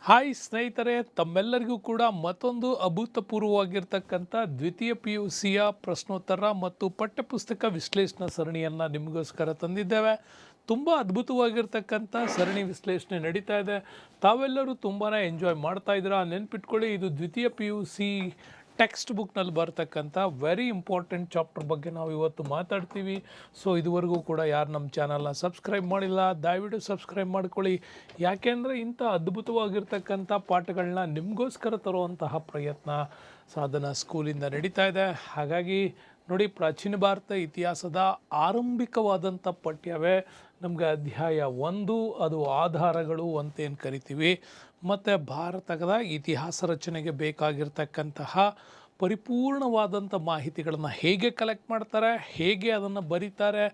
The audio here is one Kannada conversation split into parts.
ಹಾಯ್ ಸ್ನೇಹಿತರೆ, ತಮ್ಮೆಲ್ಲರಿಗೂ ಕೂಡ ಮತ್ತೊಂದು ಅಭೂತಪೂರ್ವವಾಗಿರ್ತಕ್ಕಂಥ ದ್ವಿತೀಯ PUCಯ ಪ್ರಶ್ನೋತ್ತರ ಮತ್ತು ಪಠ್ಯಪುಸ್ತಕ ವಿಶ್ಲೇಷಣಾ ಸರಣಿಯನ್ನು ನಿಮಗೋಸ್ಕರ ತಂದಿದ್ದೇವೆ. ತುಂಬ ಅದ್ಭುತವಾಗಿರ್ತಕ್ಕಂಥ ಸರಣಿ ವಿಶ್ಲೇಷಣೆ ನಡೀತಾ ಇದೆ. ತಾವೆಲ್ಲರೂ ತುಂಬಾ ಎಂಜಾಯ್ ಮಾಡ್ತಾ ಇದ್ದೀರಾ. ನೆನ್ಪಿಟ್ಕೊಳ್ಳಿ, ಇದು ದ್ವಿತೀಯ PUC ಟೆಕ್ಸ್ಟ್ ಬುಕ್ನಲ್ಲಿ ಬರ್ತಕ್ಕಂಥ ವೆರಿ ಇಂಪಾರ್ಟೆಂಟ್ ಚಾಪ್ಟರ್ ಬಗ್ಗೆ ನಾವು ಇವತ್ತು ಮಾತಾಡ್ತೀವಿ. ಸೊ ಇದುವರೆಗೂ ಕೂಡ ಯಾರು ನಮ್ಮ ಚಾನಲ್ನ ಸಬ್ಸ್ಕ್ರೈಬ್ ಮಾಡಿಲ್ಲ, ದಯವಿಟ್ಟು ಸಬ್ಸ್ಕ್ರೈಬ್ ಮಾಡ್ಕೊಳ್ಳಿ. ಯಾಕೆಂದರೆ ಇಂಥ ಅದ್ಭುತವಾಗಿರ್ತಕ್ಕಂಥ ಪಾಠಗಳನ್ನ ನಿಮಗೋಸ್ಕರ ತರುವಂತಹ ಪ್ರಯತ್ನ ಸಾಧನ ಸ್ಕೂಲಿಂದ ನಡೀತಾ ಇದೆ. ಹಾಗಾಗಿ ನೋಡಿ, ಪ್ರಾಚೀನ ಭಾರತ ಇತಿಹಾಸದ ಆರಂಭಿಕವಾದಂಥ ಪಠ್ಯವೇ ನಮಗೆ ಅಧ್ಯಾಯ 1, ಅದು ಆಧಾರಗಳು ಅಂತೇನು ಕರಿತೀವಿ. ಮತ್ತು ಭಾರತದ ಇತಿಹಾಸ ರಚನೆಗೆ ಬೇಕಾಗಿರ್ತಕ್ಕಂತಹ ಪರಿಪೂರ್ಣವಾದಂಥ ಮಾಹಿತಿಗಳನ್ನು ಹೇಗೆ ಕಲೆಕ್ಟ್ ಮಾಡ್ತಾರೆ, ಹೇಗೆ ಅದನ್ನು ಬರೀತಾರೆ,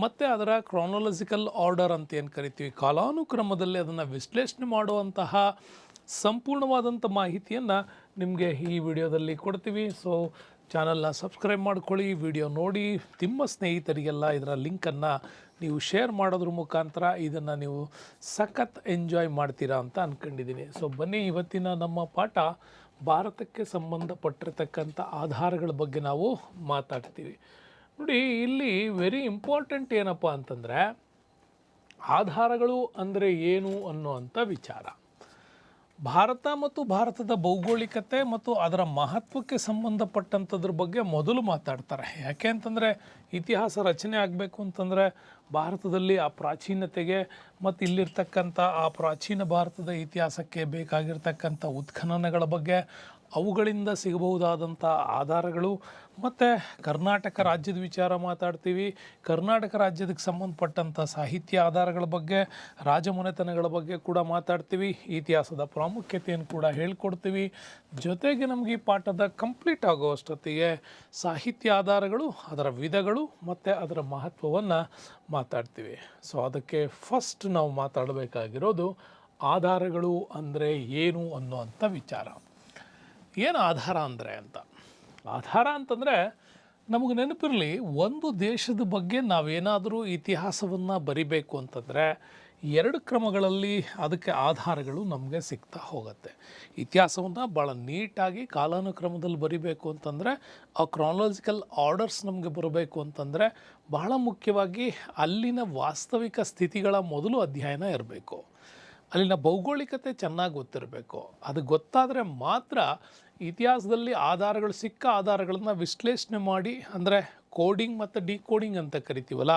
ಮತ್ತು ಅದರ ಕ್ರಾನೊಲಾಜಿಕಲ್ ಆರ್ಡರ್ ಅಂತ ಏನು ಕರಿತೀವಿ, ಕಾಲಾನುಕ್ರಮದಲ್ಲಿ ಅದನ್ನು ವಿಶ್ಲೇಷಣೆ ಮಾಡುವಂತಹ ಸಂಪೂರ್ಣವಾದಂಥ ಮಾಹಿತಿಯನ್ನು ನಿಮಗೆ ಈ ವಿಡಿಯೋದಲ್ಲಿ ಕೊಡ್ತೀವಿ. ಸೊ ಚಾನಲ್ನ ಸಬ್ಸ್ಕ್ರೈಬ್ ಮಾಡ್ಕೊಳ್ಳಿ, ವಿಡಿಯೋ ನೋಡಿ, ನಿಮ್ಮ ಸ್ನೇಹಿತರಿಗೆಲ್ಲ ಇದರ ಲಿಂಕನ್ನು ನೀವು ಶೇರ್ ಮಾಡೋದ್ರ ಮುಖಾಂತರ ಇದನ್ನು ನೀವು ಸಖತ್ ಎಂಜಾಯ್ ಮಾಡ್ತೀರಾ ಅಂತ ಅಂದ್ಕೊಂಡಿದ್ದೀನಿ. ಸೊ ಬನ್ನಿ, ಇವತ್ತಿನ ನಮ್ಮ ಪಾಠ ಭಾರತಕ್ಕೆ ಸಂಬಂಧಪಟ್ಟಿರ್ತಕ್ಕಂಥ ಆಧಾರಗಳ ಬಗ್ಗೆ ನಾವು ಮಾತಾಡ್ತೀವಿ. ನೋಡಿ, ಇಲ್ಲಿ ವೆರಿ ಇಂಪಾರ್ಟೆಂಟ್ ಏನಪ್ಪ ಅಂತಂದರೆ, ಆಧಾರಗಳು ಅಂದರೆ ಏನು ಅನ್ನುವಂಥ ವಿಚಾರ. ಭಾರತ ಮತ್ತು ಭಾರತದ ಭೌಗೋಳಿಕತೆ ಮತ್ತು ಅದರ ಮಹತ್ವಕ್ಕೆ ಸಂಬಂಧಪಟ್ಟಂಥದ್ರ ಬಗ್ಗೆ ಮೊದಲು ಮಾತಾಡ್ತಾರೆ. ಯಾಕೆ ಅಂತಂದರೆ, ಇತಿಹಾಸ ರಚನೆ ಆಗಬೇಕು ಅಂತಂದರೆ ಭಾರತದಲ್ಲಿ ಆ ಪ್ರಾಚೀನತೆಗೆ ಮತ್ತು ಇಲ್ಲಿರ್ತಕ್ಕಂಥ ಆ ಪ್ರಾಚೀನ ಭಾರತದ ಇತಿಹಾಸಕ್ಕೆ ಬೇಕಾಗಿರ್ತಕ್ಕಂಥ ಉತ್ಖನನಗಳ ಬಗ್ಗೆ, ಅವುಗಳಿಂದ ಸಿಗಬಹುದಾದಂಥ ಆಧಾರಗಳು, ಮತ್ತು ಕರ್ನಾಟಕ ರಾಜ್ಯದ ವಿಚಾರ ಮಾತಾಡ್ತೀವಿ. ಕರ್ನಾಟಕ ರಾಜ್ಯದಕ್ಕೆ ಸಂಬಂಧಪಟ್ಟಂಥ ಸಾಹಿತ್ಯ ಆಧಾರಗಳ ಬಗ್ಗೆ, ರಾಜಮನೆತನಗಳ ಬಗ್ಗೆ ಕೂಡ ಮಾತಾಡ್ತೀವಿ. ಇತಿಹಾಸದ ಪ್ರಾಮುಖ್ಯತೆಯನ್ನು ಕೂಡ ಹೇಳ್ಕೊಡ್ತೀವಿ. ಜೊತೆಗೆ ನಮಗೆ ಈ ಪಾಠದ ಕಂಪ್ಲೀಟ್ ಆಗೋ ಅಷ್ಟೊತ್ತಿಗೆ ಸಾಹಿತ್ಯ ಆಧಾರಗಳು, ಅದರ ವಿಧಗಳು ಮತ್ತು ಅದರ ಮಹತ್ವವನ್ನು ಮಾತಾಡ್ತೀವಿ. ಸೊ ಅದಕ್ಕೆ ಫಸ್ಟ್ ನಾವು ಮಾತಾಡಬೇಕಾಗಿರೋದು ಆಧಾರಗಳು ಅಂದರೆ ಏನು ಅನ್ನುವಂಥ ವಿಚಾರ. ಏನು ಆಧಾರ ಅಂದರೆ ಅಂತ, ಆಧಾರ ಅಂತಂದರೆ ನಮಗೆ ನೆನಪಿರಲಿ, ಒಂದು ದೇಶದ ಬಗ್ಗೆ ನಾವೇನಾದರೂ ಇತಿಹಾಸವನ್ನು ಬರಿಬೇಕು ಅಂತಂದರೆ 2 ಕ್ರಮಗಳಲ್ಲಿ ಅದಕ್ಕೆ ಆಧಾರಗಳು ನಮಗೆ ಸಿಗ್ತಾ ಹೋಗುತ್ತೆ. ಇತಿಹಾಸವನ್ನು ಭಾಳ ನೀಟಾಗಿ ಕಾಲಾನುಕ್ರಮದಲ್ಲಿ ಬರಿಬೇಕು ಅಂತಂದರೆ, ಆ ಕ್ರಾನೊಲಾಜಿಕಲ್ ಆರ್ಡರ್ಸ್ ನಮಗೆ ಬರಬೇಕು ಅಂತಂದರೆ, ಬಹಳ ಮುಖ್ಯವಾಗಿ ಅಲ್ಲಿನ ವಾಸ್ತವಿಕ ಸ್ಥಿತಿಗಳ ಮೊದಲು ಅಧ್ಯಯನ ಇರಬೇಕು. ಅಲ್ಲಿನ ಭೌಗೋಳಿಕತೆ ಚೆನ್ನಾಗಿ ಗೊತ್ತಿರಬೇಕು. ಅದು ಗೊತ್ತಾದರೆ ಮಾತ್ರ ಇತಿಹಾಸದಲ್ಲಿ ಆಧಾರಗಳು, ಸಿಕ್ಕ ಆಧಾರಗಳನ್ನು ವಿಶ್ಲೇಷಣೆ ಮಾಡಿ, ಅಂದರೆ ಕೋಡಿಂಗ್ ಮತ್ತು ಡಿಕೋಡಿಂಗ್ ಅಂತ ಕರಿತೀವಲ್ಲ,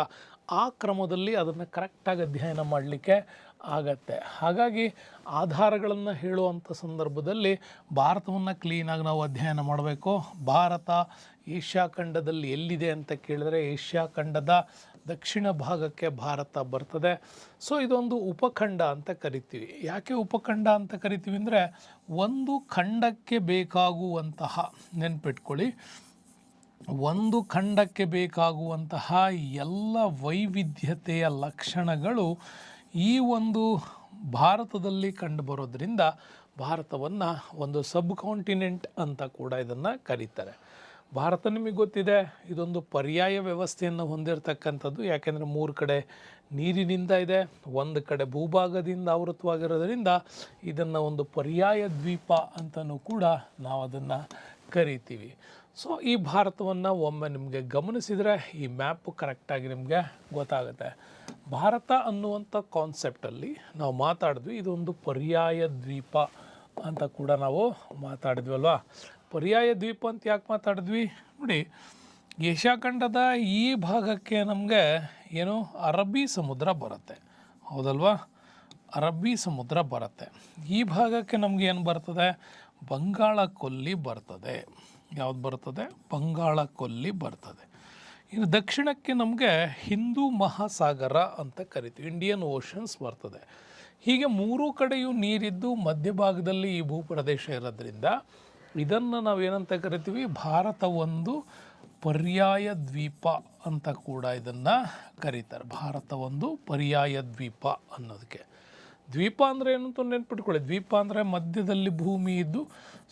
ಆ ಕ್ರಮದಲ್ಲಿ ಅದನ್ನು ಕರೆಕ್ಟಾಗಿ ಅಧ್ಯಯನ ಮಾಡಲಿಕ್ಕೆ ಆಗತ್ತೆ. ಹಾಗಾಗಿ ಆಧಾರಗಳನ್ನು ಹೇಳುವಂಥ ಸಂದರ್ಭದಲ್ಲಿ ಭಾರತವನ್ನು ಕ್ಲೀನಾಗಿ ನಾವು ಅಧ್ಯಯನ ಮಾಡಬೇಕು. ಭಾರತ ಏಷ್ಯಾ ಖಂಡದಲ್ಲಿ ಎಲ್ಲಿದೆ ಅಂತ ಕೇಳಿದ್ರೆ, ಏಷ್ಯಾ ಖಂಡದ ದಕ್ಷಿಣ ಭಾಗಕ್ಕೆ ಭಾರತ ಬರ್ತದೆ. ಸೊ ಇದೊಂದು ಉಪಖಂಡ ಅಂತ ಕರಿತೀವಿ. ಯಾಕೆ ಉಪಖಂಡ ಅಂತ ಕರಿತೀವಿ ಅಂದರೆ, ಒಂದು ಖಂಡಕ್ಕೆ ಬೇಕಾಗುವಂತಹ, ನೆನ್ಪಿಟ್ಕೊಳ್ಳಿ, ಒಂದು ಖಂಡಕ್ಕೆ ಬೇಕಾಗುವಂತಹ ಎಲ್ಲ ವೈವಿಧ್ಯತೆಯ ಲಕ್ಷಣಗಳು ಈ ಒಂದು ಭಾರತದಲ್ಲಿ ಕಂಡುಬರೋದ್ರಿಂದ ಭಾರತವನ್ನು ಒಂದು ಸಬ್ ಕಾಂಟಿನೆಂಟ್ ಅಂತ ಕೂಡ ಇದನ್ನು ಕರೀತಾರೆ. ಭಾರತ ನಿಮಗೆ ಗೊತ್ತಿದೆ, ಇದೊಂದು ಪರ್ಯಾಯ ವ್ಯವಸ್ಥೆಯನ್ನು ಹೊಂದಿರತಕ್ಕಂಥದ್ದು. ಯಾಕೆಂದರೆ 3 ಕಡೆ ನೀರಿನಿಂದ ಇದೆ, ಒಂದು ಕಡೆ ಭೂಭಾಗದಿಂದ ಆವೃತವಾಗಿರೋದರಿಂದ ಇದನ್ನು ಒಂದು ಪರ್ಯಾಯ ದ್ವೀಪ ಅಂತಲೂ ಕೂಡ ನಾವು ಅದನ್ನು ಕರಿತೀವಿ. ಸೊ ಈ ಭಾರತವನ್ನು ಒಮ್ಮೆ ನಿಮಗೆ ಗಮನಿಸಿದರೆ ಈ ಮ್ಯಾಪು ಕರೆಕ್ಟಾಗಿ ನಿಮಗೆ ಗೊತ್ತಾಗುತ್ತೆ. ಭಾರತ ಅನ್ನುವಂಥ ಕಾನ್ಸೆಪ್ಟಲ್ಲಿ ನಾವು ಮಾತಾಡಿದ್ವಿ, ಇದೊಂದು ಪರ್ಯಾಯ ದ್ವೀಪ ಅಂತ ಕೂಡ ನಾವು ಮಾತಾಡಿದ್ವಿ ಅಲ್ವಾ. ಪರ್ಯಾಯ ದ್ವೀಪ ಅಂತ ಯಾಕೆ ಮಾತಾಡಿದ್ವಿ ನೋಡಿ, ಏಷ್ಯಾ ಖಂಡದ ಈ ಭಾಗಕ್ಕೆ ನಮಗೆ ಏನು ಅರಬ್ಬಿ ಸಮುದ್ರ ಬರುತ್ತೆ, ಹೌದಲ್ವಾ. ಅರಬ್ಬಿ ಸಮುದ್ರ ಬರುತ್ತೆ. ಈ ಭಾಗಕ್ಕೆ ನಮಗೆ ಏನು ಬರ್ತದೆ, ಬಂಗಾಳ ಕೊಲ್ಲಿ ಬರ್ತದೆ. ಯಾವ್ದು ಬರ್ತದೆ, ಬಂಗಾಳ ಕೊಲ್ಲಿ ಬರ್ತದೆ. ಇನ್ನು ದಕ್ಷಿಣಕ್ಕೆ ನಮಗೆ ಹಿಂದೂ ಮಹಾಸಾಗರ ಅಂತ ಕರಿತೀವಿ, ಇಂಡಿಯನ್ ಓಷನ್ಸ್ ಬರ್ತದೆ. ಹೀಗೆ 3 ಕಡೆಯೂ ನೀರಿದ್ದು ಮಧ್ಯಭಾಗದಲ್ಲಿ ಈ ಭೂಪ್ರದೇಶ ಇರೋದ್ರಿಂದ ಇದನ್ನು ನಾವೇನಂತ ಕರಿತೀವಿ, ಭಾರತ ಒಂದು ಪರ್ಯಾಯ ದ್ವೀಪ ಅಂತ ಕೂಡ ಇದನ್ನು ಕರೀತಾರೆ. ಭಾರತ ಒಂದು ಪರ್ಯಾಯ ದ್ವೀಪ ಅನ್ನೋದಕ್ಕೆ. ದ್ವೀಪ ಅಂದರೆ ಏನು ಅಂತ ನೆನ್ಪಿಟ್ಕೊಳ್ಳಿ, ದ್ವೀಪ ಅಂದರೆ ಮಧ್ಯದಲ್ಲಿ ಭೂಮಿ ಇದ್ದು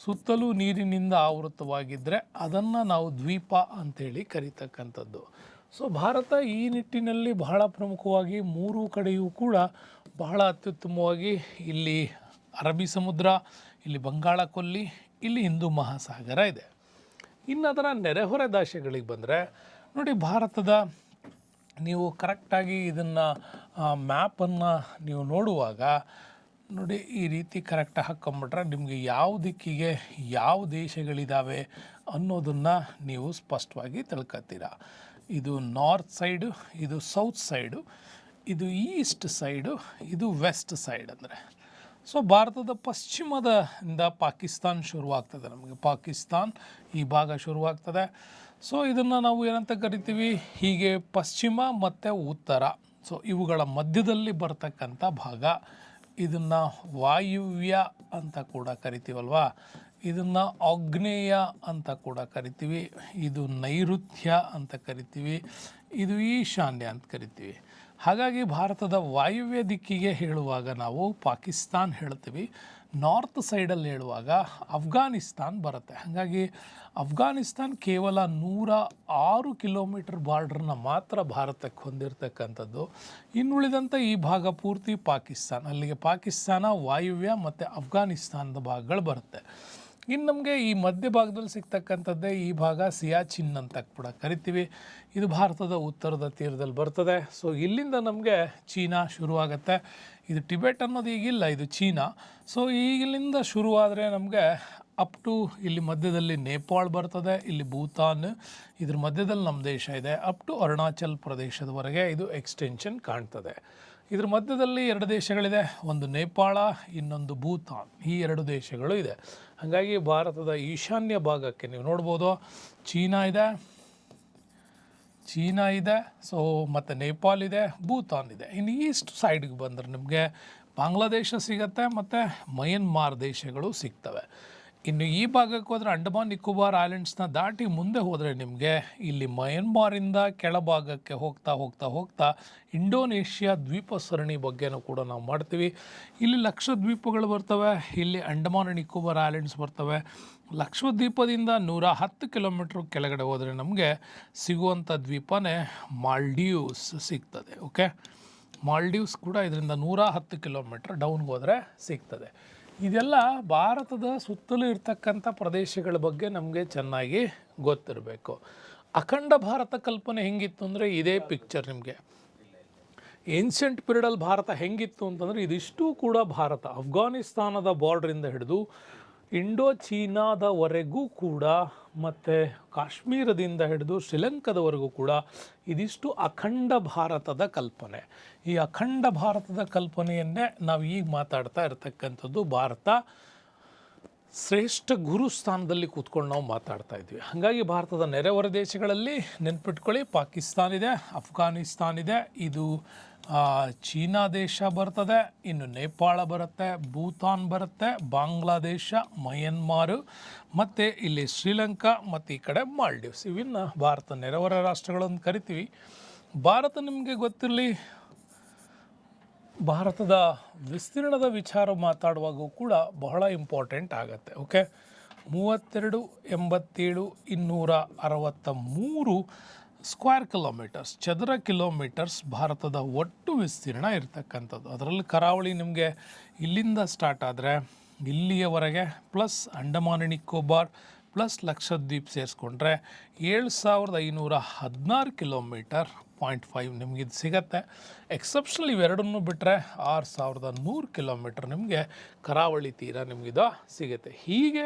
ಸುತ್ತಲೂ ನೀರಿನಿಂದ ಆವೃತವಾಗಿದ್ದರೆ ಅದನ್ನು ನಾವು ದ್ವೀಪ ಅಂತೇಳಿ ಕರೀತಕ್ಕಂಥದ್ದು. ಸೊ ಭಾರತ ಈ ನಿಟ್ಟಿನಲ್ಲಿ ಬಹಳ ಪ್ರಮುಖವಾಗಿ 3 ಕಡೆಯೂ ಕೂಡ ಬಹಳ ಅತ್ಯುತ್ತಮವಾಗಿ ಇಲ್ಲಿ ಅರಬ್ಬಿ ಸಮುದ್ರ, ಇಲ್ಲಿ ಬಂಗಾಳ ಕೊಲ್ಲಿ, ಇಲ್ಲಿ ಹಿಂದೂ ಮಹಾಸಾಗರ ಇದೆ. ಇನ್ನು ಅದರ ನೆರೆಹೊರೆ ದೇಶಗಳಿಗೆ ಬಂದರೆ ನೋಡಿ, ಭಾರತದ ನೀವು ಕರೆಕ್ಟಾಗಿ ಇದನ್ನು ಮ್ಯಾಪನ್ನು ನೀವು ನೋಡುವಾಗ ನೋಡಿ, ಈ ರೀತಿ ಕರೆಕ್ಟಾಗಿ ಹಾಕ್ಕೊಂಬಿಟ್ರೆ ನಿಮಗೆ ಯಾವ ದಿಕ್ಕಿಗೆ ಯಾವ ದೇಶಗಳಿದ್ದಾವೆ ಅನ್ನೋದನ್ನು ನೀವು ಸ್ಪಷ್ಟವಾಗಿ ತಿಳ್ಕೊತೀರ. ಇದು ನಾರ್ತ್ ಸೈಡು, ಇದು ಸೌತ್ ಸೈಡು, ಇದು ಈಸ್ಟ್ ಸೈಡು, ಇದು ವೆಸ್ಟ್ ಸೈಡ್. ಅಂದರೆ ಸೊ ಭಾರತದ ಪಶ್ಚಿಮದಿಂದ ಪಾಕಿಸ್ತಾನ್ ಶುರುವಾಗ್ತದೆ. ನಮಗೆ ಪಾಕಿಸ್ತಾನ್ ಈ ಭಾಗ ಶುರುವಾಗ್ತದೆ. ಸೊ ಇದನ್ನು ನಾವು ಏನಂತ ಕರಿತೀವಿ, ಹೀಗೆ ಪಶ್ಚಿಮ ಮತ್ತು ಉತ್ತರ, ಸೊ ಇವುಗಳ ಮಧ್ಯದಲ್ಲಿ ಬರ್ತಕ್ಕಂಥ ಭಾಗ, ಇದನ್ನು ವಾಯುವ್ಯ ಅಂತ ಕೂಡ ಕರಿತೀವಲ್ವಾ, ಇದನ್ನು ಆಗ್ನೇಯ ಅಂತ ಕೂಡ ಕರಿತೀವಿ, ಇದು ನೈಋತ್ಯ ಅಂತ ಕರಿತೀವಿ, ಇದು ಈಶಾನ್ಯ ಅಂತ ಕರಿತೀವಿ. ಹಾಗಾಗಿ ಭಾರತದ ವಾಯುವ್ಯ ದಿಕ್ಕಿಗೆ ಹೇಳುವಾಗ ನಾವು ಪಾಕಿಸ್ತಾನ್ ಹೇಳ್ತೀವಿ, ನಾರ್ತ್ ಸೈಡಲ್ಲಿ ಹೇಳುವಾಗ ಅಫ್ಘಾನಿಸ್ತಾನ್ ಬರುತ್ತೆ. ಹಾಗಾಗಿ ಅಫ್ಘಾನಿಸ್ತಾನ್ ಕೇವಲ 106 ಕಿಲೋಮೀಟರ್ ಬಾರ್ಡ್ರನ್ನ ಮಾತ್ರ ಭಾರತಕ್ಕೆ ಹೊಂದಿರತಕ್ಕಂಥದ್ದು. ಇನ್ನುಳಿದಂಥ ಈ ಭಾಗ ಪೂರ್ತಿ ಪಾಕಿಸ್ತಾನ್, ಅಲ್ಲಿಗೆ ಪಾಕಿಸ್ತಾನ, ವಾಯುವ್ಯ ಮತ್ತು ಅಫ್ಘಾನಿಸ್ತಾನದ ಭಾಗಗಳು ಬರುತ್ತೆ. ಇನ್ನು ನಮಗೆ ಈ ಮಧ್ಯ ಭಾಗದಲ್ಲಿ ಸಿಗ್ತಕ್ಕಂಥದ್ದೇ ಈ ಭಾಗ ಸಿಯಾಚಿನ್ ಅಂತ ಕೂಡ ಕರಿತೀವಿ. ಇದು ಭಾರತದ ಉತ್ತರದ ತೀರದಲ್ಲಿ ಬರ್ತದೆ. ಸೊ ಇಲ್ಲಿಂದ ನಮಗೆ ಚೀನಾ ಶುರುವಾಗುತ್ತೆ. ಇದು ಟಿಬೆಟ್ ಅನ್ನೋದು ಈಗಿಲ್ಲ, ಇದು ಚೀನಾ. ಸೊ ಈಗಿಲ್ಲಿಂದ ಶುರುವಾದರೆ ನಮಗೆ ಅಪ್ ಟು ಇಲ್ಲಿ ಮಧ್ಯದಲ್ಲಿ ನೇಪಾಳ ಬರ್ತದೆ, ಇಲ್ಲಿ ಭೂತಾನ್, ಇದ್ರ ಮಧ್ಯದಲ್ಲಿ ನಮ್ಮ ದೇಶ ಇದೆ, ಅಪ್ ಟು ಅರುಣಾಚಲ್ ಪ್ರದೇಶದವರೆಗೆ ಇದು ಎಕ್ಸ್ಟೆನ್ಷನ್ ಕಾಣ್ತದೆ. ಇದ್ರ ಮಧ್ಯದಲ್ಲಿ 2 ದೇಶಗಳಿದೆ, ಒಂದು ನೇಪಾಳ, ಇನ್ನೊಂದು ಭೂತಾನ್. ಈ 2 ದೇಶಗಳು ಇದೆ. ಹಾಗಾಗಿ ಭಾರತದ ಈಶಾನ್ಯ ಭಾಗಕ್ಕೆ ನೀವು ನೋಡ್ಬೋದು ಚೀನಾ ಇದೆ, ಸೊ ಮತ್ತು ನೇಪಾಳ ಇದೆ, ಭೂತಾನ್ ಇದೆ. ಇನ್ನು ಈಸ್ಟ್ ಸೈಡ್ಗೆ ಬಂದರೆ ನಿಮಗೆ ಬಾಂಗ್ಲಾದೇಶ ಸಿಗುತ್ತೆ ಮತ್ತು ಮಯನ್ಮಾರ್ ದೇಶಗಳು ಸಿಗ್ತವೆ. ಇನ್ನು ಈ ಭಾಗಕ್ಕೆ ಹೋದರೆ ಅಂಡಮಾನ್ ನಿಕೋಬಾರ್ ಐಲ್ಯಾಂಡ್ಸ್ನ ದಾಟಿ ಮುಂದೆ ಹೋದರೆ ನಿಮಗೆ ಇಲ್ಲಿ ಮಯನ್ಮಾರಿಂದ ಕೆಳಭಾಗಕ್ಕೆ ಹೋಗ್ತಾ ಇಂಡೋನೇಷ್ಯಾ ದ್ವೀಪ ಸರಣಿ ಬಗ್ಗೆನೂ ಕೂಡ ನಾವು ಮಾಡ್ತೀವಿ. ಇಲ್ಲಿ ಲಕ್ಷದ್ವೀಪಗಳು ಬರ್ತವೆ, ಇಲ್ಲಿ ಅಂಡಮಾನ್ ನಿಕೋಬಾರ್ ಐಲ್ಯಾಂಡ್ಸ್ ಬರ್ತವೆ. ಲಕ್ಷದ್ವೀಪದಿಂದ 110 ಕಿಲೋಮೀಟ್ರ್ ಕೆಳಗಡೆ ಹೋದರೆ ನಮಗೆ ಸಿಗುವಂಥ ದ್ವೀಪನೇ ಮಾಲ್ಡೀವ್ಸ್ ಸಿಗ್ತದೆ. ಓಕೆ, ಮಾಲ್ಡೀವ್ಸ್ ಕೂಡ ಇದರಿಂದ 110 ಕಿಲೋಮೀಟ್ರ್ ಡೌನ್ಗೆ ಹೋದರೆ ಸಿಗ್ತದೆ. ಇದೆಲ್ಲ ಭಾರತದ ಸುತ್ತಲೂ ಇರ್ತಕ್ಕಂಥ ಪ್ರದೇಶಗಳ ಬಗ್ಗೆ ನಮಗೆ ಚೆನ್ನಾಗಿ ಗೊತ್ತಿರಬೇಕು. ಅಖಂಡ ಭಾರತ ಕಲ್ಪನೆ ಹೆಂಗಿತ್ತು ಅಂದರೆ ಇದೇ ಪಿಕ್ಚರ್. ನಿಮಗೆ ಏನ್ಷಂಟ್ ಪೀರಿಯಡಲ್ಲಿ ಭಾರತ ಹೆಂಗಿತ್ತು ಅಂತಂದರೆ ಇದಿಷ್ಟು ಕೂಡ ಭಾರತ ಅಫ್ಘಾನಿಸ್ತಾನದ ಬಾರ್ಡ್ರಿಂದ ಹಿಡಿದು ಇಂಡೋ ಚೀನಾದವರೆಗೂ ಕೂಡ ಮತ್ತು ಕಾಶ್ಮೀರದಿಂದ ಹಿಡಿದು ಶ್ರೀಲಂಕಾದವರೆಗೂ ಕೂಡ ಇದಿಷ್ಟು ಅಖಂಡ ಭಾರತದ ಕಲ್ಪನೆ. ಈ ಅಖಂಡ ಭಾರತದ ಕಲ್ಪನೆಯನ್ನೇ ನಾವು ಈಗ ಮಾತಾಡ್ತಾ ಇರತಕ್ಕಂಥದ್ದು. ಭಾರತ ಶ್ರೇಷ್ಠ ಗುರು ಸ್ಥಾನದಲ್ಲಿ ಕೂತ್ಕೊಂಡು ನಾವು ಮಾತಾಡ್ತಾ ಇದ್ವಿ. ಹಾಗಾಗಿ ಭಾರತದ ನೆರೆಹೊರೆ ದೇಶಗಳಲ್ಲಿ ನೆನ್ಪಿಟ್ಕೊಳ್ಳಿ, ಪಾಕಿಸ್ತಾನ್ ಇದೆ, ಅಫ್ಘಾನಿಸ್ತಾನ್ ಇದೆ, ಇದು ಚೀನಾ ದೇಶ ಬರ್ತದೆ, ಇನ್ನು ನೇಪಾಳ ಬರುತ್ತೆ, ಭೂತಾನ್ ಬರುತ್ತೆ, ಬಾಂಗ್ಲಾದೇಶ, ಮಯನ್ಮಾರು ಮತ್ತು ಇಲ್ಲಿ ಶ್ರೀಲಂಕಾ ಮತ್ತು ಈ ಕಡೆ ಮಾಲ್ಡೀವ್ಸ್. ಇವನ್ನು ಭಾರತ ನೆರೆಹೊರೆ ರಾಷ್ಟ್ರಗಳನ್ನು ಕರಿತೀವಿ. ಭಾರತ ನಿಮಗೆ ಗೊತ್ತಿರಲಿ, ಭಾರತದ ವಿಸ್ತೀರ್ಣದ ವಿಚಾರ ಮಾತಾಡುವಾಗೂ ಕೂಡ ಬಹಳ ಇಂಪಾರ್ಟೆಂಟ್ ಆಗುತ್ತೆ. ಓಕೆ, 32, 87, 263 ಸ್ಕ್ವೇರ್ ಕಿಲೋಮೀಟರ್ಸ್, ಚದರ ಕಿಲೋಮೀಟರ್ಸ್ ಭಾರತದ ಒಟ್ಟು ವಿಸ್ತೀರ್ಣ ಇರತಕ್ಕಂಥದ್ದು. ಅದರಲ್ಲಿ ಕರಾವಳಿ ನಿಮಗೆ ಇಲ್ಲಿಂದ ಸ್ಟಾರ್ಟ್ ಆದರೆ ಇಲ್ಲಿಯವರೆಗೆ ಪ್ಲಸ್ ಅಂಡಮಾನ್ ನಿಕೋಬಾರ್ ಪ್ಲಸ್ ಲಕ್ಷದ್ವೀಪ್ ಸೇರಿಸ್ಕೊಂಡ್ರೆ 7516 ಕಿಲೋಮೀಟರ್ 0.5 ನಿಮಗೆ ಇದು ಸಿಗುತ್ತೆ. ಎಕ್ಸೆಪ್ಷನಲ್ ಇವೆರಡನ್ನೂ ಬಿಟ್ಟರೆ 6100 ಕಿಲೋಮೀಟರ್ ನಿಮಗೆ ಕರಾವಳಿ ತೀರ ನಿಮಗಿದು ಸಿಗುತ್ತೆ. ಹೀಗೆ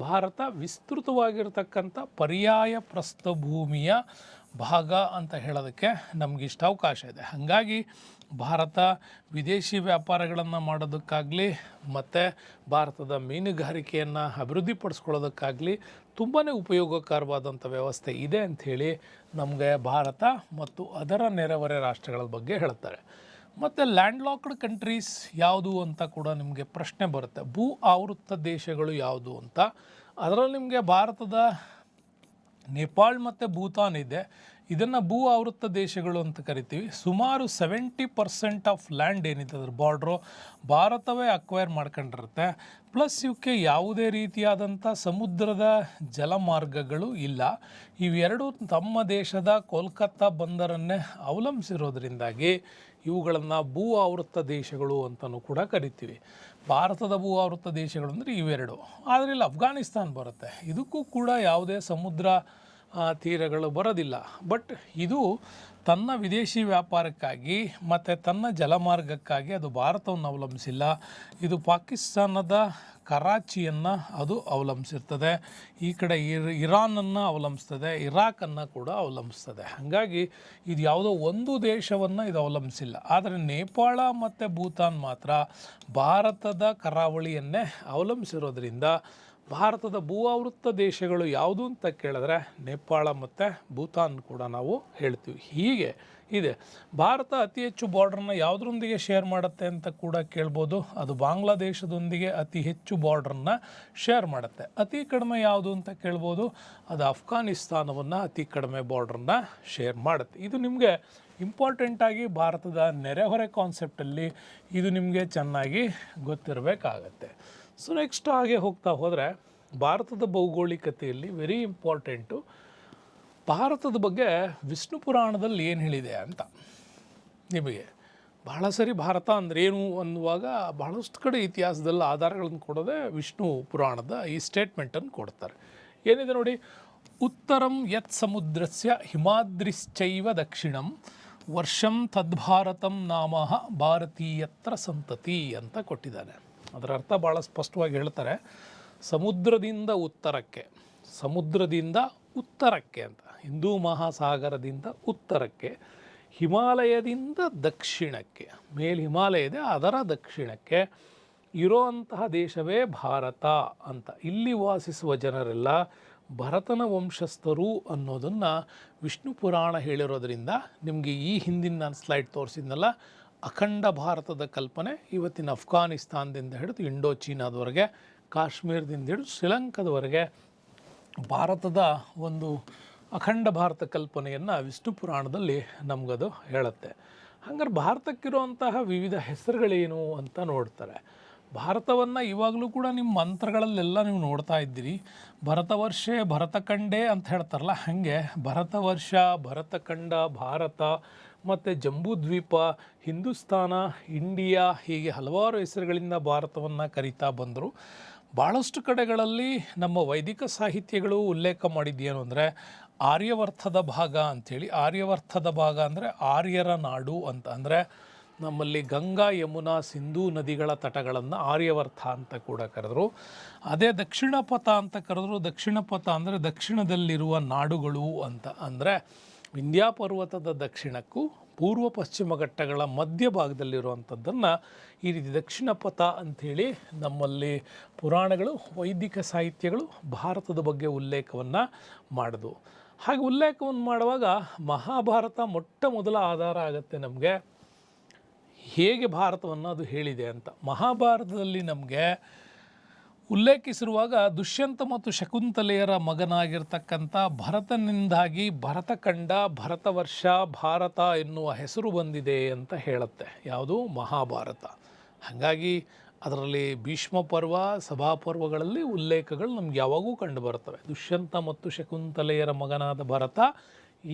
ಭಾರತ ವಿಸ್ತೃತವಾಗಿರ್ತಕ್ಕಂಥ ಪರ್ಯಾಯ ಪ್ರಸ್ಥಭೂಮಿಯ ಭಾಗ ಅಂತ ಹೇಳೋದಕ್ಕೆ ನಮಗಿಷ್ಟು ಅವಕಾಶ ಇದೆ. ಹಾಗಾಗಿ ಭಾರತ ವಿದೇಶಿ ವ್ಯಾಪಾರಗಳನ್ನು ಮಾಡೋದಕ್ಕಾಗಲಿ ಮತ್ತು ಭಾರತದ ಮೀನುಗಾರಿಕೆಯನ್ನು ಅಭಿವೃದ್ಧಿಪಡಿಸ್ಕೊಳ್ಳೋದಕ್ಕಾಗಲಿ ತುಂಬಾ ಉಪಯೋಗಕರವಾದಂಥ ವ್ಯವಸ್ಥೆ ಇದೆ ಅಂಥೇಳಿ ನಮಗೆ ಭಾರತ ಮತ್ತು ಅದರ ನೆರೆಹೊರೆ ರಾಷ್ಟ್ರಗಳ ಬಗ್ಗೆ ಹೇಳ್ತಾರೆ. ಮತ್ತು ಲ್ಯಾಂಡ್ ಲಾಕ್ಡ್ ಕಂಟ್ರೀಸ್ ಯಾವುದು ಅಂತ ಕೂಡ ನಿಮಗೆ ಪ್ರಶ್ನೆ ಬರುತ್ತೆ. ಭೂ ಆವೃತ್ತ ದೇಶಗಳು ಯಾವುದು ಅಂತ. ಅದರಲ್ಲಿ ನಿಮಗೆ ಭಾರತದ ನೇಪಾಳ ಮತ್ತು ಭೂತಾನ್ ಇದೆ. ಇದನ್ನು ಭೂ ಆವೃತ್ತ ದೇಶಗಳು ಅಂತ ಕರಿತೀವಿ. ಸುಮಾರು 70% ಆಫ್ ಲ್ಯಾಂಡ್ ಏನಿದೆ ಅದ್ರ ಬಾರ್ಡ್ರು ಭಾರತವೇ ಅಕ್ವೈರ್ ಮಾಡ್ಕೊಂಡಿರುತ್ತೆ. ಪ್ಲಸ್ ಇವಕ್ಕೆ ಯಾವುದೇ ರೀತಿಯಾದಂಥ ಸಮುದ್ರದ ಜಲಮಾರ್ಗಗಳು ಇಲ್ಲ. ಇವೆರಡು ತಮ್ಮ ದೇಶದ ಕೋಲ್ಕತ್ತಾ ಬಂದರನ್ನೇ ಅವಲಂಬಿಸಿರೋದ್ರಿಂದಾಗಿ ಇವುಗಳನ್ನು ಭೂ ಆವೃತ್ತ ದೇಶಗಳು ಅಂತಲೂ ಕೂಡ ಕರಿತೀವಿ. ಭಾರತದ ಭೂ ಆವೃತ್ತ ದೇಶಗಳು ಅಂದರೆ ಇವೆರಡು. ಆದರೆ ಇಲ್ಲಿ ಅಫ್ಘಾನಿಸ್ತಾನ್ ಬರುತ್ತೆ. ಇದಕ್ಕೂ ಕೂಡ ಯಾವುದೇ ಸಮುದ್ರ ತೀರಗಳು ಬರೋದಿಲ್ಲ. ಬಟ್ ಇದು ತನ್ನ ವಿದೇಶಿ ವ್ಯಾಪಾರಕ್ಕಾಗಿ ಮತ್ತು ತನ್ನ ಜಲಮಾರ್ಗಕ್ಕಾಗಿ ಅದು ಭಾರತವನ್ನು ಅವಲಂಬಿಸಿಲ್ಲ. ಇದು ಪಾಕಿಸ್ತಾನದ ಕರಾಚಿಯನ್ನು ಅದು ಅವಲಂಬಿಸಿರ್ತದೆ. ಈ ಕಡೆ ಇರಾನನ್ನು ಅವಲಂಬಿಸ್ತದೆ, ಇರಾಕನ್ನು ಕೂಡ ಅವಲಂಬಿಸ್ತದೆ. ಹಾಗಾಗಿ ಇದು ಯಾವುದೋ ಒಂದು ದೇಶವನ್ನು ಇದು ಅವಲಂಬಿಸಿಲ್ಲ. ಆದರೆ ನೇಪಾಳ ಮತ್ತು ಭೂತಾನ್ ಮಾತ್ರ ಭಾರತದ ಕರಾವಳಿಯನ್ನೇ ಅವಲಂಬಿಸಿರೋದ್ರಿಂದ ಭಾರತದ ಭೂ ಆವೃತ್ತ ದೇಶಗಳು ಯಾವುದು ಅಂತ ಕೇಳಿದ್ರೆ ನೇಪಾಳ ಮತ್ತು ಭೂತಾನ್ ಕೂಡ ನಾವು ಹೇಳ್ತೀವಿ. ಹೀಗೆ ಇದೆ. ಭಾರತ ಅತಿ ಹೆಚ್ಚು ಬಾರ್ಡ್ರನ್ನ ಯಾವುದರೊಂದಿಗೆ ಶೇರ್ ಮಾಡುತ್ತೆ ಅಂತ ಕೂಡ ಕೇಳ್ಬೋದು. ಅದು ಬಾಂಗ್ಲಾದೇಶದೊಂದಿಗೆ ಅತಿ ಹೆಚ್ಚು ಬಾರ್ಡ್ರನ್ನ ಶೇರ್ ಮಾಡುತ್ತೆ. ಅತಿ ಕಡಿಮೆ ಯಾವುದು ಅಂತ ಕೇಳ್ಬೋದು. ಅದು ಅಫ್ಘಾನಿಸ್ತಾನವನ್ನು ಅತಿ ಕಡಿಮೆ ಬಾರ್ಡ್ರನ್ನ ಶೇರ್ ಮಾಡುತ್ತೆ. ಇದು ನಿಮಗೆ ಇಂಪಾರ್ಟೆಂಟಾಗಿ ಭಾರತದ ನೆರೆಹೊರೆ ಕಾನ್ಸೆಪ್ಟಲ್ಲಿ ಇದು ನಿಮಗೆ ಚೆನ್ನಾಗಿ ಗೊತ್ತಿರಬೇಕಾಗತ್ತೆ. ಸೊ ನೆಕ್ಸ್ಟ್ ಹಾಗೆ ಹೋಗ್ತಾ ಹೋದರೆ ಭಾರತದ ಭೌಗೋಳಿಕತೆಯಲ್ಲಿ ವೆರಿ ಇಂಪಾರ್ಟೆಂಟು ಭಾರತದ ಬಗ್ಗೆ ವಿಷ್ಣು ಪುರಾಣದಲ್ಲಿ ಏನು ಹೇಳಿದೆ ಅಂತ. ನಿಮಗೆ ಬಹಳ ಸರಿ ಭಾರತ ಅಂದ್ರೇನು ಅನ್ನುವಾಗ ಬಹಳಷ್ಟು ಕಡೆ ಇತಿಹಾಸದಲ್ಲಿ ಆಧಾರಗಳನ್ನು ಕೊಡೋದೇ ವಿಷ್ಣು ಪುರಾಣದ ಈ ಸ್ಟೇಟ್ಮೆಂಟನ್ನು ಕೊಡ್ತಾರೆ. ಏನಿದೆ ನೋಡಿ, ಉತ್ತರಂ ಯತ್ ಸಮುದ್ರಸ್ಯ ಹಿಮಾದ್ರಿಶ್ಚೈವ ದಕ್ಷಿಣಂ ವರ್ಷಂ ತದ್ಭಾರತಂ ನಾಮಃ ಭಾರತೀಯತ್ರ ಸಂತತಿ ಅಂತ ಕೊಟ್ಟಿದ್ದಾನೆ. ಅದರ ಅರ್ಥ ಭಾಳ ಸ್ಪಷ್ಟವಾಗಿ ಹೇಳ್ತಾರೆ. ಸಮುದ್ರದಿಂದ ಉತ್ತರಕ್ಕೆ ಅಂತ, ಹಿಂದೂ ಮಹಾಸಾಗರದಿಂದ ಉತ್ತರಕ್ಕೆ, ಹಿಮಾಲಯದಿಂದ ದಕ್ಷಿಣಕ್ಕೆ, ಮೇಲ್ ಹಿಮಾಲಯ ಇದೆ ಅದರ ದಕ್ಷಿಣಕ್ಕೆ ಇರೋಂತಹ ದೇಶವೇ ಭಾರತ ಅಂತ. ಇಲ್ಲಿ ವಾಸಿಸುವ ಜನರೆಲ್ಲ ಭರತನ ವಂಶಸ್ಥರು ಅನ್ನೋದನ್ನು ವಿಷ್ಣು ಪುರಾಣ ಹೇಳಿರೋದ್ರಿಂದ ನಿಮಗೆ ಈ ಹಿಂದಿನ ನಾನು ಸ್ಲೈಡ್ ತೋರಿಸಿದ್ನಲ್ಲ, ಅಖಂಡ ಭಾರತದ ಕಲ್ಪನೆ ಇವತ್ತಿನ ಅಫ್ಘಾನಿಸ್ತಾನದಿಂದ ಹಿಡಿದು ಇಂಡೋ ಚೀನಾದವರೆಗೆ, ಕಾಶ್ಮೀರದಿಂದ ಹಿಡಿದು ಶ್ರೀಲಂಕಾದವರೆಗೆ ಭಾರತದ ಒಂದು ಅಖಂಡ ಭಾರತ ಕಲ್ಪನೆಯನ್ನು ವಿಷ್ಣು ಪುರಾಣದಲ್ಲಿ ನಮಗದು ಹೇಳುತ್ತೆ. ಹಂಗಾರೆ ಭಾರತಕ್ಕಿರುವಂತಹ ವಿವಿಧ ಹೆಸರುಗಳೇನು ಅಂತ ನೋಡ್ತಾರೆ. ಭಾರತವನ್ನು ಇವಾಗಲೂ ಕೂಡ ನಿಮ್ಮ ಮಂತ್ರಗಳಲ್ಲೆಲ್ಲ ನೀವು ನೋಡ್ತಾ ಇದ್ದೀರಿ. ಭರತವರ್ಷೆ ಭರತಖಂಡೇ ಅಂತ ಹೇಳ್ತಾರಲ್ಲ, ಹಾಗೆ ಭರತವರ್ಷ, ಭರತಖಂಡ, ಭಾರತ ಮತ್ತು ಜಂಬೂದ್ವೀಪ, ಹಿಂದೂಸ್ತಾನ, ಇಂಡಿಯಾ ಹೀಗೆ ಹಲವಾರು ಹೆಸರುಗಳಿಂದ ಭಾರತವನ್ನು ಕರೀತಾ ಬಂದರು. ಭಾಳಷ್ಟು ಕಡೆಗಳಲ್ಲಿ ನಮ್ಮ ವೈದಿಕ ಸಾಹಿತ್ಯಗಳು ಉಲ್ಲೇಖ ಮಾಡಿದ್ದೇನು ಅಂದರೆ ಆರ್ಯವರ್ಥದ ಭಾಗ ಅಂಥೇಳಿ. ಆರ್ಯವರ್ಥದ ಭಾಗ ಅಂದರೆ ಆರ್ಯರ ನಾಡು ಅಂತ. ಅಂದರೆ ನಮ್ಮಲ್ಲಿ ಗಂಗಾ, ಯಮುನಾ, ಸಿಂಧೂ ನದಿಗಳ ತಟಗಳನ್ನು ಆರ್ಯವರ್ಥ ಅಂತ ಕೂಡ ಕರೆದರು. ಅದೇ ದಕ್ಷಿಣ ಪಥ ಅಂತ ಕರೆದ್ರು. ದಕ್ಷಿಣ ಪಥ ಅಂದರೆ ದಕ್ಷಿಣದಲ್ಲಿರುವ ನಾಡುಗಳು ಅಂತ. ಅಂದರೆ ವಿಂಧ್ಯ ಪರ್ವತದ ದಕ್ಷಿಣಕ್ಕೂ ಪೂರ್ವ ಪಶ್ಚಿಮ ಘಟ್ಟಗಳ ಮಧ್ಯಭಾಗದಲ್ಲಿರುವಂಥದ್ದನ್ನು ಈ ರೀತಿ ದಕ್ಷಿಣ ಪಥ ಅಂಥೇಳಿ ನಮ್ಮಲ್ಲಿ ಪುರಾಣಗಳು, ವೈದಿಕ ಸಾಹಿತ್ಯಗಳು ಭಾರತದ ಬಗ್ಗೆ ಉಲ್ಲೇಖವನ್ನು ಮಾಡಿದ್ವು. ಹಾಗೆ ಉಲ್ಲೇಖವನ್ನು ಮಾಡುವಾಗ ಮಹಾಭಾರತ ಮೊಟ್ಟ ಮೊದಲ ಆಧಾರ ಆಗುತ್ತೆ ನಮಗೆ ಹೇಗೆ ಭಾರತವನ್ನು ಅದು ಹೇಳಿದೆ ಅಂತ. ಮಹಾಭಾರತದಲ್ಲಿ ನಮಗೆ ಉಲ್ಲೇಖಿಸಿರುವಾಗ ದುಷ್ಯಂತ ಮತ್ತು ಶಕುಂತಲೆಯರ ಮಗನಾಗಿರ್ತಕ್ಕಂಥ ಭರತನಿಂದಾಗಿ ಭರತಖಂಡ, ಭರತವರ್ಷ, ಭಾರತ ಎನ್ನುವ ಹೆಸರು ಬಂದಿದೆ ಅಂತ ಹೇಳುತ್ತೆ ಯಾವುದು ಮಹಾಭಾರತ. ಹಾಗಾಗಿ ಅದರಲ್ಲಿ ಭೀಷ್ಮ ಪರ್ವ, ಸಭಾಪರ್ವಗಳಲ್ಲಿ ಉಲ್ಲೇಖಗಳು ನಮ್ಗೆ ಯಾವಾಗೂ ಕಂಡು ಬರ್ತವೆ. ದುಷ್ಯಂತ ಮತ್ತು ಶಕುಂತಲೆಯರ ಮಗನಾದ ಭರತ,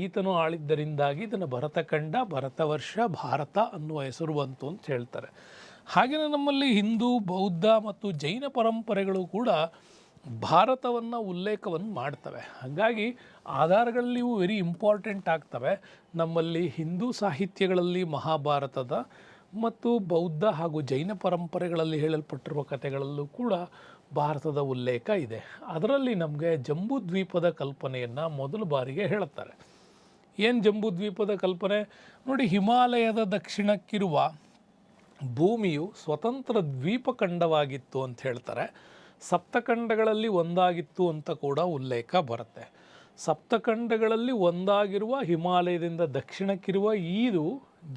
ಈತನು ಆಳಿದ್ದರಿಂದಾಗಿ ಇದನ್ನು ಭರತಖಂಡ, ಭರತವರ್ಷ, ಭಾರತ ಅನ್ನುವ ಹೆಸರು ಬಂತು ಅಂತ ಹೇಳ್ತಾರೆ. ಹಾಗೆಯೇ ನಮ್ಮಲ್ಲಿ ಹಿಂದೂ, ಬೌದ್ಧ ಮತ್ತು ಜೈನ ಪರಂಪರೆಗಳು ಕೂಡ ಭಾರತವನ್ನು ಉಲ್ಲೇಖವನ್ನು ಮಾಡ್ತವೆ. ಹಾಗಾಗಿ ಆಧಾರಗಳಲ್ಲಿ ಇವು ವೆರಿ ಇಂಪಾರ್ಟೆಂಟ್ ಆಗ್ತವೆ. ನಮ್ಮಲ್ಲಿ ಹಿಂದೂ ಸಾಹಿತ್ಯಗಳಲ್ಲಿ ಮಹಾಭಾರತದ ಮತ್ತು ಬೌದ್ಧ ಹಾಗೂ ಜೈನ ಪರಂಪರೆಗಳಲ್ಲಿ ಹೇಳಲ್ಪಟ್ಟಿರುವ ಕಥೆಗಳಲ್ಲೂ ಕೂಡ ಭಾರತದ ಉಲ್ಲೇಖ ಇದೆ. ಅದರಲ್ಲಿ ನಮಗೆ ಜಂಬೂದ್ವೀಪದ ಕಲ್ಪನೆಯನ್ನು ಮೊದಲ ಬಾರಿಗೆ ಹೇಳುತ್ತಾರೆ. ಏನು ಜಂಬೂದ್ವೀಪದ ಕಲ್ಪನೆ ನೋಡಿ, ಹಿಮಾಲಯದ ದಕ್ಷಿಣಕ್ಕಿರುವ ಭೂಮಿಯು ಸ್ವತಂತ್ರ ದ್ವೀಪಖಂಡವಾಗಿತ್ತು ಅಂತ ಹೇಳ್ತಾರೆ. ಸಪ್ತಖಂಡಗಳಲ್ಲಿ ಒಂದಾಗಿತ್ತು ಅಂತ ಕೂಡ ಉಲ್ಲೇಖ ಬರುತ್ತೆ. ಸಪ್ತಖಂಡಗಳಲ್ಲಿ ಒಂದಾಗಿರುವ ಹಿಮಾಲಯದಿಂದ ದಕ್ಷಿಣಕ್ಕಿರುವ ಇದು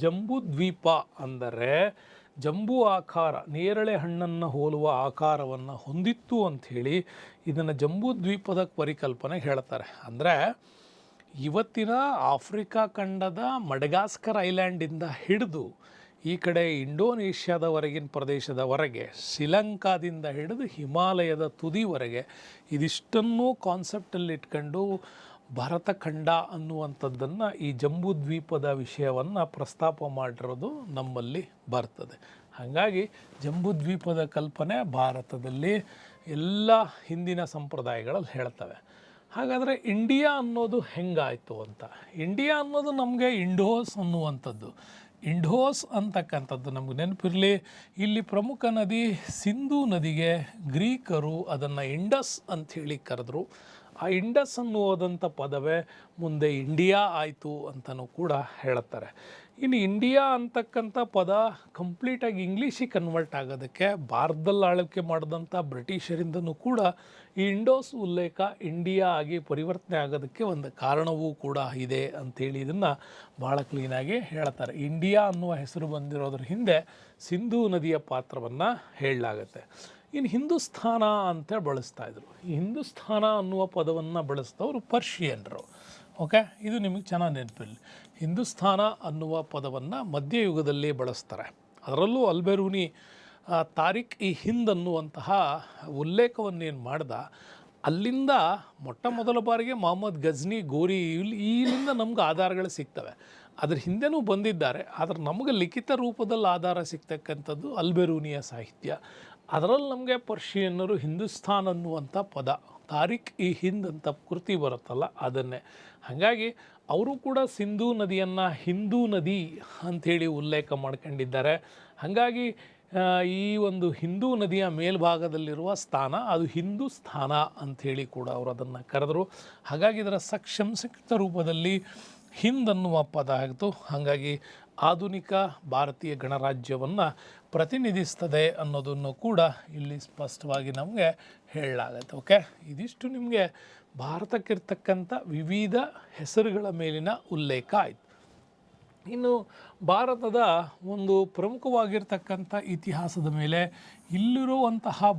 ಜಂಬೂದ್ವೀಪ. ಅಂದರೆ ಜಂಬೂ ಆಕಾರ, ನೇರಳೆ ಹಣ್ಣನ್ನು ಹೋಲುವ ಆಕಾರವನ್ನು ಹೊಂದಿತ್ತು ಅಂಥೇಳಿ ಇದನ್ನು ಜಂಬೂದ್ವೀಪದ ಪರಿಕಲ್ಪನೆ ಹೇಳ್ತಾರೆ. ಅಂದರೆ ಇವತ್ತಿನ ಆಫ್ರಿಕಾ ಖಂಡದ ಮಡಗಾಸ್ಕರ್ ಐಲ್ಯಾಂಡಿಂದ ಹಿಡಿದು ಈ ಕಡೆ ಇಂಡೋನೇಷ್ಯಾದವರೆಗಿನ ಪ್ರದೇಶದವರೆಗೆ, ಶ್ರೀಲಂಕಾದಿಂದ ಹಿಡಿದು ಹಿಮಾಲಯದ ತುದಿವರೆಗೆ ಇದಿಷ್ಟನ್ನೂ ಕಾನ್ಸೆಪ್ಟಲ್ಲಿ ಇಟ್ಕೊಂಡು ಭರತಖಂಡ ಅನ್ನುವಂಥದ್ದನ್ನು ಈ ಜಂಬೂದ್ವೀಪದ ವಿಷಯವನ್ನು ಪ್ರಸ್ತಾಪ ಮಾಡಿರೋದು ನಮ್ಮಲ್ಲಿ ಬರ್ತದೆ. ಹಾಗಾಗಿ ಜಂಬೂದ್ವೀಪದ ಕಲ್ಪನೆ ಭಾರತದಲ್ಲಿ ಎಲ್ಲ ಹಿಂದಿನ ಸಂಪ್ರದಾಯಗಳಲ್ಲಿ ಹೇಳ್ತವೆ. ಹಾಗಾದರೆ ಇಂಡಿಯಾ ಅನ್ನೋದು ಹೆಂಗಾಯಿತು ಅಂತ, ಇಂಡಿಯಾ ಅನ್ನೋದು ನಮಗೆ ಇಂಡೋಸ್ ಅನ್ನುವಂಥದ್ದು. ಇಂಡೋಸ್ ಅಂತಕ್ಕಂಥದ್ದು ನಮಗೆ ನೆನಪಿರಲಿ, ಇಲ್ಲಿ ಪ್ರಮುಖ ನದಿ ಸಿಂಧೂ ನದಿಗೆ ಗ್ರೀಕರು ಅದನ್ನು ಇಂಡಸ್ ಅಂಥೇಳಿ ಕರೆದ್ರು. ಆ ಇಂಡಸ್ ಅನ್ನುವುದಂಥ ಪದವೇ ಮುಂದೆ ಇಂಡಿಯಾ ಆಯಿತು ಅಂತಲೂ ಕೂಡ ಹೇಳುತ್ತಾರೆ. ಇನ್ನು ಇಂಡಿಯಾ ಅಂತಕ್ಕಂಥ ಪದ ಕಂಪ್ಲೀಟಾಗಿ ಇಂಗ್ಲೀಷಿಗೆ ಕನ್ವರ್ಟ್ ಆಗೋದಕ್ಕೆ ಭಾರತದಲ್ಲಿ ಆಳ್ವಿಕೆ ಮಾಡಿದಂಥ ಬ್ರಿಟಿಷರಿಂದನೂ ಕೂಡ ಈ ಇಂಡೋಸ್ ಉಲ್ಲೇಖ ಇಂಡಿಯಾ ಆಗಿ ಪರಿವರ್ತನೆ ಆಗೋದಕ್ಕೆ ಒಂದು ಕಾರಣವೂ ಕೂಡ ಇದೆ ಅಂಥೇಳಿ ಇದನ್ನು ಭಾಳ ಕ್ಲೀನಾಗಿ ಹೇಳ್ತಾರೆ. ಇಂಡಿಯಾ ಅನ್ನುವ ಹೆಸರು ಬಂದಿರೋದ್ರ ಹಿಂದೆ ಸಿಂಧೂ ನದಿಯ ಪಾತ್ರವನ್ನು ಹೇಳಲಾಗತ್ತೆ. ಇನ್ನು ಹಿಂದೂಸ್ಥಾನ ಅಂತೇಳಿ ಬಳಸ್ತಾಯಿದ್ರು. ಈ ಹಿಂದೂಸ್ಥಾನ ಅನ್ನುವ ಪದವನ್ನು ಬಳಸಿದವರು ಪರ್ಷಿಯನ್ರು. ಓಕೆ, ಇದು ನಿಮಗೆ ಚೆನ್ನಾಗಿ ನೆನಪಿರಲಿ. ಹಿಂದೂಸ್ಥಾನ ಅನ್ನುವ ಪದವನ್ನು ಮಧ್ಯಯುಗದಲ್ಲಿ ಬಳಸ್ತಾರೆ. ಅದರಲ್ಲೂ ಅಲ್ಬೆರೂನಿ ತಾರಿಕ್ ಈ ಹಿಂದ್ ಅನ್ನುವಂತಹ ಉಲ್ಲೇಖವನ್ನೇನು ಮಾಡ್ದ, ಅಲ್ಲಿಂದ ಮೊಟ್ಟ ಮೊದಲ ಬಾರಿಗೆ ಮೊಹಮ್ಮದ್ ಗಜ್ನಿ ಗೋರಿ ಇಲ್ಲಿಂದ ನಮ್ಗೆ ಆಧಾರಗಳು ಸಿಗ್ತವೆ. ಅದ್ರ ಹಿಂದೆನೂ ಬಂದಿದ್ದಾರೆ, ಆದರೆ ನಮಗೆ ಲಿಖಿತ ರೂಪದಲ್ಲಿ ಆಧಾರ ಸಿಗ್ತಕ್ಕಂಥದ್ದು ಅಲ್ಬೆರೂನಿಯ ಸಾಹಿತ್ಯ. ಅದರಲ್ಲಿ ನಮಗೆ ಪರ್ಷಿಯನ್ನರು ಹಿಂದೂಸ್ತಾನ್ ಅನ್ನುವಂಥ ಪದ, ತಾರಿಕ್ ಈ ಹಿಂದ್ ಅಂತ ಕೃತಿ ಬರುತ್ತಲ್ಲ ಅದನ್ನೇ. ಹಾಗಾಗಿ ಅವರು ಕೂಡ ಸಿಂಧೂ ನದಿಯನ್ನು ಹಿಂದೂ ನದಿ ಅಂಥೇಳಿ ಉಲ್ಲೇಖ ಮಾಡ್ಕೊಂಡಿದ್ದಾರೆ. ಹಾಗಾಗಿ ಈ ಒಂದು ಹಿಂದೂ ನದಿಯ ಮೇಲ್ಭಾಗದಲ್ಲಿರುವ ಸ್ಥಾನ ಅದು ಹಿಂದೂಸ್ಥಾನ ಅಂಥೇಳಿ ಕೂಡ ಅವರು ಅದನ್ನು ಕರೆದರು. ಹಾಗಾಗಿ ಇದರ ಸಂಕ್ಷಿಪ್ತ ರೂಪದಲ್ಲಿ ಹಿಂದ್ ಅನ್ನುವ ಪದ ಆಗಿತ್ತು. ಹಾಗಾಗಿ ಆಧುನಿಕ ಭಾರತೀಯ ಗಣರಾಜ್ಯವನ್ನು ಪ್ರತಿನಿಧಿಸ್ತದೆ ಅನ್ನೋದನ್ನು ಕೂಡ ಇಲ್ಲಿ ಸ್ಪಷ್ಟವಾಗಿ ನಮಗೆ ಹೇಳಲಾಗತ್ತೆ. ಓಕೆ, ಇದಿಷ್ಟು ನಿಮಗೆ ಭಾರತಕ್ಕಿರ್ತಕ್ಕಂಥ ವಿವಿಧ ಹೆಸರುಗಳ ಮೇಲಿನ ಉಲ್ಲೇಖ ಆಯಿತು. ಇನ್ನು ಭಾರತದ ಒಂದು ಪ್ರಮುಖವಾಗಿರ್ತಕ್ಕಂಥ ಇತಿಹಾಸದ ಮೇಲೆ ಇಲ್ಲಿರುವಂತಹ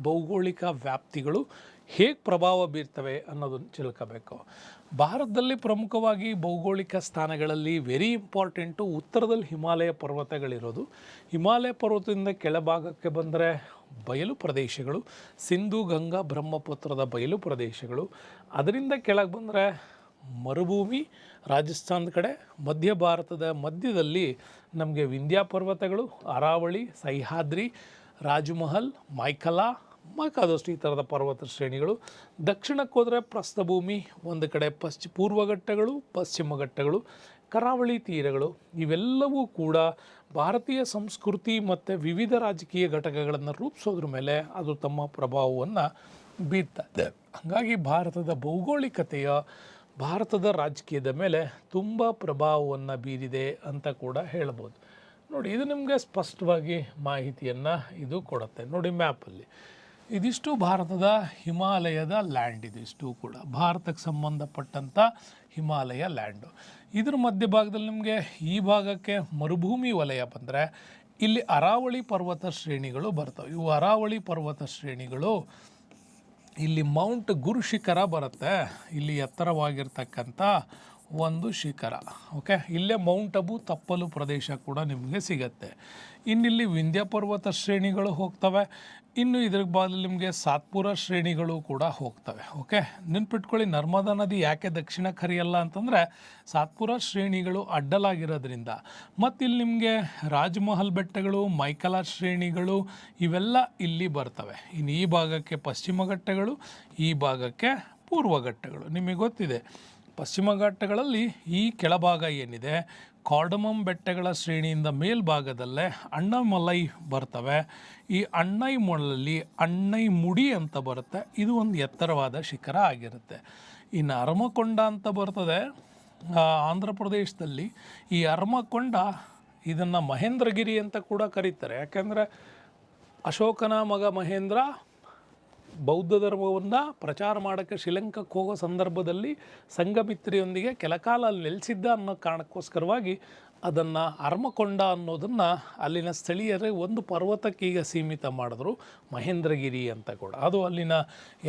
ಭೌಗೋಳಿಕ ವ್ಯಾಪ್ತಿಗಳು ಹೇಗೆ ಪ್ರಭಾವ ಬೀರ್ತವೆ ಅನ್ನೋದನ್ನು ತಿಳ್ಕೋಬೇಕು. ಭಾರತದಲ್ಲಿ ಪ್ರಮುಖವಾಗಿ ಭೌಗೋಳಿಕ ಸ್ಥಾನಗಳಲ್ಲಿ ವೆರಿ ಇಂಪಾರ್ಟೆಂಟು ಉತ್ತರದಲ್ಲಿ ಹಿಮಾಲಯ ಪರ್ವತಗಳಿರೋದು. ಹಿಮಾಲಯ ಪರ್ವತದಿಂದ ಕೆಳಭಾಗಕ್ಕೆ ಬಂದರೆ ಬಯಲು ಪ್ರದೇಶಗಳು, ಸಿಂಧು ಗಂಗಾ ಬ್ರಹ್ಮಪುತ್ರದ ಬಯಲು ಪ್ರದೇಶಗಳು. ಅದರಿಂದ ಕೆಳಗೆ ಬಂದರೆ ಮರುಭೂಮಿ ರಾಜಸ್ಥಾನದ ಕಡೆ. ಮಧ್ಯ ಭಾರತದ ಮಧ್ಯದಲ್ಲಿ ನಮಗೆ ವಿಂಧ್ಯ ಪರ್ವತಗಳು, ಅರಾವಳಿ, ಸಹ್ಯಾದ್ರಿ, ರಾಜಮಹಲ್, ಮೈಕಲಾ ಮೈಕಾದಷ್ಟು ಈ ಥರದ ಪರ್ವತ ಶ್ರೇಣಿಗಳು. ದಕ್ಷಿಣಕ್ಕೆ ಹೋದರೆ ಪ್ರಸ್ಥಭೂಮಿ, ಒಂದು ಕಡೆ ಪೂರ್ವ ಘಟ್ಟಗಳು, ಪಶ್ಚಿಮ ಘಟ್ಟಗಳು, ಕರಾವಳಿ ತೀರಗಳು. ಇವೆಲ್ಲವೂ ಕೂಡ ಭಾರತೀಯ ಸಂಸ್ಕೃತಿ ಮತ್ತು ವಿವಿಧ ರಾಜಕೀಯ ಘಟಕಗಳನ್ನು ರೂಪಿಸೋದ್ರ ಮೇಲೆ ಅದು ತಮ್ಮ ಪ್ರಭಾವವನ್ನು ಬೀರ್ತದೆ. ಹಾಗಾಗಿ ಭಾರತದ ಭೌಗೋಳಿಕತೆಯ ಭಾರತದ ರಾಜಕೀಯದ ಮೇಲೆ ತುಂಬ ಪ್ರಭಾವವನ್ನು ಬೀರಿದೆ ಅಂತ ಕೂಡ ಹೇಳ್ಬೋದು. ನೋಡಿ, ಇದು ನಿಮಗೆ ಸ್ಪಷ್ಟವಾಗಿ ಮಾಹಿತಿಯನ್ನು ಇದು ಕೊಡುತ್ತೆ. ನೋಡಿ ಮ್ಯಾಪಲ್ಲಿ ಇದಿಷ್ಟು ಭಾರತದ ಹಿಮಾಲಯದ ಲ್ಯಾಂಡ್, ಇದಿಷ್ಟು ಕೂಡ ಭಾರತಕ್ಕೆ ಸಂಬಂಧಪಟ್ಟಂಥ ಹಿಮಾಲಯ ಲ್ಯಾಂಡು. ಇದ್ರ ಮಧ್ಯಭಾಗದಲ್ಲಿ ನಿಮಗೆ ಈ ಭಾಗಕ್ಕೆ ಮರುಭೂಮಿ ವಲಯ ಬಂದರೆ ಇಲ್ಲಿ ಅರಾವಳಿ ಪರ್ವತ ಶ್ರೇಣಿಗಳು ಬರ್ತವೆ. ಇವು ಅರಾವಳಿ ಪರ್ವತ ಶ್ರೇಣಿಗಳು ಇಲ್ಲಿ ಮೌಂಟ್ ಗುರು ಶಿಖರ ಬರುತ್ತೆ. ಇಲ್ಲಿ ಎತ್ತರವಾಗಿರ್ತಕ್ಕಂಥ ಒಂದು ಶಿಖರ. ಓಕೆ, ಇಲ್ಲೇ ಮೌಂಟ್ ಅಬು ತಪ್ಪಲು ಪ್ರದೇಶ ಕೂಡ ನಿಮಗೆ ಸಿಗುತ್ತೆ. ಇನ್ನಿಲ್ಲಿ ವಿಂಧ್ಯ ಪರ್ವತ ಶ್ರೇಣಿಗಳು ಹೋಗ್ತವೆ. ಇನ್ನು ಇದ್ರ ಬಾದಲ್ಲಿ ನಿಮಗೆ ಸಾತ್ಪುರ ಶ್ರೇಣಿಗಳು ಕೂಡ ಹೋಗ್ತವೆ. ಓಕೆ, ನೆನ್ಪಿಟ್ಕೊಳ್ಳಿ, ನರ್ಮದಾ ನದಿ ಯಾಕೆ ದಕ್ಷಿಣಕ್ಕೆ ಹರಿಯಲ್ಲ ಅಂತಂದರೆ ಸಾತ್ಪುರ ಶ್ರೇಣಿಗಳು ಅಡ್ಡಲಾಗಿರೋದ್ರಿಂದ. ಮತ್ತು ಇಲ್ಲಿ ನಿಮಗೆ ರಾಜಮಹಲ್ ಬೆಟ್ಟಗಳು, ಮೈಕಲಾ ಶ್ರೇಣಿಗಳು ಇವೆಲ್ಲ ಇಲ್ಲಿ ಬರ್ತವೆ. ಇನ್ನು ಈ ಭಾಗಕ್ಕೆ ಪಶ್ಚಿಮ ಘಟ್ಟಗಳು, ಈ ಭಾಗಕ್ಕೆ ಪೂರ್ವ ಘಟ್ಟಗಳು. ನಿಮಗೆ ಗೊತ್ತಿದೆ, ಪಶ್ಚಿಮ ಘಟ್ಟಗಳಲ್ಲಿ ಈ ಕೆಳಭಾಗ ಏನಿದೆ ಕಾರ್ಡಮಮ್ ಬೆಟ್ಟಗಳ ಶ್ರೇಣಿಯಿಂದ ಮೇಲ್ಭಾಗದಲ್ಲೇ ಅಣ್ಣಮಲೈ ಬರ್ತವೆ. ಈ ಅಣ್ಣೈಮಲಲ್ಲಿ ಅಣ್ಣೈಮುಡಿ ಅಂತ ಬರುತ್ತೆ. ಇದು ಒಂದು ಎತ್ತರವಾದ ಶಿಖರ ಆಗಿರುತ್ತೆ. ಇನ್ನು ಅರಮಕೊಂಡ ಅಂತ ಬರ್ತದೆ ಆಂಧ್ರ ಪ್ರದೇಶದಲ್ಲಿ. ಈ ಅರಮಕೊಂಡ ಇದನ್ನು ಮಹೇಂದ್ರಗಿರಿ ಅಂತ ಕೂಡ ಕರೀತಾರೆ. ಯಾಕೆಂದರೆ ಅಶೋಕನ ಮಗ ಮಹೇಂದ್ರ ಬೌದ್ಧ ಧರ್ಮವನ್ನು ಪ್ರಚಾರ ಮಾಡೋಕ್ಕೆ ಶ್ರೀಲಂಕಾಕ್ಕೆ ಹೋಗೋ ಸಂದರ್ಭದಲ್ಲಿ ಸಂಘಮಿತ್ರಿಯೊಂದಿಗೆ ಕೆಲಕಾಲ ಅಲ್ಲಿ ನೆಲೆಸಿದ್ದ ಅನ್ನೋ ಕಾರಣಕ್ಕೋಸ್ಕರವಾಗಿ ಅದನ್ನು ಅರ್ಮಕೊಂಡ ಅನ್ನೋದನ್ನು ಅಲ್ಲಿನ ಸ್ಥಳೀಯರೇ ಒಂದು ಪರ್ವತಕ್ಕೆ ಈಗ ಸೀಮಿತ ಮಾಡಿದ್ರು, ಮಹೇಂದ್ರಗಿರಿ ಅಂತ ಕೂಡ. ಅದು ಅಲ್ಲಿನ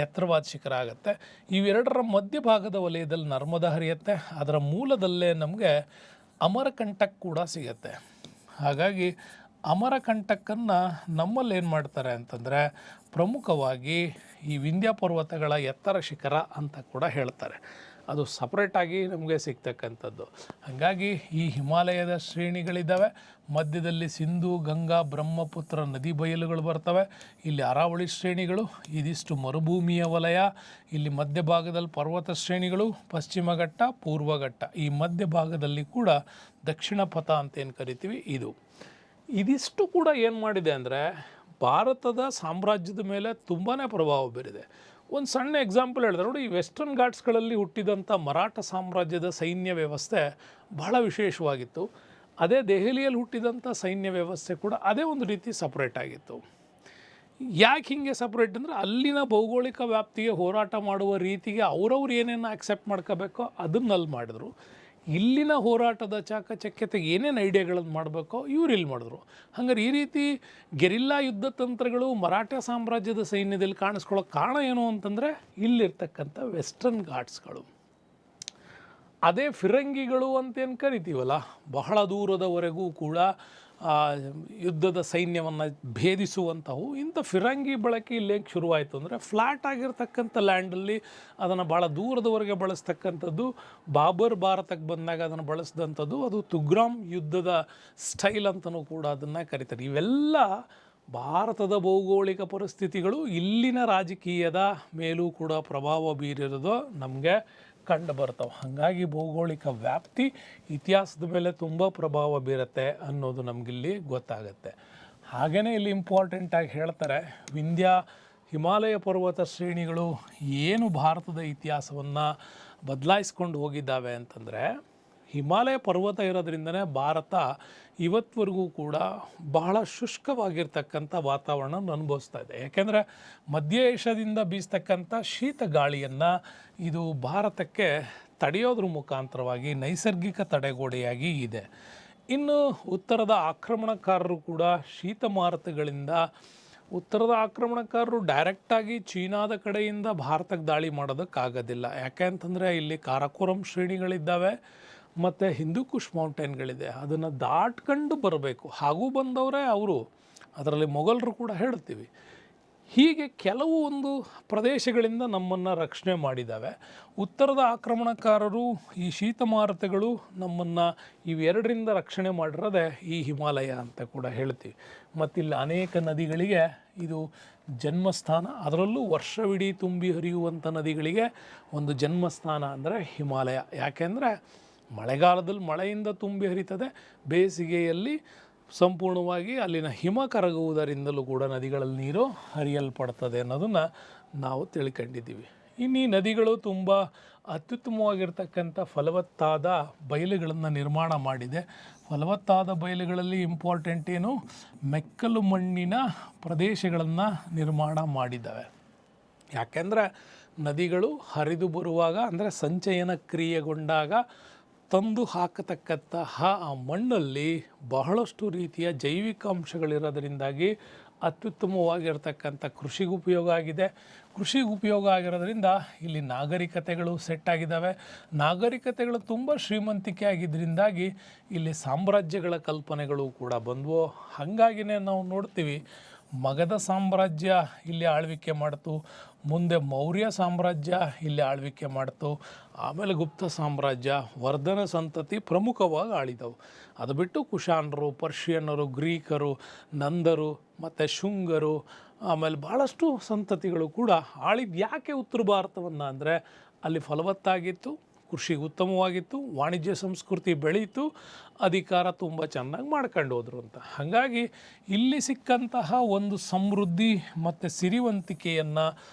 ಎತ್ತರವಾದ ಶಿಖರ ಆಗುತ್ತೆ. ಇವೆರಡರ ಮಧ್ಯಭಾಗದ ವಲಯದಲ್ಲಿ ನರ್ಮದಾ ಹರಿಯುತ್ತೆ. ಅದರ ಮೂಲದಲ್ಲೇ ನಮಗೆ ಅಮರಕಂಟಕ್ ಕೂಡ ಸಿಗುತ್ತೆ. ಹಾಗಾಗಿ ಅಮರಕಂಟಕನ್ನು ನಮ್ಮಲ್ಲಿ ಏನು ಮಾಡ್ತಾರೆ ಅಂತಂದರೆ ಪ್ರಮುಖವಾಗಿ ಈ ವಿಂಧ್ಯ ಪರ್ವತಗಳ ಎತ್ತರ ಶಿಖರ ಅಂತ ಕೂಡ ಹೇಳ್ತಾರೆ. ಅದು ಸಪ್ರೇಟಾಗಿ ನಮಗೆ ಸಿಗ್ತಕ್ಕಂಥದ್ದು. ಹಾಗಾಗಿ ಈ ಹಿಮಾಲಯದ ಶ್ರೇಣಿಗಳಿದ್ದಾವೆ, ಮಧ್ಯದಲ್ಲಿ ಸಿಂಧು, ಗಂಗಾ, ಬ್ರಹ್ಮಪುತ್ರ ನದಿ ಬಯಲುಗಳು ಬರ್ತವೆ. ಇಲ್ಲಿ ಅರಾವಳಿ ಶ್ರೇಣಿಗಳು, ಇದಿಷ್ಟು ಮರುಭೂಮಿಯ ವಲಯ, ಇಲ್ಲಿ ಮಧ್ಯಭಾಗದಲ್ಲಿ ಪರ್ವತ ಶ್ರೇಣಿಗಳು, ಪಶ್ಚಿಮ ಘಟ್ಟ, ಪೂರ್ವ ಘಟ್ಟ, ಈ ಮಧ್ಯಭಾಗದಲ್ಲಿ ಕೂಡ ದಕ್ಷಿಣ ಪಥ ಅಂತ ಏನು ಕರಿತೀವಿ ಇದಿಷ್ಟು ಕೂಡ ಏನು ಮಾಡಿದೆ ಅಂದರೆ ಭಾರತದ ಸಾಮ್ರಾಜ್ಯದ ಮೇಲೆ ತುಂಬಾ ಪ್ರಭಾವ ಬೀರಿದೆ. ಒಂದು ಸಣ್ಣ ಎಕ್ಸಾಂಪಲ್ ಹೇಳಿದ್ರೆ ನೋಡಿ, ಈ ವೆಸ್ಟರ್ನ್ ಘಾಟ್ಸ್ಗಳಲ್ಲಿ ಹುಟ್ಟಿದಂಥ ಮರಾಠ ಸಾಮ್ರಾಜ್ಯದ ಸೈನ್ಯ ವ್ಯವಸ್ಥೆ ಬಹಳ ವಿಶೇಷವಾಗಿತ್ತು. ಅದೇ ದೆಹಲಿಯಲ್ಲಿ ಹುಟ್ಟಿದಂಥ ಸೈನ್ಯ ವ್ಯವಸ್ಥೆ ಕೂಡ ಅದೇ ಒಂದು ರೀತಿ ಸಪ್ರೇಟ್ ಆಗಿತ್ತು. ಯಾಕೆ ಹೀಗೆ ಸಪ್ರೇಟ್ ಅಂದರೆ ಅಲ್ಲಿನ ಭೌಗೋಳಿಕ ವ್ಯಾಪ್ತಿಗೆ ಹೋರಾಟ ಮಾಡುವ ರೀತಿಗೆ ಅವ್ರವ್ರು ಏನೇನು ಆಕ್ಸೆಪ್ಟ್ ಮಾಡ್ಕೋಬೇಕೋ ಅದನ್ನಲ್ಲಿ ಮಾಡಿದ್ರು. ಇಲ್ಲಿನ ಹೋರಾಟದ ಚಾಕಚಕ್ಯತೆಗೆ ಏನೇನು ಐಡಿಯಾಗಳನ್ನು ಮಾಡಬೇಕೋ ಇವ್ರು ಇಲ್ಲಿ ಮಾಡಿದ್ರು. ಹಂಗಾರೆ ಈ ರೀತಿ ಗೆರಿಲ್ಲಾ ಯುದ್ಧ ತಂತ್ರಗಳು ಮರಾಠ ಸಾಮ್ರಾಜ್ಯದ ಸೈನ್ಯದಲ್ಲಿ ಕಾಣಿಸ್ಕೊಳ್ಳೋಕೆ ಕಾರಣ ಏನು ಅಂತಂದರೆ ಇಲ್ಲಿರ್ತಕ್ಕಂಥ ವೆಸ್ಟರ್ನ್ ಘಾಟ್ಸ್ಗಳು. ಅದೇ ಫಿರಂಗಿಗಳು ಅಂತೇನು ಕರಿತೀವಲ್ಲ, ಬಹಳ ದೂರದವರೆಗೂ ಕೂಡ ಯುದ್ಧದ ಸೈನ್ಯವನ್ನು ಭೇದಿಸುವಂಥವು ಇಂಥ ಫಿರಂಗಿ ಬಳಕೆ ಇಲ್ಲೇ ಶುರುವಾಯಿತು ಅಂದರೆ ಫ್ಲ್ಯಾಟ್ ಆಗಿರ್ತಕ್ಕಂಥ ಲ್ಯಾಂಡಲ್ಲಿ ಅದನ್ನು ಭಾಳ ದೂರದವರೆಗೆ ಬಳಸ್ತಕ್ಕಂಥದ್ದು. ಬಾಬರ್ ಭಾರತಕ್ಕೆ ಬಂದಾಗ ಅದನ್ನು ಬಳಸಿದಂಥದ್ದು ಅದು ತುಗ್ರಾಮ್ ಯುದ್ಧದ ಸ್ಟೈಲ್ ಅಂತಲೂ ಕೂಡ ಅದನ್ನು ಕರೀತಾರೆ. ಇವೆಲ್ಲ ಭಾರತದ ಭೌಗೋಳಿಕ ಪರಿಸ್ಥಿತಿಗಳು ಇಲ್ಲಿನ ರಾಜಕೀಯದ ಮೇಲೂ ಕೂಡ ಪ್ರಭಾವ ಬೀರಿರೋದು ನಮಗೆ ಕಂಡು ಬರ್ತಾವೆ. ಹಾಗಾಗಿ ಭೌಗೋಳಿಕ ವ್ಯಾಪ್ತಿ ಇತಿಹಾಸದ ಮೇಲೆ ತುಂಬ ಪ್ರಭಾವ ಬೀರುತ್ತೆ ಅನ್ನೋದು ನಮಗಿಲ್ಲಿ ಗೊತ್ತಾಗುತ್ತೆ. ಹಾಗೆಯೇ ಇಲ್ಲಿ ಇಂಪಾರ್ಟೆಂಟಾಗಿ ಹೇಳ್ತಾರೆ, ಹಿಮಾಲಯ ಪರ್ವತ ಶ್ರೇಣಿಗಳು ಏನು ಭಾರತದ ಇತಿಹಾಸವನ್ನು ಬದಲಾಯಿಸ್ಕೊಂಡು ಹೋಗಿದ್ದಾವೆ ಅಂತಂದರೆ, ಹಿಮಾಲಯ ಪರ್ವತ ಇರೋದ್ರಿಂದನೇ ಭಾರತ ಇವತ್ತವರೆಗೂ ಕೂಡ ಬಹಳ ಶುಷ್ಕವಾಗಿರ್ತಕ್ಕಂಥ ವಾತಾವರಣ ಅನುಭವಿಸ್ತಾ ಇದೆ. ಯಾಕೆಂದರೆ ಮಧ್ಯ ಏಷ್ಯಾದಿಂದ ಬೀಸ್ತಕ್ಕಂಥ ಶೀತ ಗಾಳಿಯನ್ನು ಇದು ಭಾರತಕ್ಕೆ ತಡೆಯೋದ್ರ ಮುಖಾಂತರವಾಗಿ ನೈಸರ್ಗಿಕ ತಡೆಗೋಡೆಯಾಗಿ ಇದೆ. ಇನ್ನು ಉತ್ತರದ ಆಕ್ರಮಣಕಾರರು ಕೂಡ ಶೀತ ಮಾರುತಗಳಿಂದ ಡೈರೆಕ್ಟಾಗಿ ಚೀನಾದ ಕಡೆಯಿಂದ ಭಾರತಕ್ಕೆ ದಾಳಿ ಮಾಡೋದಕ್ಕಾಗೋದಿಲ್ಲ. ಯಾಕೆ ಅಂತಂದರೆ ಇಲ್ಲಿ ಕಾರಾಕೋರಂ ಶ್ರೇಣಿಗಳಿದ್ದಾವೆ ಮತ್ತು ಹಿಂದೂಕುಷ್ ಮೌಂಟೇನ್ಗಳಿದೆ, ಅದನ್ನು ದಾಟ್ಕೊಂಡು ಬರಬೇಕು. ಹಾಗೂ ಬಂದವರೇ ಅವರು, ಅದರಲ್ಲಿ ಮೊಘಲರು ಕೂಡ ಹೇಳ್ತೀವಿ. ಹೀಗೆ ಕೆಲವು ಒಂದು ಪ್ರದೇಶಗಳಿಂದ ನಮ್ಮನ್ನು ರಕ್ಷಣೆ ಮಾಡಿದ್ದಾವೆ. ಉತ್ತರದ ಆಕ್ರಮಣಕಾರರು, ಈ ಶೀತ ಮಾರುತಗಳು ನಮ್ಮನ್ನು ಇವೆರಡರಿಂದ ರಕ್ಷಣೆ ಮಾಡಿರೋದೇ ಈ ಹಿಮಾಲಯ ಅಂತ ಕೂಡ ಹೇಳ್ತೀವಿ. ಮತ್ತಿಲ್ಲಿ ಅನೇಕ ನದಿಗಳಿಗೆ ಇದು ಜನ್ಮಸ್ಥಾನ, ಅದರಲ್ಲೂ ವರ್ಷವಿಡೀ ತುಂಬಿ ಹರಿಯುವಂಥ ನದಿಗಳಿಗೆ ಒಂದು ಜನ್ಮಸ್ಥಾನ ಅಂದರೆ ಹಿಮಾಲಯ. ಯಾಕೆಂದರೆ ಮಳೆಗಾಲದಲ್ಲಿ ಮಳೆಯಿಂದ ತುಂಬಿ ಹರಿತದೆ, ಬೇಸಿಗೆಯಲ್ಲಿ ಸಂಪೂರ್ಣವಾಗಿ ಅಲ್ಲಿನ ಹಿಮ ಕರಗುವುದರಿಂದಲೂ ಕೂಡ ನದಿಗಳಲ್ಲಿ ನೀರು ಹರಿಯಲ್ಪಡ್ತದೆ ಅನ್ನೋದನ್ನು ನಾವು ತಿಳ್ಕೊಂಡಿದ್ದೀವಿ. ಇನ್ನು ಈ ನದಿಗಳು ತುಂಬ ಅತ್ಯುತ್ತಮವಾಗಿರ್ತಕ್ಕಂಥ ಫಲವತ್ತಾದ ಬಯಲುಗಳನ್ನು ನಿರ್ಮಾಣ ಮಾಡಿದೆ. ಫಲವತ್ತಾದ ಬಯಲುಗಳಲ್ಲಿ ಇಂಪಾರ್ಟೆಂಟ್ ಏನು, ಮೆಕ್ಕಲು ಮಣ್ಣಿನ ಪ್ರದೇಶಗಳನ್ನು ನಿರ್ಮಾಣ ಮಾಡಿದ್ದಾವೆ. ಯಾಕೆಂದರೆ ನದಿಗಳು ಹರಿದು ಬರುವಾಗ ಅಂದರೆ ಸಂಚಯನ ಕ್ರಿಯೆಗೊಂಡಾಗ ತಂದು ಹಾಕತಕ್ಕಂತಹ ಆ ಮಣ್ಣಲ್ಲಿ ಬಹಳಷ್ಟು ರೀತಿಯ ಜೈವಿಕ ಅಂಶಗಳಿರೋದರಿಂದಾಗಿ ಅತ್ಯುತ್ತಮವಾಗಿರ್ತಕ್ಕಂಥ ಕೃಷಿಗೆ ಉಪಯೋಗ ಆಗಿದೆ. ಕೃಷಿಗೆ ಉಪಯೋಗ ಆಗಿರೋದ್ರಿಂದ ಇಲ್ಲಿ ನಾಗರಿಕತೆಗಳು ಸೆಟ್ ಆಗಿದ್ದಾವೆ. ನಾಗರಿಕತೆಗಳು ತುಂಬ ಶ್ರೀಮಂತಿಕೆ ಆಗಿದ್ದರಿಂದಾಗಿ ಇಲ್ಲಿ ಸಾಮ್ರಾಜ್ಯಗಳ ಕಲ್ಪನೆಗಳು ಕೂಡ ಬಂದವು. ಹಾಗಾಗಿನೇ ನಾವು ನೋಡ್ತೀವಿ, ಮಗಧ ಸಾಮ್ರಾಜ್ಯ ಇಲ್ಲಿ ಆಳ್ವಿಕೆ ಮಾಡ್ತು, ಮುಂದೆ ಮೌರ್ಯ ಸಾಮ್ರಾಜ್ಯ ಇಲ್ಲಿ ಆಳ್ವಿಕೆ ಮಾಡ್ತು, ಆಮೇಲೆ ಗುಪ್ತ ಸಾಮ್ರಾಜ್ಯ, ವರ್ಧನ ಸಂತತಿ ಪ್ರಮುಖವಾಗಿ ಆಳಿದವು. ಅದು ಬಿಟ್ಟು ಕುಶಾನರು, ಪರ್ಷಿಯನ್ನರು, ಗ್ರೀಕರು, ನಂದರು ಮತ್ತು ಶುಂಗರು, ಆಮೇಲೆ ಭಾಳಷ್ಟು ಸಂತತಿಗಳು ಕೂಡ ಆಳಿದ್ದು. ಯಾಕೆ ಉತ್ತರ ಭಾರತವನ್ನು ಅಂದರೆ ಅಲ್ಲಿ ಫಲವತ್ತಾಗಿತ್ತು, ಕೃಷಿ ಉತ್ತಮವಾಗಿತ್ತು, ವಾಣಿಜ್ಯ ಸಂಸ್ಕೃತಿ ಬೆಳೀತು, ಅಧಿಕಾರ ತುಂಬ ಚೆನ್ನಾಗಿ ಮಾಡ್ಕೊಂಡು ಹೋದರು ಅಂತ. ಹಾಗಾಗಿ ಇಲ್ಲಿ ಸಿಕ್ಕಂತಹ ಒಂದು ಸಮೃದ್ಧಿ ಮತ್ತು ಸಿರಿವಂತಿಕೆಯನ್ನು,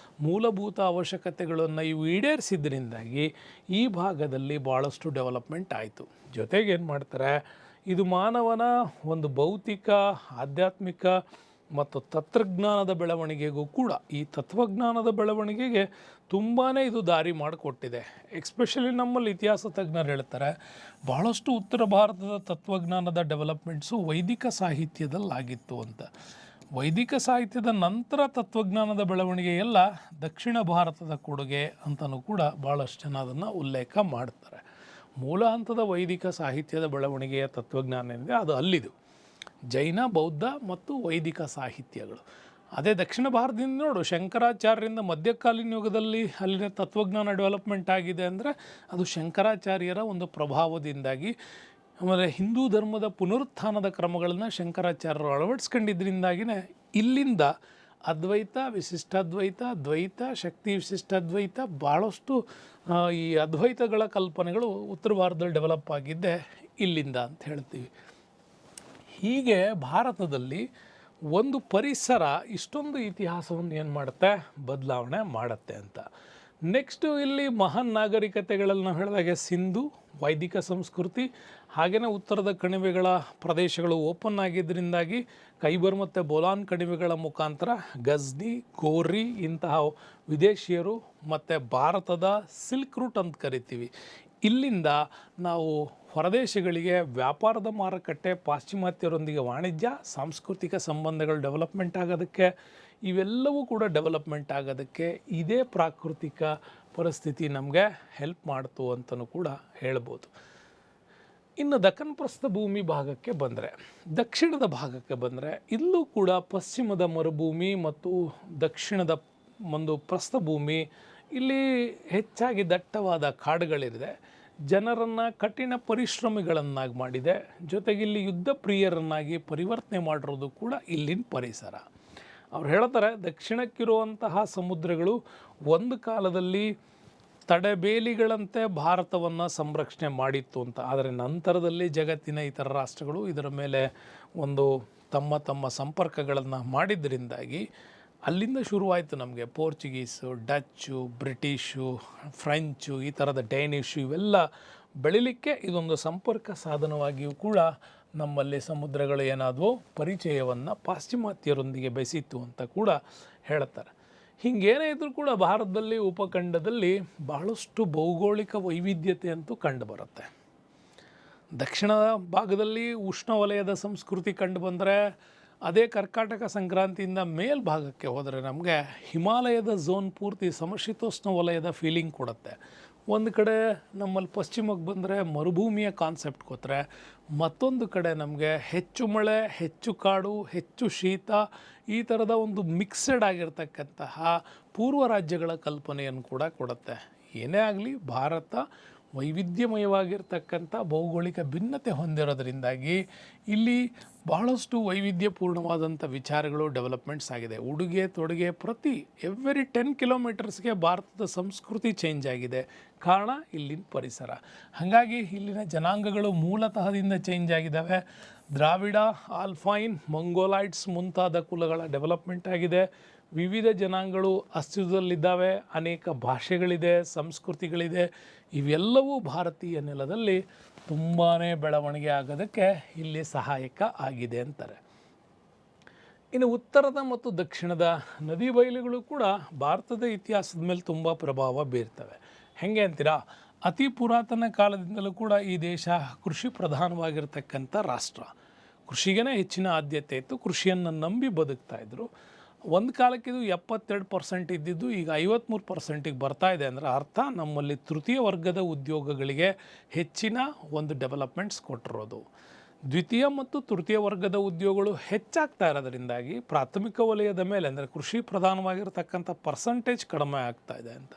ಮೂಲಭೂತ ಅವಶ್ಯಕತೆಗಳನ್ನು ಇವು ಈಡೇರಿಸಿದ್ರಿಂದಾಗಿ ಈ ಭಾಗದಲ್ಲಿ ಭಾಳಷ್ಟು ಡೆವಲಪ್ಮೆಂಟ್ ಆಯಿತು. ಜೊತೆಗೆ ಏನು ಮಾಡ್ತಾರೆ, ಇದು ಮಾನವನ ಒಂದು ಭೌತಿಕ, ಆಧ್ಯಾತ್ಮಿಕ ಮತ್ತು ತಂತ್ರಜ್ಞಾನದ ಬೆಳವಣಿಗೆಗೂ ಕೂಡ, ಈ ತತ್ವಜ್ಞಾನದ ಬೆಳವಣಿಗೆಗೆ ತುಂಬಾ ಇದು ದಾರಿ ಮಾಡಿಕೊಟ್ಟಿದೆ. ಎಕ್ಸ್ಪೆಷಲಿ ನಮ್ಮಲ್ಲಿ ಇತಿಹಾಸ ತಜ್ಞರು ಹೇಳ್ತಾರೆ, ಬಹಳಷ್ಟು ಉತ್ತರ ಭಾರತದ ತತ್ವಜ್ಞಾನದ ಡೆವಲಪ್ಮೆಂಟ್ಸು ವೈದಿಕ ಸಾಹಿತ್ಯದಲ್ಲಾಗಿತ್ತು ಅಂತ. ವೈದಿಕ ಸಾಹಿತ್ಯದ ನಂತರ ತತ್ವಜ್ಞಾನದ ಬೆಳವಣಿಗೆ ಎಲ್ಲ ದಕ್ಷಿಣ ಭಾರತದ ಕೊಡುಗೆ ಅಂತಲೂ ಕೂಡ ಭಾಳಷ್ಟು ಜನ ಅದನ್ನು ಉಲ್ಲೇಖ ಮಾಡ್ತಾರೆ. ಮೂಲ ಹಂತದ ವೈದಿಕ ಸಾಹಿತ್ಯದ ಬೆಳವಣಿಗೆಯ ತತ್ವಜ್ಞಾನ ಏನಿದೆ ಅದು ಅಲ್ಲಿದು ಜೈನ, ಬೌದ್ಧ ಮತ್ತು ವೈದಿಕ ಸಾಹಿತ್ಯಗಳು. ಅದೇ ದಕ್ಷಿಣ ಭಾರತದಿಂದ ನೋಡು, ಶಂಕರಾಚಾರ್ಯರಿಂದ ಮಧ್ಯಕಾಲೀನ ಯುಗದಲ್ಲಿ ಅಲ್ಲಿನ ತತ್ವಜ್ಞಾನ ಡೆವಲಪ್ಮೆಂಟ್ ಆಗಿದೆ ಅಂದರೆ ಅದು ಶಂಕರಾಚಾರ್ಯರ ಒಂದು ಪ್ರಭಾವದಿಂದಾಗಿ. ಆಮೇಲೆ ಹಿಂದೂ ಧರ್ಮದ ಪುನರುತ್ಥಾನದ ಕ್ರಮಗಳನ್ನು ಶಂಕರಾಚಾರ್ಯರು ಅಳವಡಿಸ್ಕೊಂಡಿದ್ದರಿಂದಾಗಿಯೇ ಇಲ್ಲಿಂದ ಅದ್ವೈತ, ವಿಶಿಷ್ಟಾದ್ವೈತ, ದ್ವೈತ, ಶಕ್ತಿ ವಿಶಿಷ್ಟಾದ್ವೈತ, ಭಾಳಷ್ಟು ಈ ಅದ್ವೈತಗಳ ಕಲ್ಪನೆಗಳು ಉತ್ತರ ಭಾರತದಲ್ಲಿ ಡೆವಲಪ್ ಆಗಿದ್ದೆ ಇಲ್ಲಿಂದ ಅಂತ ಹೇಳ್ತೀವಿ. ಹೀಗೆ ಭಾರತದಲ್ಲಿ ಒಂದು ಪರಿಸರ ಇಷ್ಟೊಂದು ಇತಿಹಾಸವನ್ನು ಏನು ಮಾಡುತ್ತೆ, ಬದಲಾವಣೆ ಮಾಡುತ್ತೆ ಅಂತ. ನೆಕ್ಸ್ಟು ಇಲ್ಲಿ ಮಹಾನ್ ನಾಗರಿಕತೆಗಳಲ್ಲಿ ನಾವು ಹೇಳಿದಾಗೆ ಸಿಂಧು, ವೈದಿಕ ಸಂಸ್ಕೃತಿ, ಹಾಗೆಯೇ ಉತ್ತರದ ಕಣಿವೆಗಳ ಪ್ರದೇಶಗಳು ಓಪನ್ ಆಗಿದ್ದರಿಂದಾಗಿ ಖೈಬರ್ ಮತ್ತು ಬೋಲಾನ್ ಕಣಿವೆಗಳ ಮುಖಾಂತರ ಗಜ್ನಿ, ಗೋರಿ ಇಂತಹ ವಿದೇಶಿಯರು ಮತ್ತು ಭಾರತದ ಸಿಲ್ಕ್ ರೂಟ್ ಅಂತ ಕರಿತೀವಿ, ಇಲ್ಲಿಂದ ನಾವು ಹೊರದೇಶಗಳಿಗೆ ವ್ಯಾಪಾರದ ಮಾರುಕಟ್ಟೆ, ಪಾಶ್ಚಿಮಾತ್ಯರೊಂದಿಗೆ ವಾಣಿಜ್ಯ, ಸಾಂಸ್ಕೃತಿಕ ಸಂಬಂಧಗಳು ಡೆವಲಪ್ಮೆಂಟ್ ಆಗೋದಕ್ಕೆ, ಇವೆಲ್ಲವೂ ಕೂಡ ಡೆವಲಪ್ಮೆಂಟ್ ಆಗೋದಕ್ಕೆ ಇದೇ ಪ್ರಾಕೃತಿಕ ಪರಿಸ್ಥಿತಿ ನಮಗೆ ಹೆಲ್ಪ್ ಮಾಡ್ತು ಅಂತಲೂ ಕೂಡ ಹೇಳ್ಬೋದು. ಇನ್ನು ದಕ್ಕನ್ ಪ್ರಸ್ಥಭೂಮಿ ಭಾಗಕ್ಕೆ ಬಂದರೆ, ದಕ್ಷಿಣದ ಭಾಗಕ್ಕೆ ಬಂದರೆ, ಇಲ್ಲೂ ಕೂಡ ಪಶ್ಚಿಮದ ಮರುಭೂಮಿ ಮತ್ತು ದಕ್ಷಿಣದ ಒಂದು ಪ್ರಸ್ಥಭೂಮಿ, ಇಲ್ಲಿ ಹೆಚ್ಚಾಗಿ ದಟ್ಟವಾದ ಕಾಡುಗಳಿದೆ, ಜನರನ್ನು ಕಠಿಣ ಪರಿಶ್ರಮಿಗಳನ್ನಾಗಿ ಮಾಡಿದೆ, ಜೊತೆಗೆ ಇಲ್ಲಿ ಯುದ್ಧ ಪ್ರಿಯರನ್ನಾಗಿ ಪರಿವರ್ತನೆ ಮಾಡಿರೋದು ಕೂಡ ಇಲ್ಲಿನ ಪರಿಸರ. ಅವ್ರು ಹೇಳ್ತಾರೆ, ದಕ್ಷಿಣಕ್ಕಿರುವಂತಹ ಸಮುದ್ರಗಳು ಒಂದು ಕಾಲದಲ್ಲಿ ತಡೆಬೇಲಿಗಳಂತೆ ಭಾರತವನ್ನು ಸಂರಕ್ಷಣೆ ಮಾಡಿತ್ತು ಅಂತ. ಆದರೆ ನಂತರದಲ್ಲಿ ಜಗತ್ತಿನ ಇತರ ರಾಷ್ಟ್ರಗಳು ಇದರ ಮೇಲೆ ಒಂದು ತಮ್ಮ ತಮ್ಮ ಸಂಪರ್ಕಗಳನ್ನು ಮಾಡಿದ್ದರಿಂದಾಗಿ ಅಲ್ಲಿಂದ ಶುರುವಾಯಿತು ನಮಗೆ ಪೋರ್ಚುಗೀಸು, ಡಚ್ಚು, ಬ್ರಿಟಿಷು, ಫ್ರೆಂಚು, ಈ ಥರದ ಡೇನಿಷು ಇವೆಲ್ಲ ಬೆಳಿಲಿಕ್ಕೆ ಇದೊಂದು ಸಂಪರ್ಕ ಸಾಧನವಾಗಿಯೂ ಕೂಡ ನಮ್ಮಲ್ಲಿ ಸಮುದ್ರಗಳು ಏನಾದವು ಪರಿಚಯವನ್ನು ಪಾಶ್ಚಿಮಾತ್ಯರೊಂದಿಗೆ ಬೆಸೆಯಿತು ಅಂತ ಕೂಡ ಹೇಳ್ತಾರೆ. ಹೀಗೇನೇ ಇದ್ರೂ ಕೂಡ ಭಾರತದಲ್ಲಿ ಉಪಖಂಡದಲ್ಲಿ ಬಹಳಷ್ಟು ಭೌಗೋಳಿಕ ವೈವಿಧ್ಯತೆ ಅಂತೂ ಕಂಡುಬರುತ್ತೆ. ದಕ್ಷಿಣ ಭಾಗದಲ್ಲಿ ಉಷ್ಣವಲಯದ ಸಂಸ್ಕೃತಿ ಕಂಡುಬಂದರೆ, ಅದೇ ಕರ್ಕಾಟಕ ಸಂಕ್ರಾಂತಿಯಿಂದ ಮೇಲ್ಭಾಗಕ್ಕೆ ಹೋದರೆ ನಮಗೆ ಹಿಮಾಲಯದ ಝೋನ್ ಪೂರ್ತಿ ಸಮಶೀತೋಷ್ಣ ವಲಯದ ಫೀಲಿಂಗ್ ಕೊಡುತ್ತೆ. ಒಂದು ಕಡೆ ನಮ್ಮಲ್ಲಿ ಪಶ್ಚಿಮಕ್ಕೆ ಬಂದರೆ ಮರುಭೂಮಿಯ ಕಾನ್ಸೆಪ್ಟ್ ಕೊಟ್ಟರೆ, ಮತ್ತೊಂದು ಕಡೆ ನಮಗೆ ಹೆಚ್ಚು ಮಳೆ, ಹೆಚ್ಚು ಕಾಡು, ಹೆಚ್ಚು ಶೀತ, ಈ ಥರದ ಒಂದು ಮಿಕ್ಸಡ್ ಆಗಿರ್ತಕ್ಕಂತಹ ಪೂರ್ವ ರಾಜ್ಯಗಳ ಕಲ್ಪನೆಯನ್ನು ಕೂಡ ಕೊಡುತ್ತೆ. ಏನೇ ಆಗಲಿ, ಭಾರತ ವೈವಿಧ್ಯಮಯವಾಗಿರ್ತಕ್ಕಂಥ ಭೌಗೋಳಿಕ ಭಿನ್ನತೆ ಹೊಂದಿರೋದ್ರಿಂದಾಗಿ ಇಲ್ಲಿ ಬಹಳಷ್ಟು ವೈವಿಧ್ಯಪೂರ್ಣವಾದಂಥ ವಿಚಾರಗಳು ಡೆವಲಪ್ಮೆಂಟ್ಸ್ ಆಗಿದೆ. ಉಡುಗೆ ತೊಡುಗೆ ಪ್ರತಿ ಎವ್ರಿ 10 ಕಿಲೋಮೀಟರ್ಸ್ಗೆ ಭಾರತದ ಸಂಸ್ಕೃತಿ ಚೇಂಜ್ ಆಗಿದೆ. ಕಾರಣ ಇಲ್ಲಿನ ಪರಿಸರ. ಹಾಗಾಗಿ ಇಲ್ಲಿನ ಜನಾಂಗಗಳು ಮೂಲತಃದಿಂದ ಚೇಂಜ್ ಆಗಿದ್ದಾವೆ. ದ್ರಾವಿಡ, ಆಲ್ಫೈನ್, ಮಂಗೋಲಾಯ್ಡ್ಸ್ ಮುಂತಾದ ಕುಲಗಳ ಡೆವಲಪ್ಮೆಂಟ್ ಆಗಿದೆ. ವಿವಿಧ ಜನಾಂಗಗಳು ಅಸ್ತಿತ್ವದಲ್ಲಿದ್ದಾವೆ, ಅನೇಕ ಭಾಷೆಗಳಿದೆ, ಸಂಸ್ಕೃತಿಗಳಿದೆ. ಇವೆಲ್ಲವೂ ಭಾರತೀಯ ನೆಲದಲ್ಲಿ ತುಂಬಾ ಬೆಳವಣಿಗೆ ಆಗೋದಕ್ಕೆ ಇಲ್ಲಿ ಸಹಾಯಕ ಆಗಿದೆ ಅಂತಾರೆ. ಇನ್ನು ಉತ್ತರದ ಮತ್ತು ದಕ್ಷಿಣದ ನದಿ ಬಯಲುಗಳು ಕೂಡ ಭಾರತದ ಇತಿಹಾಸದ ಮೇಲೆ ತುಂಬ ಪ್ರಭಾವ ಬೀರ್ತವೆ. ಹೆಂಗೆ ಅಂತೀರಾ, ಅತಿ ಪುರಾತನ ಕಾಲದಿಂದಲೂ ಕೂಡ ಈ ದೇಶ ಕೃಷಿ ಪ್ರಧಾನವಾಗಿರ್ತಕ್ಕಂಥ ರಾಷ್ಟ್ರ. ಕೃಷಿಗೇ ಹೆಚ್ಚಿನ ಆದ್ಯತೆ ಇತ್ತು, ಕೃಷಿಯನ್ನು ನಂಬಿ ಬದುಕ್ತಾ ಇದ್ರು. ಒಂದು ಕಾಲಕ್ಕೆ ಇದು 72% ಇದ್ದಿದ್ದು ಈಗ 53%ಗೆ ಬರ್ತಾ ಇದೆ. ಅಂದರೆ ಅರ್ಥ ನಮ್ಮಲ್ಲಿ ತೃತೀಯ ವರ್ಗದ ಉದ್ಯೋಗಗಳಿಗೆ ಹೆಚ್ಚಿನ ಒಂದು ಡೆವಲಪ್ಮೆಂಟ್ಸ್ ಕೊಟ್ಟಿರೋದು. ದ್ವಿತೀಯ ಮತ್ತು ತೃತೀಯ ವರ್ಗದ ಉದ್ಯೋಗಗಳು ಹೆಚ್ಚಾಗ್ತಾ ಇರೋದ್ರಿಂದಾಗಿ ಪ್ರಾಥಮಿಕ ವಲಯದ ಮೇಲೆ ಅಂದರೆ ಕೃಷಿ ಪ್ರಧಾನವಾಗಿರ್ತಕ್ಕಂಥ ಪರ್ಸಂಟೇಜ್ ಕಡಿಮೆ ಆಗ್ತಾ ಇದೆ ಅಂತ.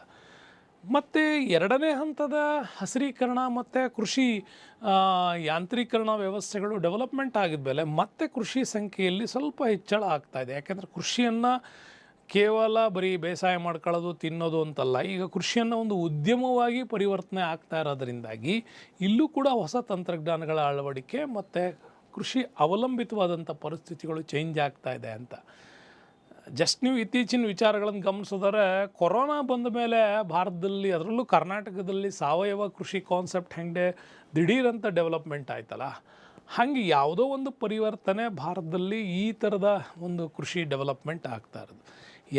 ಮತ್ತು ಎರಡನೇ ಹಂತದ ಹಸಿರೀಕರಣ ಮತ್ತು ಕೃಷಿ ಯಾಂತ್ರೀಕರಣ ವ್ಯವಸ್ಥೆಗಳು ಡೆವಲಪ್ಮೆಂಟ್ ಆಗಿದ ಮೇಲೆ ಮತ್ತೆ ಕೃಷಿ ಸಂಖ್ಯೆಯಲ್ಲಿ ಸ್ವಲ್ಪ ಹೆಚ್ಚಳ ಆಗ್ತಾಯಿದೆ. ಯಾಕೆಂದರೆ ಕೃಷಿಯನ್ನು ಕೇವಲ ಬರೀ ಬೇಸಾಯ ಮಾಡ್ಕೊಳ್ಳೋದು, ತಿನ್ನೋದು ಅಂತಲ್ಲ, ಈಗ ಕೃಷಿಯನ್ನು ಒಂದು ಉದ್ಯಮವಾಗಿ ಪರಿವರ್ತನೆ ಆಗ್ತಾ ಇರೋದ್ರಿಂದಾಗಿ ಇಲ್ಲೂ ಕೂಡ ಹೊಸ ತಂತ್ರಜ್ಞಾನಗಳ ಅಳವಡಿಕೆ ಮತ್ತು ಕೃಷಿ ಅವಲಂಬಿತವಾದಂಥ ಪರಿಸ್ಥಿತಿಗಳು ಚೇಂಜ್ ಆಗ್ತಾ ಇದೆ ಅಂತ. ಜಸ್ಟ್ ನೀವು ಇತ್ತೀಚಿನ ವಿಚಾರಗಳನ್ನು ಗಮನಿಸಿದರೆ, ಕೊರೋನಾ ಬಂದ ಮೇಲೆ ಭಾರತದಲ್ಲಿ, ಅದರಲ್ಲೂ ಕರ್ನಾಟಕದಲ್ಲಿ ಸಾವಯವ ಕೃಷಿ ಕಾನ್ಸೆಪ್ಟ್ ಹೆಂಗೆ ದಿಢೀರಂತ ಡೆವಲಪ್ಮೆಂಟ್ ಆಯ್ತಲ್ಲ, ಹಾಗೆ ಯಾವುದೋ ಒಂದು ಪರಿವರ್ತನೆ ಭಾರತದಲ್ಲಿ ಈ ಥರದ ಒಂದು ಕೃಷಿ ಡೆವಲಪ್ಮೆಂಟ್ ಆಗ್ತಾ ಇರೋದು.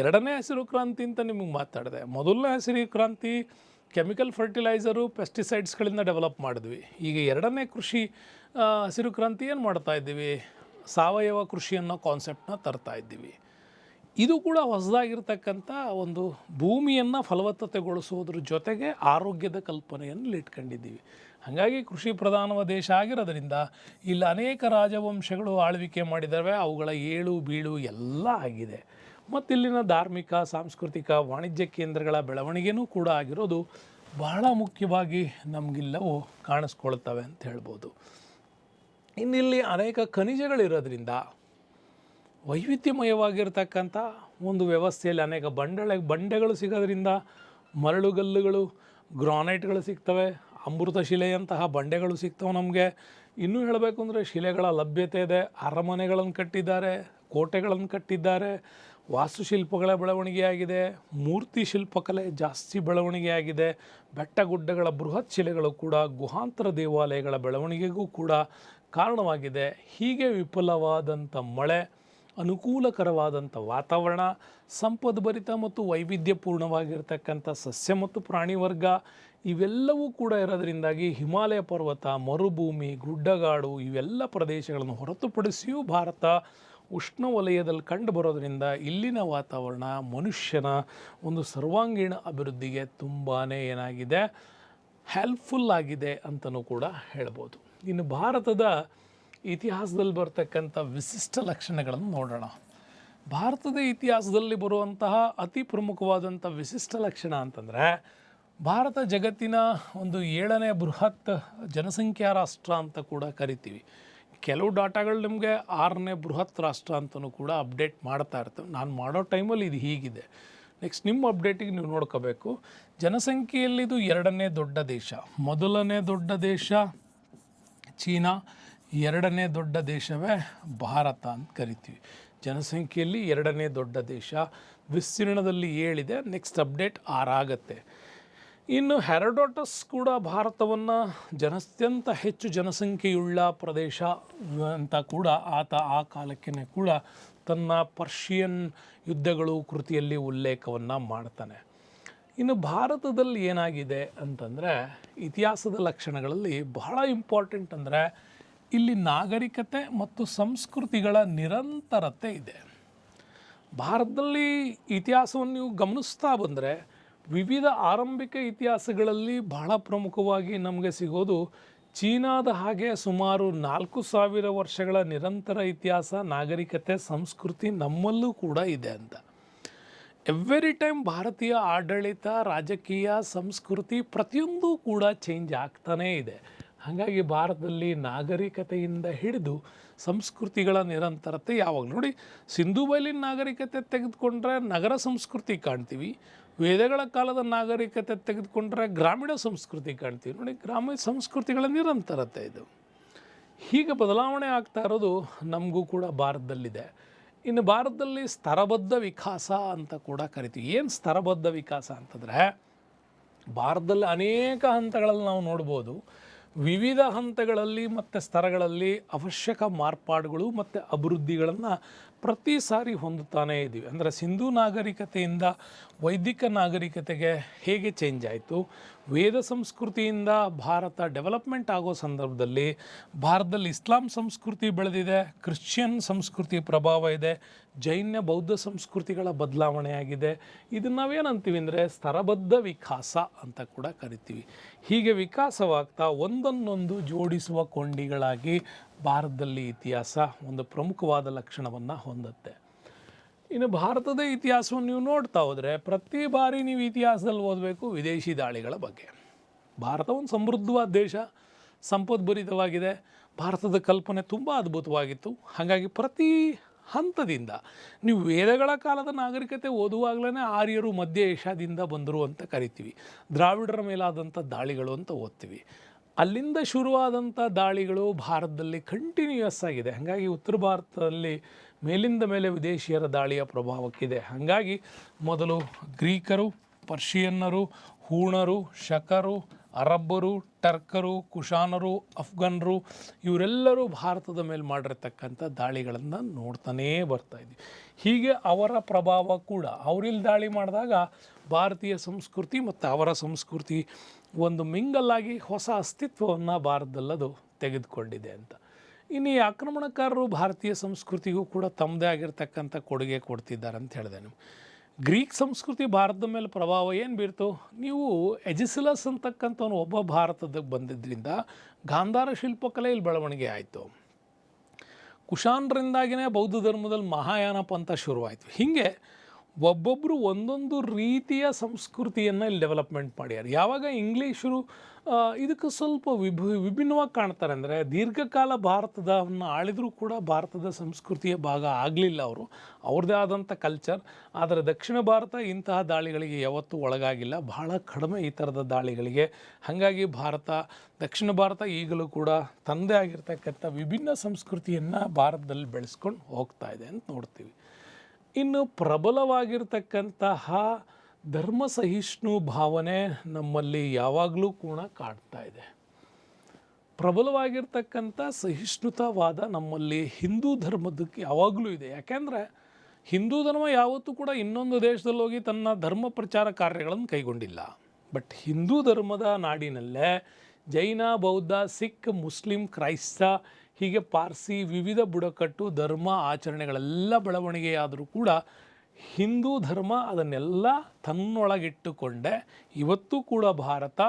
ಎರಡನೇ ಹಸಿರು ಕ್ರಾಂತಿ ಅಂತ ನಿಮಗೆ ಮಾತಾಡಿದೆ. ಮೊದಲನೇ ಹಸಿರು ಕ್ರಾಂತಿ ಕೆಮಿಕಲ್ ಫರ್ಟಿಲೈಸರು, ಪೆಸ್ಟಿಸೈಡ್ಸ್ಗಳಿಂದ ಡೆವಲಪ್ ಮಾಡಿದ್ವಿ. ಈಗ ಎರಡನೇ ಕೃಷಿ ಹಸಿರು ಕ್ರಾಂತಿ ಏನು ಮಾಡ್ತಾ ಇದ್ದೀವಿ, ಸಾವಯವ ಕೃಷಿ ಅನ್ನೋ ಕಾನ್ಸೆಪ್ಟನ್ನ ತರ್ತಾ ಇದ್ದೀವಿ. ಇದು ಕೂಡ ಹೊಸದಾಗಿರ್ತಕ್ಕಂಥ ಒಂದು ಭೂಮಿಯನ್ನು ಫಲವತ್ತತೆಗೊಳಿಸೋದ್ರ ಜೊತೆಗೆ ಆರೋಗ್ಯದ ಕಲ್ಪನೆಯನ್ನು ಇಟ್ಕೊಂಡಿದ್ದೀವಿ. ಹಾಗಾಗಿ ಕೃಷಿ ಪ್ರಧಾನವ ದೇಶ ಆಗಿರೋದ್ರಿಂದ ಇಲ್ಲಿ ಅನೇಕ ರಾಜವಂಶಗಳು ಆಳ್ವಿಕೆ ಮಾಡಿದ್ದಾವೆ. ಅವುಗಳ ಏಳು ಬೀಳು ಎಲ್ಲ ಆಗಿದೆ. ಮತ್ತು ಇಲ್ಲಿನ ಧಾರ್ಮಿಕ, ಸಾಂಸ್ಕೃತಿಕ, ವಾಣಿಜ್ಯ ಕೇಂದ್ರಗಳ ಬೆಳವಣಿಗೆನೂ ಕೂಡ ಆಗಿರೋದು ಬಹಳ ಮುಖ್ಯವಾಗಿ ನಮಗಿಲ್ಲವೂ ಕಾಣಿಸ್ಕೊಳ್ತವೆ ಅಂತ ಹೇಳ್ಬೋದು. ಇನ್ನಿಲ್ಲಿ ಅನೇಕ ಖನಿಜಗಳಿರೋದ್ರಿಂದ ವೈವಿಧ್ಯಮಯವಾಗಿರ್ತಕ್ಕಂಥ ಒಂದು ವ್ಯವಸ್ಥೆಯಲ್ಲಿ ಅನೇಕ ಬಂಡೆಗಳು ಸಿಗೋದ್ರಿಂದ ಮರಳುಗಲ್ಲುಗಳು, ಗ್ರಾನೈಟ್ಗಳು ಸಿಗ್ತವೆ, ಅಮೃತ ಶಿಲೆಯಂತಹ ಬಂಡೆಗಳು ಸಿಗ್ತವೆ ನಮಗೆ. ಇನ್ನೂ ಹೇಳಬೇಕು ಅಂದರೆ ಶಿಲೆಗಳ ಲಭ್ಯತೆ ಇದೆ. ಅರಮನೆಗಳನ್ನು ಕಟ್ಟಿದ್ದಾರೆ, ಕೋಟೆಗಳನ್ನು ಕಟ್ಟಿದ್ದಾರೆ, ವಾಸ್ತುಶಿಲ್ಪಗಳ ಬೆಳವಣಿಗೆಯಾಗಿದೆ, ಮೂರ್ತಿ ಶಿಲ್ಪಕಲೆ ಜಾಸ್ತಿ ಬೆಳವಣಿಗೆಯಾಗಿದೆ, ಬೆಟ್ಟ ಗುಡ್ಡಗಳ ಬೃಹತ್ ಶಿಲೆಗಳು ಕೂಡ ಗುಹಾಂತರ ದೇವಾಲಯಗಳ ಬೆಳವಣಿಗೆಗೂ ಕೂಡ ಕಾರಣವಾಗಿದೆ. ಹೀಗೆ ವಿಪುಲವಾದಂಥ ಮಳೆ, ಅನುಕೂಲಕರವಾದಂಥ ವಾತಾವರಣ, ಸಂಪದ್ಭರಿತ ಮತ್ತು ವೈವಿಧ್ಯಪೂರ್ಣವಾಗಿರ್ತಕ್ಕಂಥ ಸಸ್ಯ ಮತ್ತು ಪ್ರಾಣಿ ವರ್ಗ ಇವೆಲ್ಲವೂ ಕೂಡ ಇರೋದರಿಂದಾಗಿ ಹಿಮಾಲಯ ಪರ್ವತ, ಮರುಭೂಮಿ, ಗುಡ್ಡಗಾಡು ಇವೆಲ್ಲ ಪ್ರದೇಶಗಳನ್ನು ಹೊರತುಪಡಿಸಿಯೂ ಭಾರತ ಉಷ್ಣವಲಯದಲ್ಲಿ ಕಂಡು ಬರೋದರಿಂದ ಇಲ್ಲಿನ ವಾತಾವರಣ ಮನುಷ್ಯನ ಒಂದು ಸರ್ವಾಂಗೀಣ ಅಭಿವೃದ್ಧಿಗೆ ತುಂಬಾ ಏನಾಗಿದೆ, ಹೆಲ್ಪ್ಫುಲ್ ಆಗಿದೆ ಅಂತಲೂ ಕೂಡ ಹೇಳ್ಬೋದು. ಇನ್ನು ಭಾರತದ ಇತಿಹಾಸದಲ್ಲಿ ಬರ್ತಕ್ಕಂಥ ವಿಶಿಷ್ಟ ಲಕ್ಷಣಗಳನ್ನು ನೋಡೋಣ. ಭಾರತದ ಇತಿಹಾಸದಲ್ಲಿ ಬರುವಂತಹ ಅತಿ ಪ್ರಮುಖವಾದಂಥ ವಿಶಿಷ್ಟ ಲಕ್ಷಣ ಅಂತಂದರೆ, ಭಾರತ ಜಗತ್ತಿನ ಒಂದು 7ನೇ ಬೃಹತ್ ಜನಸಂಖ್ಯಾ ರಾಷ್ಟ್ರ ಅಂತ ಕೂಡ ಕರಿತೀವಿ. ಕೆಲವು ಡಾಟಾಗಳು ನಿಮಗೆ 6ನೇ ಬೃಹತ್ ರಾಷ್ಟ್ರ ಅಂತಲೂ ಕೂಡ ಅಪ್ಡೇಟ್ ಮಾಡ್ತಾ ಇರ್ತವೆ. ನಾನು ಮಾಡೋ ಟೈಮಲ್ಲಿ ಇದು ಹೀಗಿದೆ. ನೆಕ್ಸ್ಟ್ ನಿಮ್ಮ ಅಪ್ಡೇಟಿಗೆ ನೀವು ನೋಡ್ಕೋಬೇಕು. ಜನಸಂಖ್ಯೆಯಲ್ಲಿ ಇದು 2ನೇ ದೊಡ್ಡ ದೇಶ. ಮೊದಲನೇ ದೊಡ್ಡ ದೇಶ ಚೀನಾ, 2ನೇ ದೊಡ್ಡ ದೇಶವೇ ಭಾರತ ಅಂತ ಕರಿತೀವಿ. ಜನಸಂಖ್ಯೆಯಲ್ಲಿ 2ನೇ ದೊಡ್ಡ ದೇಶ, ವಿಸ್ತೀರ್ಣದಲ್ಲಿ 7 ನೆಕ್ಸ್ಟ್ ಅಪ್ಡೇಟ್ 6 ಆಗುತ್ತೆ. ಇನ್ನು ಹೆರೋಡೋಟಸ್ ಕೂಡ ಭಾರತವನ್ನು ಅತ್ಯಂತ ಹೆಚ್ಚು ಜನಸಂಖ್ಯೆಯುಳ್ಳ ಪ್ರದೇಶ ಅಂತ ಕೂಡ ಆತ ಆ ಕಾಲಕ್ಕೆ ಕೂಡ ತನ್ನ ಪರ್ಷಿಯನ್ ಯುದ್ಧಗಳು ಕೃತಿಯಲ್ಲಿ ಉಲ್ಲೇಖವನ್ನು ಮಾಡ್ತಾನೆ. ಇನ್ನು ಭಾರತದಲ್ಲಿ ಏನಾಗಿದೆ ಅಂತಂದರೆ, ಇತಿಹಾಸದ ಲಕ್ಷಣಗಳಲ್ಲಿ ಬಹಳ ಇಂಪಾರ್ಟೆಂಟ್ ಅಂದರೆ ಇಲ್ಲಿ ನಾಗರಿಕತೆ ಮತ್ತು ಸಂಸ್ಕೃತಿಗಳ ನಿರಂತರತೆ ಇದೆ. ಭಾರತದಲ್ಲಿ ಇತಿಹಾಸವನ್ನು ನೀವು ಗಮನಿಸ್ತಾ ಬಂದರೆ ವಿವಿಧ ಆರಂಭಿಕ ಇತಿಹಾಸಗಳಲ್ಲಿ ಬಹಳ ಪ್ರಮುಖವಾಗಿ ನಮಗೆ ಸಿಗೋದು ಚೀನಾದ ಹಾಗೆ ಸುಮಾರು 4000 ವರ್ಷಗಳ ನಿರಂತರ ಇತಿಹಾಸ, ನಾಗರಿಕತೆ, ಸಂಸ್ಕೃತಿ ನಮ್ಮಲ್ಲೂ ಕೂಡ ಇದೆ ಅಂತ. ಎವ್ರಿ ಟೈಮ್ ಭಾರತೀಯ ಆಡಳಿತ, ರಾಜಕೀಯ, ಸಂಸ್ಕೃತಿ ಪ್ರತಿಯೊಂದೂ ಕೂಡ ಚೇಂಜ್ ಆಗ್ತಾನೇ ಇದೆ. ಹಾಗಾಗಿ ಭಾರತದಲ್ಲಿ ನಾಗರಿಕತೆಯಿಂದ ಹಿಡಿದು ಸಂಸ್ಕೃತಿಗಳ ನಿರಂತರತೆ ಯಾವಾಗಲೂ ನೋಡಿ. ಸಿಂಧೂ ಬಯಲಿನ ನಾಗರಿಕತೆ ತೆಗೆದುಕೊಂಡ್ರೆ ನಗರ ಸಂಸ್ಕೃತಿ ಕಾಣ್ತೀವಿ, ವೇದಗಳ ಕಾಲದ ನಾಗರಿಕತೆ ತೆಗೆದುಕೊಂಡ್ರೆ ಗ್ರಾಮೀಣ ಸಂಸ್ಕೃತಿ ಕಾಣ್ತೀವಿ. ನೋಡಿ, ಗ್ರಾಮೀಣ ಸಂಸ್ಕೃತಿಗಳ ನಿರಂತರತೆ ಇದು. ಹೀಗೆ ಬದಲಾವಣೆ ಆಗ್ತಾ ಇರೋದು ನಮಗೂ ಕೂಡ ಭಾರತದಲ್ಲಿದೆ. ಇನ್ನು ಭಾರತದಲ್ಲಿ ಸ್ತರಬದ್ಧ ವಿಕಾಸ ಅಂತ ಕೂಡ ಕರಿತೀವಿ. ಏನು ಸ್ತರಬದ್ಧ ವಿಕಾಸ ಅಂತಂದರೆ, ಭಾರತದಲ್ಲಿ ಅನೇಕ ಹಂತಗಳಲ್ಲಿ ನಾವು ನೋಡ್ಬೋದು. ವಿವಿಧ ಹಂತಗಳಲ್ಲಿ ಮತ್ತು ಸ್ತರಗಳಲ್ಲಿ ಅವಶ್ಯಕ ಮಾರ್ಪಾಡುಗಳು ಮತ್ತು ಅಭಿವೃದ್ಧಿಗಳನ್ನು ಪ್ರತಿ ಸಾರಿ ಹೊಂದುತ್ತಾನೇ ಇದ್ದೀವಿ. ಅಂದರೆ ಸಿಂಧೂ ನಾಗರಿಕತೆಯಿಂದ ವೈದಿಕ ನಾಗರಿಕತೆಗೆ ಹೇಗೆ ಚೇಂಜ್ ಆಯಿತು, ವೇದ ಸಂಸ್ಕೃತಿಯಿಂದ ಭಾರತ ಡೆವಲಪ್ಮೆಂಟ್ ಆಗೋ ಸಂದರ್ಭದಲ್ಲಿ ಭಾರತದಲ್ಲಿ ಇಸ್ಲಾಂ ಸಂಸ್ಕೃತಿ ಬೆಳೆದಿದೆ, ಕ್ರಿಶ್ಚಿಯನ್ ಸಂಸ್ಕೃತಿ ಪ್ರಭಾವ ಇದೆ, ಜೈನ ಬೌದ್ಧ ಸಂಸ್ಕೃತಿಗಳ ಬದಲಾವಣೆ ಆಗಿದೆ. ಇದನ್ನು ನಾವೇನಂತೀವಿ ಅಂದರೆ ಸ್ತರಬದ್ಧ ವಿಕಾಸ ಅಂತ ಕೂಡ ಕರಿತೀವಿ. ಹೀಗೆ ವಿಕಾಸವಾಗ್ತಾ ಒಂದನ್ನೊಂದು ಜೋಡಿಸುವ ಕೊಂಡಿಗಳಾಗಿ ಭಾರತದಲ್ಲಿ ಇತಿಹಾಸ ಒಂದು ಪ್ರಮುಖವಾದ ಲಕ್ಷಣವನ್ನು ಹೊಂದುತ್ತೆ. ಇನ್ನು ಭಾರತದ ಇತಿಹಾಸವನ್ನು ನೀವು ನೋಡ್ತಾ ಹೋದರೆ ಪ್ರತಿ ಬಾರಿ ನೀವು ಇತಿಹಾಸದಲ್ಲಿ ಓದಬೇಕು ವಿದೇಶಿ ದಾಳಿಗಳ ಬಗ್ಗೆ. ಭಾರತ ಒಂದು ಸಮೃದ್ಧವಾದ ದೇಶ, ಸಂಪದ್ಭರಿತವಾಗಿದೆ. ಭಾರತದ ಕಲ್ಪನೆ ತುಂಬ ಅದ್ಭುತವಾಗಿತ್ತು. ಹಾಗಾಗಿ ಪ್ರತಿ ಹಂತದಿಂದ ನೀವು ವೇದಗಳ ಕಾಲದ ನಾಗರಿಕತೆ ಓದುವಾಗಲೇ ಆರ್ಯರು ಮಧ್ಯ ಏಷ್ಯಾದಿಂದ ಬಂದರು ಅಂತ ಕರಿತೀವಿ. ದ್ರಾವಿಡರ ಮೇಲಾದಂಥ ದಾಳಿಗಳು ಅಂತ ಓದ್ತೀವಿ. ಅಲ್ಲಿಂದ ಶುರುವಾದಂಥ ದಾಳಿಗಳು ಭಾರತದಲ್ಲಿ ಕಂಟಿನ್ಯೂಯಸ್ ಆಗಿದೆ. ಹಾಗಾಗಿ ಉತ್ತರ ಭಾರತದಲ್ಲಿ ಮೇಲಿಂದ ಮೇಲೆ ವಿದೇಶಿಯರ ದಾಳಿಯ ಪ್ರಭಾವಕ್ಕಿದೆ. ಹಾಗಾಗಿ ಮೊದಲು ಗ್ರೀಕರು, ಪರ್ಷಿಯನ್ನರು, ಹೂಣರು, ಶಕರು, ಅರಬ್ಬರು, ಟರ್ಕರು, ಕುಶಾನರು, ಅಫ್ಘಾನರು ಇವರೆಲ್ಲರೂ ಭಾರತದ ಮೇಲೆ ಮಾಡಿರ್ತಕ್ಕಂಥ ದಾಳಿಗಳನ್ನು ನೋಡ್ತಾನೇ ಬರ್ತಾಯಿದ್ವಿ. ಹೀಗೆ ಅವರ ಪ್ರಭಾವ ಕೂಡ ಅವರಲ್ಲಿ ದಾಳಿ ಮಾಡಿದಾಗ ಭಾರತೀಯ ಸಂಸ್ಕೃತಿ ಮತ್ತು ಅವರ ಸಂಸ್ಕೃತಿ ಒಂದು ಮಿಂಗಲ್ಲಾಗಿ ಹೊಸ ಅಸ್ತಿತ್ವವನ್ನು ಭಾರತದಲ್ಲದು ತೆಗೆದುಕೊಂಡಿದೆ ಅಂತ. ಇನ್ನು ಈ ಆಕ್ರಮಣಕಾರರು ಭಾರತೀಯ ಸಂಸ್ಕೃತಿಗೂ ಕೂಡ ತಮ್ಮದೇ ಆಗಿರ್ತಕ್ಕಂಥ ಕೊಡುಗೆ ಕೊಡ್ತಿದ್ದಾರೆ ಅಂತ ಹೇಳಿದೆ. ಗ್ರೀಕ್ ಸಂಸ್ಕೃತಿ ಭಾರತದ ಮೇಲೆ ಪ್ರಭಾವ ಏನು ಬೀರ್ತು? ನೀವು ಎಜಿಸಿಲಸ್ ಅಂತಕ್ಕಂಥವನು ಒಬ್ಬ ಭಾರತದಾಗ ಬಂದಿದ್ದರಿಂದ ಗಾಂಧಾರ ಶಿಲ್ಪಕಲೆ ಇಲ್ಲಿ ಬೆಳವಣಿಗೆ ಆಯಿತು. ಕುಶಾನರಿಂದಾಗಿಯೇ ಬೌದ್ಧ ಧರ್ಮದಲ್ಲಿ ಮಹಾಯಾನ ಪಂಥ ಶುರುವಾಯಿತು. ಹೀಗೆ ಒಬ್ಬೊಬ್ಬರು ಒಂದೊಂದು ರೀತಿಯ ಸಂಸ್ಕೃತಿಯನ್ನು ಇಲ್ಲಿ ಡೆವಲಪ್ಮೆಂಟ್ ಮಾಡ್ಯಾರ. ಯಾವಾಗ ಇಂಗ್ಲೀಷರು ಇದಕ್ಕೆ ಸ್ವಲ್ಪ ವಿಭಿನ್ನವಾಗಿ ಕಾಣ್ತಾರೆ ಅಂದರೆ, ದೀರ್ಘಕಾಲ ಭಾರತದವನ್ನು ಆಳಿದರೂ ಕೂಡ ಭಾರತದ ಸಂಸ್ಕೃತಿಯ ಭಾಗ ಆಗಲಿಲ್ಲ ಅವರು, ಅವ್ರದ್ದೇ ಆದಂಥ ಕಲ್ಚರ್. ಆದರೆ ದಕ್ಷಿಣ ಭಾರತ ಇಂತಹ ದಾಳಿಗಳಿಗೆ ಯಾವತ್ತೂ ಒಳಗಾಗಿಲ್ಲ, ಬಹಳ ಕಡಿಮೆ ಈ ಥರದ ದಾಳಿಗಳಿಗೆ. ಹಾಗಾಗಿ ದಕ್ಷಿಣ ಭಾರತ ಈಗಲೂ ಕೂಡ ತನ್ನದೇ ಆಗಿರ್ತಕ್ಕಂಥ ವಿಭಿನ್ನ ಸಂಸ್ಕೃತಿಯನ್ನು ಭಾರತದಲ್ಲಿ ಬೆಳೆಸ್ಕೊಂಡು ಹೋಗ್ತಾ ಇದೆ ಅಂತ ನೋಡ್ತೀವಿ. ಇನ್ನು ಪ್ರಬಲವಾಗಿರ್ತಕ್ಕಂತಹ ಧರ್ಮ ಸಹಿಷ್ಣು ಭಾವನೆ ನಮ್ಮಲ್ಲಿ ಯಾವಾಗಲೂ ಕೂಡ ಕಾಡ್ತಾ ಇದೆ. ಪ್ರಬಲವಾಗಿರ್ತಕ್ಕಂಥ ಸಹಿಷ್ಣುತಾವಾದ ನಮ್ಮಲ್ಲಿ ಹಿಂದೂ ಧರ್ಮದಕ್ಕೆ ಯಾವಾಗಲೂ ಇದೆ. ಯಾಕೆಂದರೆ ಹಿಂದೂ ಧರ್ಮ ಯಾವತ್ತೂ ಕೂಡ ಇನ್ನೊಂದು ದೇಶದಲ್ಲಿ ಹೋಗಿ ತನ್ನ ಧರ್ಮ ಪ್ರಚಾರ ಕಾರ್ಯಗಳನ್ನು ಕೈಗೊಂಡಿಲ್ಲ. ಬಟ್ ಹಿಂದೂ ಧರ್ಮದ ನಾಡಿನಲ್ಲೇ ಜೈನ, ಬೌದ್ಧ, ಸಿಖ್, ಮುಸ್ಲಿಂ, ಕ್ರೈಸ್ತ, ಹೀಗೆ ಪಾರ್ಸಿ ವಿವಿಧ ಬುಡಕಟ್ಟು ಧರ್ಮ ಆಚರಣೆಗಳೆಲ್ಲ ಬೆಳವಣಿಗೆಯಾದರೂ ಕೂಡ ಹಿಂದೂ ಧರ್ಮ ಅದನ್ನೆಲ್ಲ ತನ್ನೊಳಗಿಟ್ಟುಕೊಂಡೆ ಇವತ್ತು ಕೂಡ ಭಾರತ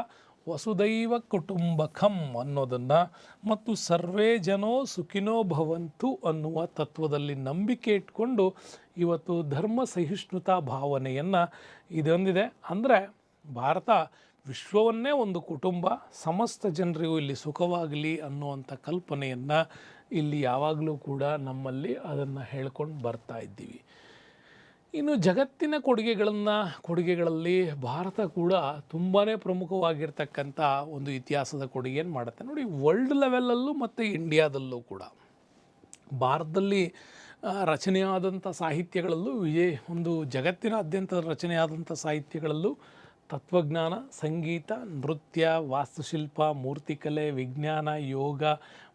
ವಸುದೈವ ಕುಟುಂಬಕಂ ಅನ್ನೋದನ್ನು ಮತ್ತು ಸರ್ವೇ ಜನೋ ಸುಖಿನೋ ಭವಂತು ಅನ್ನುವ ತತ್ವದಲ್ಲಿ ನಂಬಿಕೆ ಇಟ್ಕೊಂಡು ಇವತ್ತು ಧರ್ಮ ಸಹಿಷ್ಣುತಾ ಭಾವನೆಯನ್ನು ಇದೊಂದಿದೆ. ಅಂದರೆ ಭಾರತ ವಿಶ್ವವನ್ನೇ ಒಂದು ಕುಟುಂಬ, ಸಮಸ್ತ ಜನರಿಗೂ ಇಲ್ಲಿ ಸುಖವಾಗಲಿ ಅನ್ನುವಂಥ ಕಲ್ಪನೆಯನ್ನು ಇಲ್ಲಿ ಯಾವಾಗಲೂ ನಮ್ಮಲ್ಲಿ ಅದನ್ನು ಹೇಳ್ಕೊಂಡು ಬರ್ತಾ ಇದ್ದೀವಿ. ಇನ್ನು ಜಗತ್ತಿನ ಕೊಡುಗೆಗಳಲ್ಲಿ ಭಾರತ ಕೂಡ ತುಂಬಾ ಪ್ರಮುಖವಾಗಿರ್ತಕ್ಕಂಥ ಒಂದು ಇತಿಹಾಸದ ಕೊಡುಗೆಯನ್ನು ಮಾಡುತ್ತೆ. ನೋಡಿ, ವರ್ಲ್ಡ್ ಲೆವೆಲಲ್ಲೂ ಮತ್ತು ಇಂಡಿಯಾದಲ್ಲೂ ಕೂಡ ಭಾರತದಲ್ಲಿ ರಚನೆಯಾದಂಥ ಸಾಹಿತ್ಯಗಳಲ್ಲೂ ಒಂದು ಜಗತ್ತಿನಾದ್ಯಂತ ರಚನೆಯಾದಂಥ ಸಾಹಿತ್ಯಗಳಲ್ಲೂ ತತ್ವಜ್ಞಾನ, ಸಂಗೀತ, ನೃತ್ಯ, ವಾಸ್ತುಶಿಲ್ಪ, ಮೂರ್ತಿಕಲೆ, ವಿಜ್ಞಾನ, ಯೋಗ,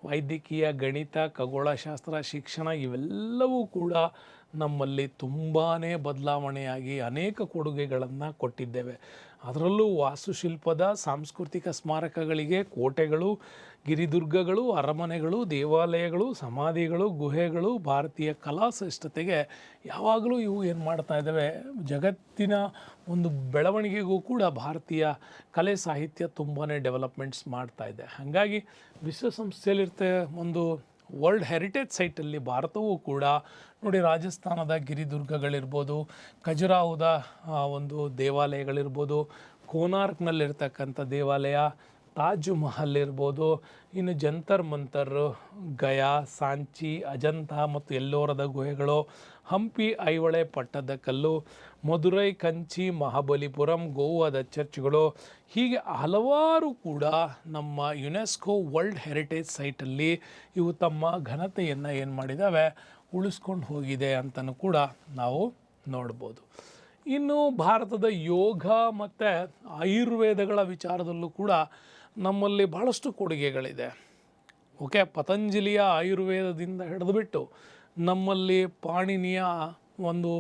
ವೈದ್ಯಕೀಯ, ಗಣಿತ, ಖಗೋಳಶಾಸ್ತ್ರ, ಶಿಕ್ಷಣ ಇವೆಲ್ಲವೂ ಕೂಡ ನಮ್ಮಲ್ಲಿ ತುಂಬಾ ಬದಲಾವಣೆಯಾಗಿ ಅನೇಕ ಕೊಡುಗೆಗಳನ್ನು ಕೊಟ್ಟಿದ್ದೇವೆ. ಅದರಲ್ಲೂ ವಾಸ್ತುಶಿಲ್ಪದ ಸಾಂಸ್ಕೃತಿಕ ಸ್ಮಾರಕಗಳಿಗೆ ಕೋಟೆಗಳು, ಗಿರಿದುರ್ಗಗಳು, ಅರಮನೆಗಳು, ದೇವಾಲಯಗಳು, ಸಮಾಧಿಗಳು, ಗುಹೆಗಳು, ಭಾರತೀಯ ಕಲಾ ಶ್ರೇಷ್ಠತೆಗೆ ಯಾವಾಗಲೂ ಇವು ಏನು ಮಾಡ್ತಾ ಇದ್ದಾವೆ, ಜಗತ್ತಿನ ಒಂದು ಬೆಳವಣಿಗೆಗೂ ಕೂಡ ಭಾರತೀಯ ಕಲೆ ಸಾಹಿತ್ಯ ತುಂಬಾ ಡೆವಲಪ್ಮೆಂಟ್ಸ್ ಮಾಡ್ತಾ ಇದೆ. ಹಾಗಾಗಿ ವಿಶ್ವಸಂಸ್ಥೆಯಲ್ಲಿರ್ತ ಒಂದು ವರ್ಲ್ಡ್ ಹೆರಿಟೇಜ್ ಸೈಟಲ್ಲಿ ಭಾರತವೂ ಕೂಡ ನೋಡಿ, ರಾಜಸ್ಥಾನದ ಗಿರಿದುರ್ಗಗಳಿರ್ಬೋದು, ಖಜುರಾಹೋದ ಒಂದು ದೇವಾಲಯಗಳಿರ್ಬೋದು, ಕೋನಾರ್ಕ್ನಲ್ಲಿರ್ತಕ್ಕಂಥ ದೇವಾಲಯ, ತಾಜ್ ಮಹಲ್ ಇರ್ಬೋದು, ಇನ್ನು ಜಂತರ್ ಮಂತರ್, ಗಯಾ, ಸಾಂಚಿ, ಅಜಂತ ಮತ್ತು ಎಲ್ಲೋರದ ಗುಹೆಗಳು, ಹಂಪಿ ಐಹೊಳೆ ಪಟ್ಟದಕಲ್ಲು, ಮಧುರೈ, ಕಂಚಿ, ಮಹಾಬಲಿಪುರಂ, ಗೋವಾದ ಚರ್ಚ್ಗಳು, ಹೀಗೆ ಹಲವಾರು ಕೂಡ ನಮ್ಮ ಯುನೆಸ್ಕೋ ವರ್ಲ್ಡ್ ಹೆರಿಟೇಜ್ ಸೈಟಲ್ಲಿ ಇವು ತಮ್ಮ ಘನತೆಯನ್ನು ಏನು ಮಾಡಿದ್ದಾವೆ, ಉಳಿಸ್ಕೊಂಡು ಹೋಗಿದೆ ಅಂತಲೂ ಕೂಡ ನಾವು ನೋಡ್ಬೋದು. ಇನ್ನು ಭಾರತದ ಯೋಗ ಮತ್ತು ಆಯುರ್ವೇದಗಳ ವಿಚಾರದಲ್ಲೂ ಕೂಡ ನಮ್ಮಲ್ಲಿ ಭಾಳಷ್ಟು ಕೊಡುಗೆಗಳಿದೆ. ಪತಂಜಲಿಯ ಆಯುರ್ವೇದದಿಂದ ಹಿಡಿದುಬಿಟ್ಟು ನಮ್ಮಲ್ಲಿ ಪಾಣಿನಿಯ ಒಂದು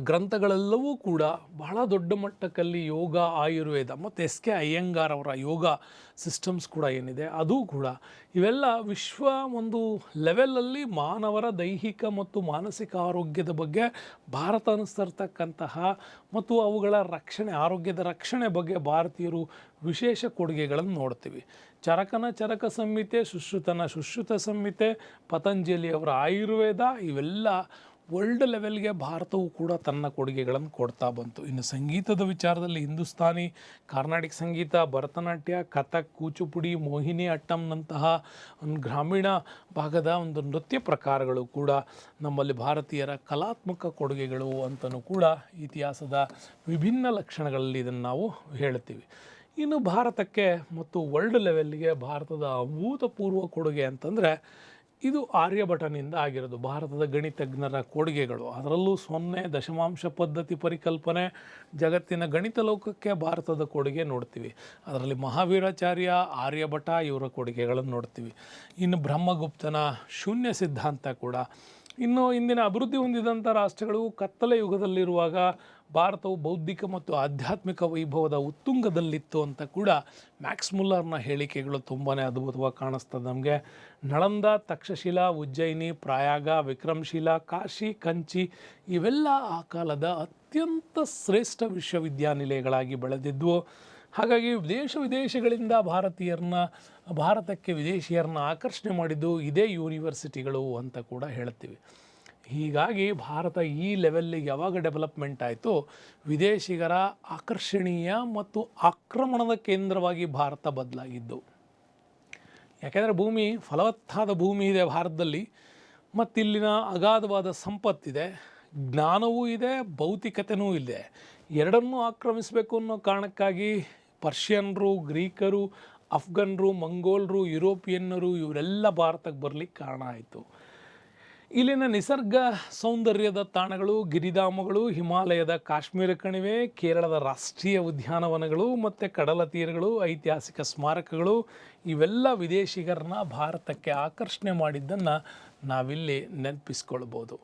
ಗ್ರಂಥಗಳೆಲ್ಲವೂ ಕೂಡ ಬಹಳ ದೊಡ್ಡ ಮಟ್ಟದಲ್ಲಿ ಯೋಗ, ಆಯುರ್ವೇದ ಮತ್ತು S.K. ಅಯ್ಯಂಗಾರ್ ಅವರ ಯೋಗ ಸಿಸ್ಟಮ್ಸ್ ಕೂಡ ಏನಿದೆ ಅದು ಕೂಡ ಇವೆಲ್ಲ ವಿಶ್ವ ಒಂದು ಲೆವೆಲಲ್ಲಿ ಮಾನವರ ದೈಹಿಕ ಮತ್ತು ಮಾನಸಿಕ ಆರೋಗ್ಯದ ಬಗ್ಗೆ ಭಾರತ ಅನುಸರ್ತಕ್ಕಂತಹ ಮತ್ತು ಅವುಗಳ ಆರೋಗ್ಯದ ರಕ್ಷಣೆ ಬಗ್ಗೆ ಭಾರತೀಯರು ವಿಶೇಷ ಕೊಡುಗೆಗಳನ್ನು ನೋಡ್ತೀವಿ. ಚರಕನ ಚರಕ ಸಂಹಿತೆ, ಸುಶ್ರುತನ ಸುಶ್ರುತ ಸಂಹಿತೆ, ಪತಂಜಲಿಯವರ ಆಯುರ್ವೇದ ಇವೆಲ್ಲ ವರ್ಲ್ಡ್ ಲೆವೆಲ್ಗೆ ಭಾರತವು ಕೂಡ ತನ್ನ ಕೊಡುಗೆಗಳನ್ನು ಕೊಡ್ತಾ ಬಂತು. ಇನ್ನು ಸಂಗೀತದ ವಿಚಾರದಲ್ಲಿ ಹಿಂದೂಸ್ತಾನಿ, ಕರ್ನಾಟಕ ಸಂಗೀತ, ಭರತನಾಟ್ಯ, ಕಥಕ್, ಕೂಚುಪುಡಿ, ಮೋಹಿನಿ ಅಟ್ಟಂನಂತಹ ಒಂದು ಗ್ರಾಮೀಣ ಭಾಗದ ಒಂದು ನೃತ್ಯ ಪ್ರಕಾರಗಳು ಕೂಡ ನಮ್ಮಲ್ಲಿ ಭಾರತೀಯರ ಕಲಾತ್ಮಕ ಕೊಡುಗೆಗಳು ಅಂತಲೂ ಕೂಡ ಇತಿಹಾಸದ ವಿಭಿನ್ನ ಲಕ್ಷಣಗಳಲ್ಲಿ ಇದನ್ನು ನಾವು ಹೇಳ್ತೀವಿ. ಇನ್ನು ಭಾರತಕ್ಕೆ ಮತ್ತು ವರ್ಲ್ಡ್ ಲೆವೆಲ್ಗೆ ಭಾರತದ ಅಭೂತಪೂರ್ವ ಕೊಡುಗೆ ಅಂತಂದರೆ ಇದು ಆರ್ಯಭಟನಿಂದ ಆಗಿರೋದು. ಭಾರತದ ಗಣಿತಜ್ಞರ ಕೊಡುಗೆಗಳು, ಅದರಲ್ಲೂ 0 ದಶಮಾಂಶ ಪದ್ಧತಿ ಪರಿಕಲ್ಪನೆ, ಜಗತ್ತಿನ ಗಣಿತ ಲೋಕಕ್ಕೆ ಭಾರತದ ಕೊಡುಗೆ ನೋಡ್ತೀವಿ. ಅದರಲ್ಲಿ ಮಹಾವೀರಾಚಾರ್ಯ, ಆರ್ಯಭಟ ಇವರ ಕೊಡುಗೆಗಳನ್ನು ನೋಡ್ತೀವಿ. ಇನ್ನು ಬ್ರಹ್ಮಗುಪ್ತನ ಶೂನ್ಯ ಸಿದ್ಧಾಂತ ಕೂಡ. ಇನ್ನು ಇಂದಿನ ಅಭಿವೃದ್ಧಿ ಹೊಂದಿದಂಥ ರಾಷ್ಟ್ರಗಳು ಕತ್ತಲೆ ಯುಗದಲ್ಲಿರುವಾಗ ಭಾರತವು ಬೌದ್ಧಿಕ ಮತ್ತು ಆಧ್ಯಾತ್ಮಿಕ ವೈಭವದ ಉತ್ತುಂಗದಲ್ಲಿತ್ತು ಅಂತ ಕೂಡ ಮ್ಯಾಕ್ಸ್ ಮುಲ್ಲರ್ನ ಹೇಳಿಕೆಗಳು ತುಂಬಾ ಅದ್ಭುತವಾಗಿ ಕಾಣಿಸ್ತದೆ ನಮಗೆ. ನಳಂದ, ತಕ್ಷಶಿಲಾ, ಉಜ್ಜಯಿನಿ, ಪ್ರಯಾಗ, ವಿಕ್ರಮಶಿಲಾ, ಕಾಶಿ, ಕಂಚಿ ಇವೆಲ್ಲ ಆ ಕಾಲದ ಅತ್ಯಂತ ಶ್ರೇಷ್ಠ ವಿಶ್ವವಿದ್ಯಾನಿಲಯಗಳಾಗಿ ಬೆಳೆದಿದ್ವು. ಹಾಗಾಗಿ ವಿದೇಶಗಳಿಂದ ಭಾರತಕ್ಕೆ ವಿದೇಶಿಯರನ್ನ ಆಕರ್ಷಣೆ ಮಾಡಿದ್ದು ಇದೇ ಯೂನಿವರ್ಸಿಟಿಗಳು ಅಂತ ಕೂಡ ಹೇಳ್ತೀವಿ. ಹೀಗಾಗಿ ಭಾರತ ಈ ಲೆವೆಲ್ಲಿಗೆ ಯಾವಾಗ ಡೆವಲಪ್ಮೆಂಟ್ ಆಯಿತು, ವಿದೇಶಿಗರ ಆಕರ್ಷಣೀಯ ಮತ್ತು ಆಕ್ರಮಣದ ಕೇಂದ್ರವಾಗಿ ಭಾರತ ಬದಲಾಗಿದ್ದು. ಯಾಕೆಂದರೆ ಫಲವತ್ತಾದ ಭೂಮಿ ಇದೆ ಭಾರತದಲ್ಲಿ, ಮತ್ತು ಇಲ್ಲಿನ ಅಗಾಧವಾದ ಸಂಪತ್ತಿದೆ, ಜ್ಞಾನವೂ ಇದೆ, ಭೌತಿಕತೆಯೂ ಇದೆ. ಎರಡನ್ನೂ ಆಕ್ರಮಿಸಬೇಕು ಅನ್ನೋ ಕಾರಣಕ್ಕಾಗಿ ಪರ್ಷಿಯನ್ರು, ಗ್ರೀಕರು, ಅಫ್ಘನ್ರು, ಮಂಗೋಲರು, ಯುರೋಪಿಯನ್ನರು ಇವರೆಲ್ಲ ಭಾರತಕ್ಕೆ ಬರಲಿಕ್ಕೆ ಕಾರಣ ಆಯಿತು. ಇಲ್ಲಿನ ನಿಸರ್ಗ ಸೌಂದರ್ಯದ ತಾಣಗಳು, ಗಿರಿಧಾಮಗಳು, ಹಿಮಾಲಯದ ಕಾಶ್ಮೀರ ಕಣಿವೆ, ಕೇರಳದ ರಾಷ್ಟ್ರೀಯ ಉದ್ಯಾನವನಗಳು ಮತ್ತು ಕಡಲ ತೀರಗಳು, ಐತಿಹಾಸಿಕ ಸ್ಮಾರಕಗಳು ಇವೆಲ್ಲ ವಿದೇಶಿಗರನ್ನ ಭಾರತಕ್ಕೆ ಆಕರ್ಷಣೆ ಮಾಡಿದ್ದನ್ನು ನಾವಿಲ್ಲಿ ನೆನಪಿಸ್ಕೊಳ್ಬೋದು.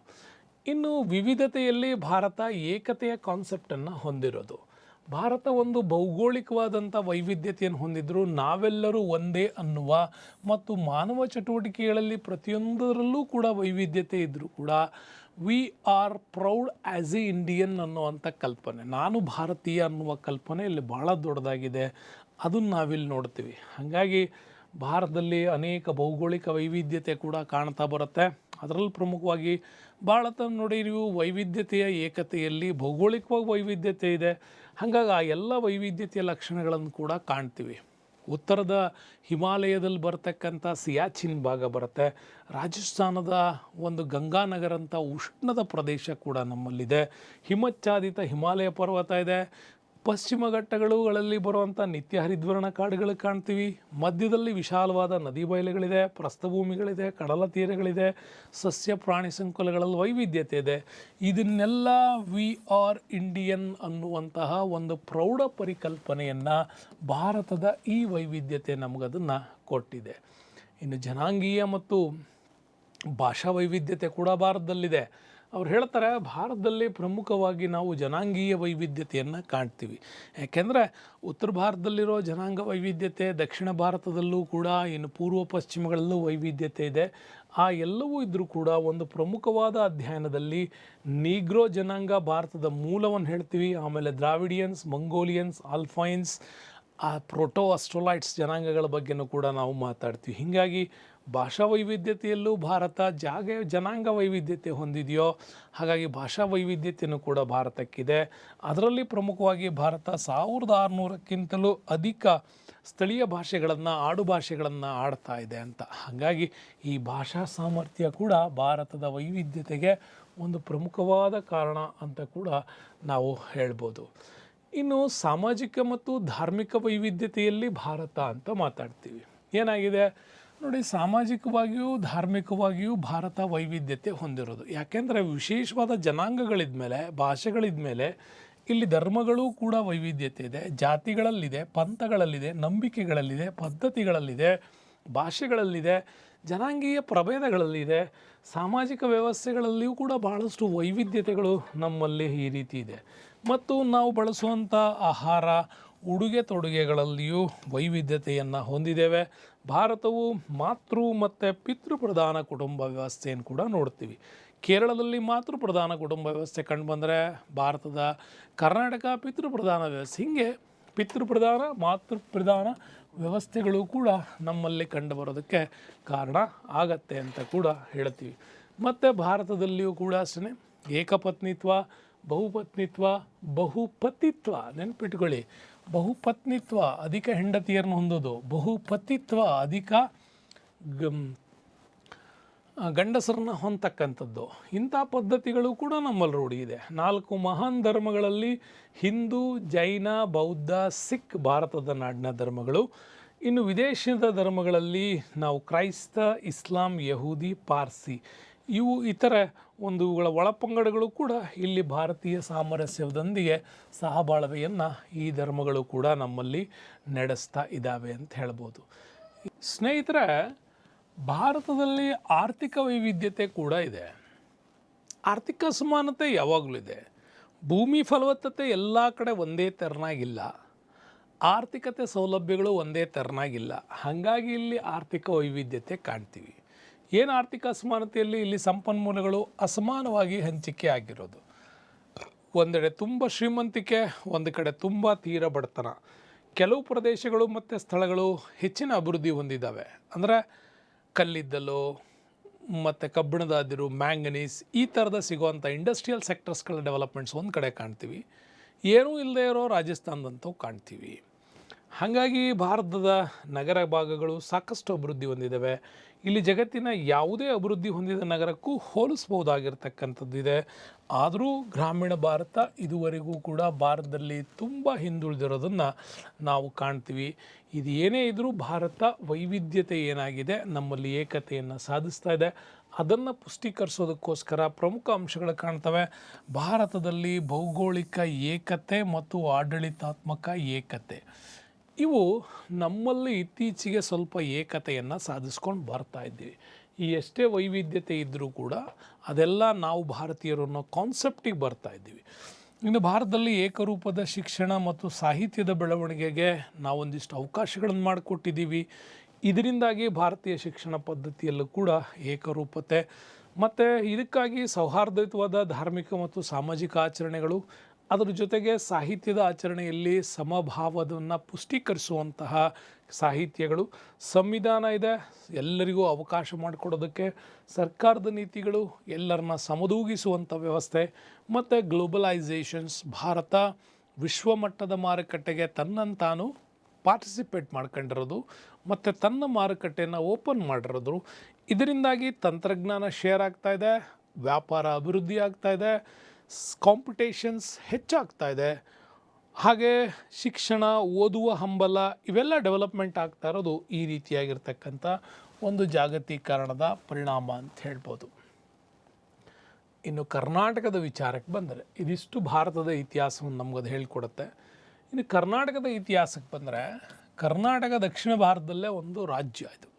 ಇನ್ನು ವಿವಿಧತೆಯಲ್ಲಿ ಭಾರತ ಏಕತೆಯ ಕಾನ್ಸೆಪ್ಟನ್ನು ಹೊಂದಿರೋದು. ಭಾರತ ಒಂದು ಭೌಗೋಳಿಕವಾದಂಥ ವೈವಿಧ್ಯತೆಯನ್ನು ಹೊಂದಿದ್ದರೂ ನಾವೆಲ್ಲರೂ ಒಂದೇ ಅನ್ನುವ ಮತ್ತು ಮಾನವ ಚಟುವಟಿಕೆಗಳಲ್ಲಿ ಪ್ರತಿಯೊಂದರಲ್ಲೂ ಕೂಡ ವೈವಿಧ್ಯತೆ ಇದ್ದರೂ ಕೂಡ we are proud as A Indian ಅನ್ನುವಂಥ ಕಲ್ಪನೆ, ನಾನು ಭಾರತೀಯ ಅನ್ನುವ ಕಲ್ಪನೆ ಇಲ್ಲಿ ಭಾಳ ದೊಡ್ಡದಾಗಿದೆ. ಅದನ್ನು ನಾವಿಲ್ಲಿ ನೋಡ್ತೀವಿ. ಹಾಗಾಗಿ ಭಾರತದಲ್ಲಿ ಅನೇಕ ಭೌಗೋಳಿಕ ವೈವಿಧ್ಯತೆ ಕೂಡ ಕಾಣ್ತಾ ಬರುತ್ತೆ. ಅದರಲ್ಲಿ ಪ್ರಮುಖವಾಗಿ ಭಾರತ ನೋಡಿ ನೀವು ವೈವಿಧ್ಯತೆಯ ಏಕತೆಯಲ್ಲಿ ಭೌಗೋಳಿಕವಾಗಿ ವೈವಿಧ್ಯತೆ ಇದೆ. ಹಾಗಾಗಿ ಆ ಎಲ್ಲ ವೈವಿಧ್ಯತೆಯ ಲಕ್ಷಣಗಳನ್ನು ಕೂಡ ಕಾಣ್ತೀವಿ. ಉತ್ತರದ ಹಿಮಾಲಯದಲ್ಲಿ ಬರ್ತಕ್ಕಂಥ ಸಿಯಾಚಿನ್ ಭಾಗ ಬರುತ್ತೆ. ರಾಜಸ್ಥಾನದ ಒಂದು ಗಂಗಾನಗರ ಅಂತ ಉಷ್ಣದ ಪ್ರದೇಶ ಕೂಡ ನಮ್ಮಲ್ಲಿದೆ. ಹಿಮಚ್ಛಾದಿತ ಹಿಮಾಲಯ ಪರ್ವತ ಇದೆ. ಪಶ್ಚಿಮ ಘಟ್ಟಗಳಲ್ಲಿ ಬರುವಂಥ ನಿತ್ಯ ಹರಿದ್ವರ್ಣ ಕಾಡುಗಳು ಕಾಣ್ತೀವಿ. ಮಧ್ಯದಲ್ಲಿ ವಿಶಾಲವಾದ ನದಿ ಬಯಲುಗಳಿದೆ, ಪ್ರಸ್ಥಭೂಮಿಗಳಿದೆ, ಕಡಲ ತೀರಗಳಿದೆ, ಸಸ್ಯ ಪ್ರಾಣಿ ಸಂಕುಲಗಳಲ್ಲಿ ವೈವಿಧ್ಯತೆ ಇದೆ. ಇದನ್ನೆಲ್ಲ ವಿ ಆರ್ ಇಂಡಿಯನ್ ಅನ್ನುವಂತಹ ಒಂದು ಪ್ರೌಢ ಪರಿಕಲ್ಪನೆಯನ್ನು ಭಾರತದ ಈ ವೈವಿಧ್ಯತೆ ನಮಗದನ್ನು ಕೊಟ್ಟಿದೆ. ಇನ್ನು ಜನಾಂಗೀಯ ಮತ್ತು ಭಾಷಾ ವೈವಿಧ್ಯತೆ ಕೂಡ ಭಾರತದಲ್ಲಿದೆ. ಅವ್ರು ಹೇಳ್ತಾರೆ ಭಾರತದಲ್ಲಿ ಪ್ರಮುಖವಾಗಿ ನಾವು ಜನಾಂಗೀಯ ವೈವಿಧ್ಯತೆಯನ್ನು ಕಾಣ್ತೀವಿ. ಯಾಕೆಂದರೆ ಉತ್ತರ ಭಾರತದಲ್ಲಿರೋ ಜನಾಂಗ ವೈವಿಧ್ಯತೆ, ದಕ್ಷಿಣ ಭಾರತದಲ್ಲೂ ಕೂಡ, ಇನ್ನು ಪೂರ್ವ ಪಶ್ಚಿಮಗಳಲ್ಲೂ ವೈವಿಧ್ಯತೆ ಇದೆ. ಆ ಎಲ್ಲವೂ ಇದ್ದರೂ ಕೂಡ ಒಂದು ಪ್ರಮುಖವಾದ ಅಧ್ಯಯನದಲ್ಲಿ ನೀಗ್ರೋ ಜನಾಂಗ ಭಾರತದ ಮೂಲವನ್ನು ಹೇಳ್ತೀವಿ. ಆಮೇಲೆ ದ್ರಾವಿಡಿಯನ್ಸ್, ಮಂಗೋಲಿಯನ್ಸ್, ಆಲ್ಫೈನ್ಸ್, ಪ್ರೋಟೋ ಅಸ್ಟ್ರೋಲೈಟ್ಸ್ ಜನಾಂಗಗಳ ಬಗ್ಗೆನೂ ಕೂಡ ನಾವು ಮಾತಾಡ್ತೀವಿ. ಹೀಗಾಗಿ ಭಾಷಾ ವೈವಿಧ್ಯತೆಯಲ್ಲೂ ಭಾರತ ಜನಾಂಗ ವೈವಿಧ್ಯತೆ ಹೊಂದಿದೆಯೋ ಹಾಗಾಗಿ ಭಾಷಾ ವೈವಿಧ್ಯತೆಯೂ ಕೂಡ ಭಾರತಕ್ಕಿದೆ. ಅದರಲ್ಲಿ ಪ್ರಮುಖವಾಗಿ ಭಾರತ 1600ಕ್ಕಿಂತಲೂ ಅಧಿಕ ಸ್ಥಳೀಯ ಭಾಷೆಗಳನ್ನು, ಆಡುಭಾಷೆಗಳನ್ನು ಆಡ್ತಾ ಇದೆ ಅಂತ. ಹಾಗಾಗಿ ಈ ಭಾಷಾ ಸಾಮರ್ಥ್ಯ ಕೂಡ ಭಾರತದ ವೈವಿಧ್ಯತೆಗೆ ಒಂದು ಪ್ರಮುಖವಾದ ಕಾರಣ ಅಂತ ಕೂಡ ನಾವು ಹೇಳ್ಬೋದು. ಇನ್ನು ಸಾಮಾಜಿಕ ಮತ್ತು ಧಾರ್ಮಿಕ ವೈವಿಧ್ಯತೆಯಲ್ಲಿ ಭಾರತ ಅಂತ ಮಾತಾಡ್ತೀವಿ. ಏನಾಗಿದೆ ನೋಡಿ, ಸಾಮಾಜಿಕವಾಗಿಯೂ ಧಾರ್ಮಿಕವಾಗಿಯೂ ಭಾರತ ವೈವಿಧ್ಯತೆ ಹೊಂದಿರೋದು. ಯಾಕೆಂದರೆ ವಿಶೇಷವಾದ ಜನಾಂಗಗಳಿದ್ಮೇಲೆ, ಭಾಷೆಗಳಿದ್ಮೇಲೆ ಇಲ್ಲಿ ಧರ್ಮಗಳೂ ಕೂಡ ವೈವಿಧ್ಯತೆ ಇದೆ. ಜಾತಿಗಳಲ್ಲಿದೆ, ಪಂಥಗಳಲ್ಲಿದೆ, ನಂಬಿಕೆಗಳಲ್ಲಿದೆ, ಪದ್ಧತಿಗಳಲ್ಲಿದೆ, ಭಾಷೆಗಳಲ್ಲಿದೆ, ಜನಾಂಗೀಯ ಪ್ರಭೇದಗಳಲ್ಲಿದೆ, ಸಾಮಾಜಿಕ ವ್ಯವಸ್ಥೆಗಳಲ್ಲಿಯೂ ಕೂಡ ಭಾಳಷ್ಟು ವೈವಿಧ್ಯತೆಗಳು ನಮ್ಮಲ್ಲಿ ಈ ರೀತಿ ಇದೆ. ಮತ್ತು ನಾವು ಬಳಸುವಂಥ ಆಹಾರ, ಉಡುಗೆ ತೊಡುಗೆಗಳಲ್ಲಿಯೂ ವೈವಿಧ್ಯತೆಯನ್ನು ಹೊಂದಿದ್ದೇವೆ. ಭಾರತವು ಮಾತೃ ಮತ್ತು ಪಿತೃಪ್ರಧಾನ ಕುಟುಂಬ ವ್ಯವಸ್ಥೆಯನ್ನು ಕೂಡ ನೋಡ್ತೀವಿ. ಕೇರಳದಲ್ಲಿ ಮಾತೃಪ್ರಧಾನ ಕುಟುಂಬ ವ್ಯವಸ್ಥೆ ಕಂಡುಬಂದರೆ ಭಾರತದ ಕರ್ನಾಟಕ ಪಿತೃಪ್ರಧಾನ ವ್ಯವಸ್ಥೆ. ಹೀಗೆ ಪಿತೃಪ್ರಧಾನ, ಮಾತೃಪ್ರಧಾನ ವ್ಯವಸ್ಥೆಗಳು ಕೂಡ ನಮ್ಮಲ್ಲಿ ಕಂಡುಬರೋದಕ್ಕೆ ಕಾರಣ ಆಗತ್ತೆ ಅಂತ ಕೂಡ ಹೇಳ್ತೀವಿ. ಮತ್ತು ಭಾರತದಲ್ಲಿಯೂ ಕೂಡ ಅಷ್ಟೇ ಏಕಪತ್ನಿತ್ವ, ಬಹುಪತಿತ್ವ ನೆನ್ಪಿಟ್ಕೊಳ್ಳಿ. ಬಹುಪತ್ನಿತ್ವ ಅಧಿಕ ಹೆಂಡತಿಯರನ್ನು ಹೊಂದೋದು, ಬಹುಪತಿತ್ವ ಅಧಿಕ ಗಂಡಸರನ್ನ ಹೊಂದತಕ್ಕಂಥದ್ದು. ಇಂಥ ಪದ್ಧತಿಗಳು ಕೂಡ ನಮ್ಮಲ್ಲಿ ರೂಢಿ ಇದೆ. 4 ಮಹಾನ್ ಧರ್ಮಗಳಲ್ಲಿ ಹಿಂದೂ, ಜೈನ, ಬೌದ್ಧ, ಸಿಖ್ ಭಾರತದ ನಾಡಿನ ಧರ್ಮಗಳು. ಇನ್ನು ವಿದೇಶದ ಧರ್ಮಗಳಲ್ಲಿ ನಾವು ಕ್ರೈಸ್ತ, ಇಸ್ಲಾಂ, ಯಹೂದಿ, ಪಾರ್ಸಿ ಇವು ಇತರ ಇವುಗಳ ಒಳಪಂಗಡಗಳು ಕೂಡ ಇಲ್ಲಿ ಭಾರತೀಯ ಸಾಮರಸ್ಯದೊಂದಿಗೆ ಸಹಬಾಳ್ವೆಯನ್ನು ಈ ಧರ್ಮಗಳು ಕೂಡ ನಮ್ಮಲ್ಲಿ ನಡೆಸ್ತಾ ಇದ್ದಾವೆ ಅಂತ ಹೇಳ್ಬೋದು. ಸ್ನೇಹಿತರೆ, ಭಾರತದಲ್ಲಿ ಆರ್ಥಿಕ ವೈವಿಧ್ಯತೆ ಕೂಡ ಇದೆ. ಆರ್ಥಿಕ ಅಸಮಾನತೆ ಯಾವಾಗಲೂ ಇದೆ. ಭೂಮಿ ಫಲವತ್ತತೆ ಎಲ್ಲ ಕಡೆ ಒಂದೇ ತೆರನಾಗಿಲ್ಲ, ಆರ್ಥಿಕತೆ ಸೌಲಭ್ಯಗಳು ಒಂದೇ ತೆರನಾಗಿಲ್ಲ. ಹಾಗಾಗಿ ಇಲ್ಲಿ ಆರ್ಥಿಕ ವೈವಿಧ್ಯತೆ ಕಾಣ್ತೀವಿ. ಏನು ಆರ್ಥಿಕ ಅಸಮಾನತೆಯಲ್ಲಿ ಇಲ್ಲಿ ಸಂಪನ್ಮೂಲಗಳು ಅಸಮಾನವಾಗಿ ಹಂಚಿಕೆ ಆಗಿರೋದು. ಒಂದೆಡೆ ತುಂಬ ಶ್ರೀಮಂತಿಕೆ, ಒಂದು ಕಡೆ ತುಂಬ ತೀರ ಬಡತನ. ಕೆಲವು ಪ್ರದೇಶಗಳು ಮತ್ತು ಸ್ಥಳಗಳು ಹೆಚ್ಚಿನ ಅಭಿವೃದ್ಧಿ ಹೊಂದಿದ್ದಾವೆ. ಅಂದರೆ ಕಲ್ಲಿದ್ದಲು ಮತ್ತು ಕಬ್ಬಿಣದ ಅದಿರು, ಮ್ಯಾಂಗನೀಸ್ ಈ ಥರದ ಸಿಗುವಂಥ ಇಂಡಸ್ಟ್ರಿಯಲ್ ಸೆಕ್ಟರ್ಸ್ಗಳ ಡೆವಲಪ್ಮೆಂಟ್ಸ್ ಒಂದು ಕಡೆ ಕಾಣ್ತೀವಿ. ಏನೂ ಇಲ್ಲದೆ ಇರೋ ರಾಜಸ್ಥಾನದಂತೂ ಕಾಣ್ತೀವಿ. ಹಾಗಾಗಿ ಭಾರತದ ನಗರ ಭಾಗಗಳು ಸಾಕಷ್ಟು ಅಭಿವೃದ್ಧಿ ಹೊಂದಿದ್ದಾವೆ. ಇಲ್ಲಿ ಜಗತ್ತಿನ ಯಾವುದೇ ಅಭಿವೃದ್ಧಿ ಹೊಂದಿದ ನಗರಕ್ಕೂ ಹೋಲಿಸ್ಬೋದಾಗಿರ್ತಕ್ಕಂಥದ್ದು ಇದೆ. ಆದರೂ ಗ್ರಾಮೀಣ ಭಾರತ ಇದುವರೆಗೂ ಕೂಡ ಭಾರತದಲ್ಲಿ ತುಂಬ ಹಿಂದುಳಿದಿರೋದನ್ನು ನಾವು ಕಾಣ್ತೀವಿ. ಇದು ಏನೇ ಇದ್ದರೂ ಭಾರತ ವೈವಿಧ್ಯತೆ ಏನಾಗಿದೆ, ನಮ್ಮಲ್ಲಿ ಏಕತೆಯನ್ನು ಸಾಧಿಸ್ತಾ ಇದೆ. ಅದನ್ನು ಪುಷ್ಟೀಕರಿಸೋದಕ್ಕೋಸ್ಕರ ಪ್ರಮುಖ ಅಂಶಗಳು ಕಾಣ್ತವೆ. ಭಾರತದಲ್ಲಿ ಭೌಗೋಳಿಕ ಏಕತೆ ಮತ್ತು ಆಡಳಿತಾತ್ಮಕ ಏಕತೆ ಇವು ನಮ್ಮಲ್ಲಿ ಇತ್ತೀಚೆಗೆ ಸ್ವಲ್ಪ ಏಕತೆಯನ್ನು ಸಾಧಿಸ್ಕೊಂಡು ಬರ್ತಾ ಇದ್ದೀವಿ. ಈ ಎಷ್ಟೇ ವೈವಿಧ್ಯತೆ ಇದ್ದರೂ ಕೂಡ ಅದೆಲ್ಲ ನಾವು ಭಾರತೀಯರು ಅನ್ನೋ ಕಾನ್ಸೆಪ್ಟಿಗೆ ಬರ್ತಾ ಇದ್ದೀವಿ. ಇನ್ನು ಭಾರತದಲ್ಲಿ ಏಕರೂಪದ ಶಿಕ್ಷಣ ಮತ್ತು ಸಾಹಿತ್ಯದ ಬೆಳವಣಿಗೆಗೆ ನಾವೊಂದಿಷ್ಟು ಅವಕಾಶಗಳನ್ನು ಮಾಡಿಕೊಟ್ಟಿದ್ದೀವಿ. ಇದರಿಂದಾಗಿ ಭಾರತೀಯ ಶಿಕ್ಷಣ ಪದ್ಧತಿಯಲ್ಲೂ ಕೂಡ ಏಕರೂಪತೆ ಮತ್ತು ಇದಕ್ಕಾಗಿ ಸೌಹಾರ್ದಯುತವಾದ ಧಾರ್ಮಿಕ ಮತ್ತು ಸಾಮಾಜಿಕ ಆಚರಣೆಗಳು, ಅದರ ಜೊತೆಗೆ ಸಾಹಿತ್ಯದ ಆಚರಣೆಯಲ್ಲಿ ಸಮಭಾವವನ್ನು ಪುಷ್ಟೀಕರಿಸುವಂತಹ ಸಾಹಿತ್ಯಗಳು, ಸಂವಿಧಾನ ಇದೆ, ಎಲ್ಲರಿಗೂ ಅವಕಾಶ ಮಾಡಿಕೊಡೋದಕ್ಕೆ ಸರ್ಕಾರದ ನೀತಿಗಳು, ಎಲ್ಲರನ್ನ ಸಮದೂಗಿಸುವಂಥ ವ್ಯವಸ್ಥೆ ಮತ್ತು ಗ್ಲೋಬಲೈಸೇಷನ್ಸ್, ಭಾರತ ವಿಶ್ವಮಟ್ಟದ ಮಾರುಕಟ್ಟೆಗೆ ತನ್ನನ್ನು ತಾನು ಪಾರ್ಟಿಸಿಪೇಟ್ ಮಾಡ್ಕೊಂಡಿರೋದು ಮತ್ತು ತನ್ನ ಮಾರುಕಟ್ಟೆಯನ್ನು ಓಪನ್ ಮಾಡಿರೋದು. ಇದರಿಂದಾಗಿ ತಂತ್ರಜ್ಞಾನ ಶೇರ್ ಆಗ್ತಾಯಿದೆ, ವ್ಯಾಪಾರ ಅಭಿವೃದ್ಧಿ ಆಗ್ತಾಯಿದೆ, ಕಾಂಪಿಟೇಷನ್ಸ್ ಹೆಚ್ಚಾಗ್ತಾ ಇದೆ. ಹಾಗೆ ಶಿಕ್ಷಣ, ಓದುವ ಹಂಬಲ ಇವೆಲ್ಲ ಡೆವಲಪ್ಮೆಂಟ್ ಆಗ್ತಾ ಇರೋದು ಈ ರೀತಿಯಾಗಿರ್ತಕ್ಕಂಥ ಒಂದು ಜಾಗತೀಕರಣದ ಪರಿಣಾಮ ಅಂತ ಹೇಳ್ಬೋದು. ಇನ್ನು ಕರ್ನಾಟಕದ ವಿಚಾರಕ್ಕೆ ಬಂದರೆ ಇದಿಷ್ಟು ಭಾರತದ ಇತಿಹಾಸವನ್ನು ನಮಗದು ಹೇಳ್ಕೊಡುತ್ತೆ. ಇನ್ನು ಕರ್ನಾಟಕದ ಇತಿಹಾಸಕ್ಕೆ ಬಂದರೆ ಕರ್ನಾಟಕ ದಕ್ಷಿಣ ಭಾರತದಲ್ಲೇ ಒಂದು ರಾಜ್ಯ ಇದು.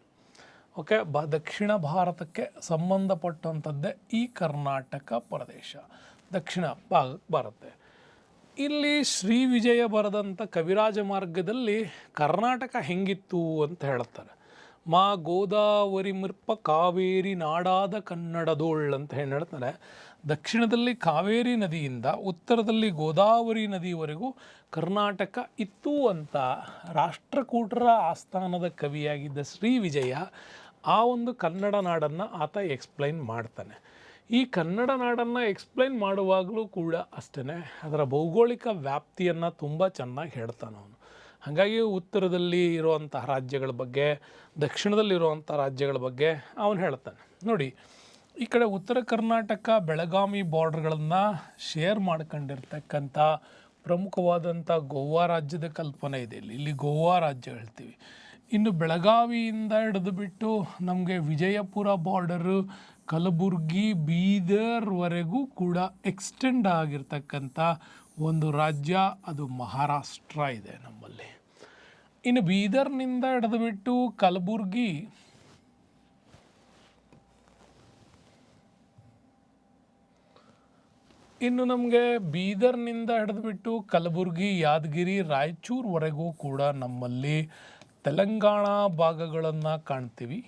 ಓಕೆ, ದಕ್ಷಿಣ ಭಾರತಕ್ಕೆ ಸಂಬಂಧಪಟ್ಟಂಥದ್ದೇ ಈ ಕರ್ನಾಟಕ ಪ್ರದೇಶ ದಕ್ಷಿಣ ಭಾಗಕ್ಕೆ ಬರುತ್ತೆ. ಇಲ್ಲಿ ಶ್ರೀ ವಿಜಯ ಬರೆದಂಥ ಕವಿರಾಜ ಮಾರ್ಗದಲ್ಲಿ ಕರ್ನಾಟಕ ಹೆಂಗಿತ್ತು ಅಂತ ಹೇಳ್ತಾರೆ. ಮಾ ಗೋದಾವರಿ ಮಿರ್ಪ ಕಾವೇರಿ ನಾಡಾದ ಕನ್ನಡದೋಳ್ ಅಂತ ಹೇಳಿ ಹೇಳ್ತಾರೆ. ದಕ್ಷಿಣದಲ್ಲಿ ಕಾವೇರಿ ನದಿಯಿಂದ ಉತ್ತರದಲ್ಲಿ ಗೋದಾವರಿ ನದಿಯವರೆಗೂ ಕರ್ನಾಟಕ ಇತ್ತು ಅಂತ ರಾಷ್ಟ್ರಕೂಟರ ಆಸ್ಥಾನದ ಕವಿಯಾಗಿದ್ದ ಶ್ರೀ ವಿಜಯ ಆ ಒಂದು ಕನ್ನಡ ನಾಡನ್ನು ಆತ ಎಕ್ಸ್ಪ್ಲೈನ್ ಮಾಡ್ತಾನೆ. ಈ ಕನ್ನಡ ನಾಡನ್ನು ಎಕ್ಸ್ಪ್ಲೈನ್ ಮಾಡುವಾಗಲೂ ಕೂಡ ಅಷ್ಟೇ ಅದರ ಭೌಗೋಳಿಕ ವ್ಯಾಪ್ತಿಯನ್ನು ತುಂಬ ಚೆನ್ನಾಗಿ ಹೇಳ್ತಾನೆ ಅವನು. ಹಾಗಾಗಿ ಉತ್ತರದಲ್ಲಿ ಇರುವಂತಹ ರಾಜ್ಯಗಳ ಬಗ್ಗೆ, ದಕ್ಷಿಣದಲ್ಲಿರುವಂಥ ರಾಜ್ಯಗಳ ಬಗ್ಗೆ ಅವನು ಹೇಳ್ತಾನೆ. ನೋಡಿ, ಈ ಕಡೆ ಉತ್ತರ ಕರ್ನಾಟಕ ಬೆಳಗಾವಿ ಬಾರ್ಡ್ರ್ಗಳನ್ನು ಶೇರ್ ಮಾಡ್ಕೊಂಡಿರ್ತಕ್ಕಂಥ ಪ್ರಮುಖವಾದಂಥ ಗೋವಾ ರಾಜ್ಯದ ಕಲ್ಪನೆ ಇದೆ. ಇಲ್ಲಿ ಗೋವಾ ರಾಜ್ಯ ಹೇಳ್ತೀವಿ. ಇನ್ನು ಬೆಳಗಾವಿಯಿಂದ ಹಿಡಿದು ಬಿಟ್ಟು ನಮಗೆ ವಿಜಯಪುರ ಬಾರ್ಡರು, ಕಲಬುರ್ಗಿ, ಬೀದರ್ವರೆಗೂ ಕೂಡ ಎಕ್ಸ್ಟೆಂಡ್ ಆಗಿರ್ತಕ್ಕಂಥ ಒಂದು ರಾಜ್ಯ ಅದು ಮಹಾರಾಷ್ಟ್ರ ಇದೆ ನಮ್ಮಲ್ಲಿ. ಇನ್ನು ಬೀದರ್ನಿಂದ ಹಿಡಿದು ಬಿಟ್ಟು ಕಲಬುರ್ಗಿ, ಇನ್ನು ನಮಗೆ ಬೀದರ್ನಿಂದ ಹಿಡಿದುಬಿಟ್ಟು ಕಲಬುರ್ಗಿ, ಯಾದಗಿರಿ, ರಾಯಚೂರುವರೆಗೂ ಕೂಡ ನಮ್ಮಲ್ಲಿ ತೆಲಂಗಾಣ ಭಾಗಗಳನ್ನು ಕಾಣ್ತೀವಿ.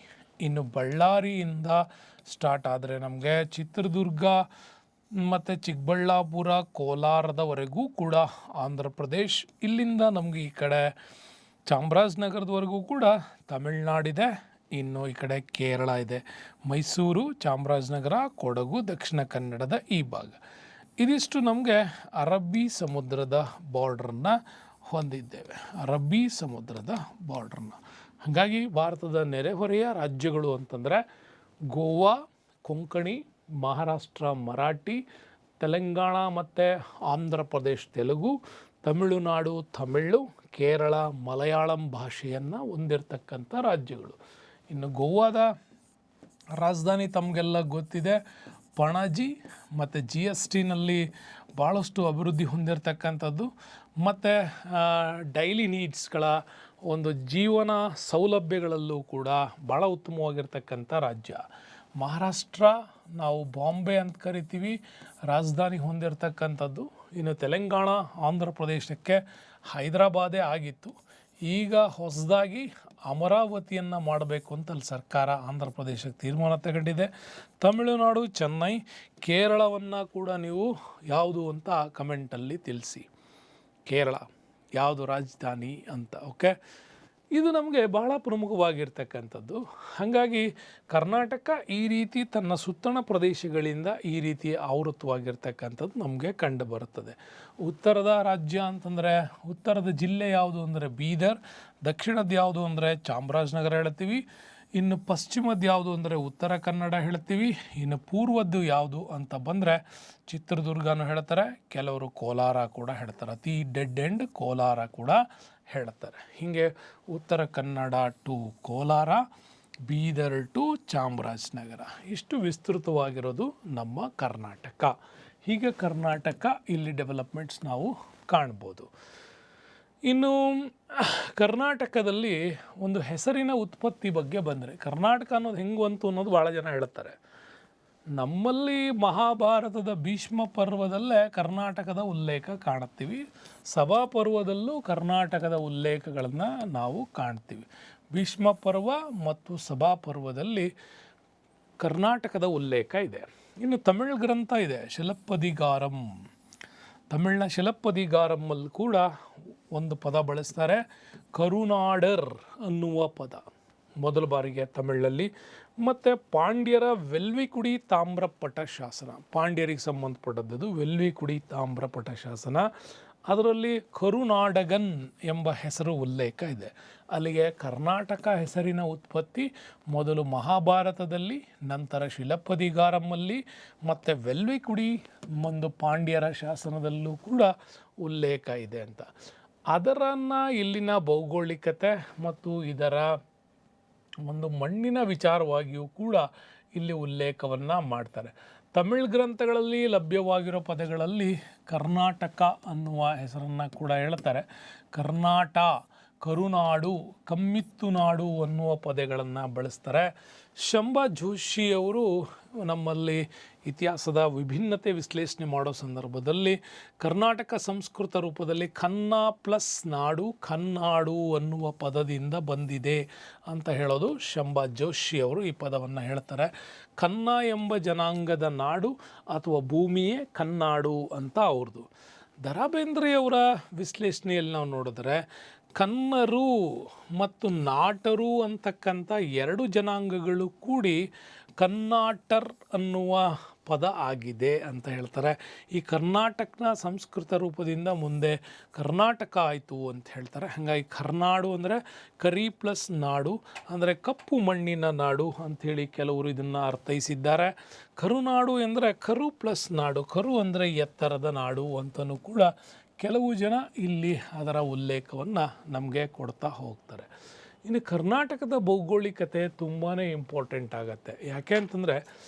ಇನ್ನು ಬಳ್ಳಾರಿಯಿಂದ ಸ್ಟಾರ್ಟ್ ಆದರೆ ನಮಗೆ ಚಿತ್ರದುರ್ಗ ಮತ್ತು ಚಿಕ್ಕಬಳ್ಳಾಪುರ, ಕೋಲಾರದವರೆಗೂ ಕೂಡ ಆಂಧ್ರ ಪ್ರದೇಶ್. ಇಲ್ಲಿಂದ ನಮಗೆ ಈ ಕಡೆ ಚಾಮರಾಜನಗರದವರೆಗೂ ಕೂಡ ತಮಿಳ್ನಾಡಿದೆ. ಇನ್ನು ಈ ಕಡೆ ಕೇರಳ ಇದೆ, ಮೈಸೂರು, ಚಾಮರಾಜನಗರ, ಕೊಡಗು, ದಕ್ಷಿಣ ಕನ್ನಡದ ಈ ಭಾಗ. ಇದಿಷ್ಟು ನಮಗೆ ಅರಬ್ಬಿ ಸಮುದ್ರದ ಬಾರ್ಡ್ರನ್ನು ಹೊಂದಿದ್ದೇವೆ, ಅರಬ್ಬಿ ಸಮುದ್ರದ ಬಾರ್ಡ್ರನ್ನು. ಹಾಗಾಗಿ ಭಾರತದ ನೆರೆಹೊರೆಯ ರಾಜ್ಯಗಳು ಅಂತಂದರೆ ಗೋವಾ, ಕೊಂಕಣಿ, ಮಹಾರಾಷ್ಟ್ರ ಮರಾಠಿ, ತೆಲಂಗಾಣ ಮತ್ತು ಆಂಧ್ರ ಪ್ರದೇಶ್ ತೆಲುಗು, ತಮಿಳುನಾಡು ತಮಿಳು, ಕೇರಳ ಮಲಯಾಳಂ ಭಾಷೆಯನ್ನು ಹೊಂದಿರತಕ್ಕಂಥ ರಾಜ್ಯಗಳು. ಇನ್ನು ಗೋವಾದ ರಾಜಧಾನಿ ತಮಗೆಲ್ಲ ಗೊತ್ತಿದೆ, ಪಣಜಿ. ಮತ್ತು GSTನಲ್ಲಿ ಭಾಳಷ್ಟು ಅಭಿವೃದ್ಧಿ ಹೊಂದಿರತಕ್ಕಂಥದ್ದು ಮತ್ತು ಡೈಲಿ ನೀಡ್ಸ್ಗಳ ಒಂದು ಜೀವನ ಸೌಲಭ್ಯಗಳಲ್ಲೂ ಕೂಡ ಭಾಳ ಉತ್ತಮವಾಗಿರ್ತಕ್ಕಂಥ ರಾಜ್ಯ. ಮಹಾರಾಷ್ಟ್ರ ನಾವು ಬಾಂಬೆ ಅಂತ ಕರಿತೀವಿ, ರಾಜಧಾನಿ ಹೊಂದಿರತಕ್ಕಂಥದ್ದು. ಇನ್ನು ತೆಲಂಗಾಣ ಆಂಧ್ರ ಪ್ರದೇಶಕ್ಕೆ ಹೈದರಾಬಾದೇ ಆಗಿತ್ತು. ಈಗ ಹೊಸದಾಗಿ ಅಮರಾವತಿಯನ್ನು ಮಾಡಬೇಕು ಅಂತ ಅಲ್ಲಿ ಸರ್ಕಾರ ಆಂಧ್ರ ಪ್ರದೇಶಕ್ಕೆ ತೀರ್ಮಾನ ತಗೊಂಡಿದೆ. ತಮಿಳುನಾಡು ಚೆನ್ನೈ, ಕೇರಳವನ್ನು ಕೂಡ ನೀವು ಯಾವುದು ಅಂತ ಕಮೆಂಟಲ್ಲಿ ತಿಳಿಸಿ. ಯಾವುದು ರಾಜಧಾನಿ ಅಂತ. ಓಕೆ, ಇದು ನಮಗೆ ಬಹಳ ಪ್ರಮುಖವಾಗಿರ್ತಕ್ಕಂಥದ್ದು. ಹಾಗಾಗಿ ಕರ್ನಾಟಕ ಈ ರೀತಿ ತನ್ನ ಸುತ್ತಣ ಪ್ರದೇಶಗಳಿಂದ ಈ ರೀತಿ ಆವೃತವಾಗಿರ್ತಕ್ಕಂಥದ್ದು ನಮಗೆ ಕಂಡು ಬರುತ್ತದೆ. ಉತ್ತರದ ರಾಜ್ಯ ಅಂತಂದರೆ ಉತ್ತರದ ಜಿಲ್ಲೆ ಯಾವುದು ಅಂದರೆ ಬೀದರ್, ದಕ್ಷಿಣದ ಯಾವುದು ಅಂದರೆ ಚಾಮರಾಜನಗರ ಹೇಳ್ತೀವಿ, ಇನ್ನು ಪಶ್ಚಿಮದ ಯಾವುದು ಅಂದರೆ ಉತ್ತರ ಕನ್ನಡ ಹೇಳ್ತೀವಿ, ಇನ್ನು ಪೂರ್ವದ್ದು ಯಾವುದು ಅಂತ ಬಂದರೆ ಚಿತ್ರದುರ್ಗನೂ ಹೇಳ್ತಾರೆ, ಕೆಲವರು ಕೋಲಾರ ಕೂಡ ಹೇಳ್ತಾರೆ, ಅತಿ ಡೆಡ್ ಎಂಡ್ ಕೋಲಾರ ಕೂಡ ಹೇಳ್ತಾರೆ. ಹೀಗೆ ಉತ್ತರ ಕನ್ನಡ ಟು ಕೋಲಾರ, ಬೀದರ್ ಟು ಚಾಮರಾಜನಗರ, ಇಷ್ಟು ವಿಸ್ತೃತವಾಗಿರೋದು ನಮ್ಮ ಕರ್ನಾಟಕ. ಹೀಗೆ ಕರ್ನಾಟಕ ಇಲ್ಲಿ ಡೆವಲಪ್ಮೆಂಟ್ಸ್ ನಾವು ಕಾಣ್ಬೋದು. ಇನ್ನು ಕರ್ನಾಟಕದಲ್ಲಿ ಒಂದು ಹೆಸರಿನ ಉತ್ಪತ್ತಿ ಬಗ್ಗೆ ಬಂದರೆ, ಕರ್ನಾಟಕ ಅನ್ನೋದು ಹೆಂಗೆ ಬಂತು ಅನ್ನೋದು ಭಾಳ ಜನ ಹೇಳ್ತಾರೆ. ನಮ್ಮಲ್ಲಿ ಮಹಾಭಾರತದ ಭೀಷ್ಮ ಪರ್ವದಲ್ಲೇ ಕರ್ನಾಟಕದ ಉಲ್ಲೇಖ ಕಾಣುತ್ತೀವಿ, ಸಭಾ ಪರ್ವದಲ್ಲೂ ಕರ್ನಾಟಕದ ಉಲ್ಲೇಖಗಳನ್ನು ನಾವು ಕಾಣ್ತೀವಿ. ಭೀಷ್ಮ ಪರ್ವ ಮತ್ತು ಸಭಾ ಪರ್ವದಲ್ಲಿ ಕರ್ನಾಟಕದ ಉಲ್ಲೇಖ ಇದೆ. ಇನ್ನು ತಮಿಳ್ ಗ್ರಂಥ ಇದೆ ಶಿಲಪ್ಪದಿಗಾರಂ, ತಮಿಳಿನ ಶಿಲಪ್ಪದಿಗಾರಮ್ಮಲ್ಲಿ ಕೂಡ ಒಂದು ಪದ ಬಳಸ್ತಾರೆ, ಕರುನಾಡರ್ ಅನ್ನುವ ಪದ ಮೊದಲ ಬಾರಿಗೆ ತಮಿಳಲ್ಲಿ. ಮತ್ತು ಪಾಂಡ್ಯರ ವೆಲ್ವಿಕುಡಿ ತಾಮ್ರಪಟ ಶಾಸನ, ಪಾಂಡ್ಯರಿಗೆ ಸಂಬಂಧಪಟ್ಟದ್ದು ವೆಲ್ವಿಕುಡಿ ತಾಮ್ರಪಟ ಶಾಸನ, ಅದರಲ್ಲಿ ಕರುನಾಡಗನ್ ಎಂಬ ಹೆಸರು ಉಲ್ಲೇಖ ಇದೆ. ಅಲ್ಲಿಗೆ ಕರ್ನಾಟಕ ಹೆಸರಿನ ಉತ್ಪತ್ತಿ ಮೊದಲು ಮಹಾಭಾರತದಲ್ಲಿ, ನಂತರ ಶಿಲಪ್ಪದಿಗಾರಮ್ಮಲ್ಲಿ ಮತ್ತು ವೆಲ್ವಿಕುಡಿ ಒಂದು ಪಾಂಡ್ಯರ ಶಾಸನದಲ್ಲೂ ಕೂಡ ಉಲ್ಲೇಖ ಇದೆ ಅಂತ. ಅದರನ್ನು ಇಲ್ಲಿನ ಭೌಗೋಳಿಕತೆ ಮತ್ತು ಇದರ ಒಂದು ಮಣ್ಣಿನ ವಿಚಾರವಾಗಿಯೂ ಕೂಡ ಇಲ್ಲಿ ಉಲ್ಲೇಖವನ್ನು ಮಾಡ್ತಾರೆ. ತಮಿಳ್ ಗ್ರಂಥಗಳಲ್ಲಿ ಲಭ್ಯವಾಗಿರೋ ಪದಗಳಲ್ಲಿ ಕರ್ನಾಟಕ ಅನ್ನುವ ಹೆಸರನ್ನು ಕೂಡ ಹೇಳ್ತಾರೆ. ಕರ್ನಾಟ, ಕರುನಾಡು, ಕಮ್ಮಿತ್ತುನಾಡು ಅನ್ನುವ ಪದಗಳನ್ನು ಬಳಸ್ತಾರೆ. ಶಂಭಾ ಜೋಶಿಯವರು ನಮ್ಮಲ್ಲಿ ಇತಿಹಾಸದ ವಿಭಿನ್ನತೆ ವಿಶ್ಲೇಷಣೆ ಮಾಡೋ ಸಂದರ್ಭದಲ್ಲಿ ಕರ್ನಾಟಕ ಸಂಸ್ಕೃತ ರೂಪದಲ್ಲಿ ಕನ್ನ ಪ್ಲಸ್ ನಾಡು, ಕನ್ನಾಡು ಅನ್ನುವ ಪದದಿಂದ ಬಂದಿದೆ ಅಂತ ಹೇಳೋದು ಶಂಭಾ ಜೋಶಿಯವರು ಈ ಪದವನ್ನು ಹೇಳ್ತಾರೆ. ಕನ್ನ ಎಂಬ ಜನಾಂಗದ ನಾಡು ಅಥವಾ ಭೂಮಿಯೇ ಕನ್ನಾಡು ಅಂತ ಅವ್ರದ್ದು. ದ ರಾ ಬೇಂದ್ರೆಯವರ ವಿಶ್ಲೇಷಣೆಯಲ್ಲಿ ನಾವು ನೋಡಿದ್ರೆ ಕನ್ನರು ಮತ್ತು ನಾಟರು ಅಂತಕ್ಕಂಥ ಎರಡು ಜನಾಂಗಗಳು ಕೂಡಿ ಕನ್ನಾಟರ್ ಅನ್ನುವ ಪದ ಆಗಿದೆ ಅಂತ ಹೇಳ್ತಾರೆ. ಈ ಕರ್ನಾಟಕನ ಸಂಸ್ಕೃತ ರೂಪದಿಂದ ಮುಂದೆ ಕರ್ನಾಟಕ ಆಯಿತು ಅಂತ ಹೇಳ್ತಾರೆ. ಹಾಗಾಗಿ ಕರ್ನಾಡು ಅಂದರೆ ಕರಿ ಪ್ಲಸ್ ನಾಡು ಅಂದರೆ ಕಪ್ಪು ಮಣ್ಣಿನ ನಾಡು ಅಂಥೇಳಿ ಕೆಲವರು ಇದನ್ನು ಅರ್ಥೈಸಿದ್ದಾರೆ. ಕರುನಾಡು ಅಂದರೆ ಕರು ಪ್ಲಸ್ ನಾಡು, ಕರು ಅಂದರೆ ಎತ್ತರದ ನಾಡು ಅಂತಲೂ ಕೂಡ ಕೆಲವು ಜನ ಇಲ್ಲಿ ಅದರ ಉಲ್ಲೇಖವನ್ನು ನಮಗೆ ಕೊಡ್ತಾ ಹೋಗ್ತಾರೆ. ಇನ್ನು ಕರ್ನಾಟಕದ ಭೌಗೋಳಿಕತೆ ತುಂಬಾ ಇಂಪಾರ್ಟೆಂಟ್ ಆಗುತ್ತೆ. ಯಾಕೆ ಅಂತಂದರೆ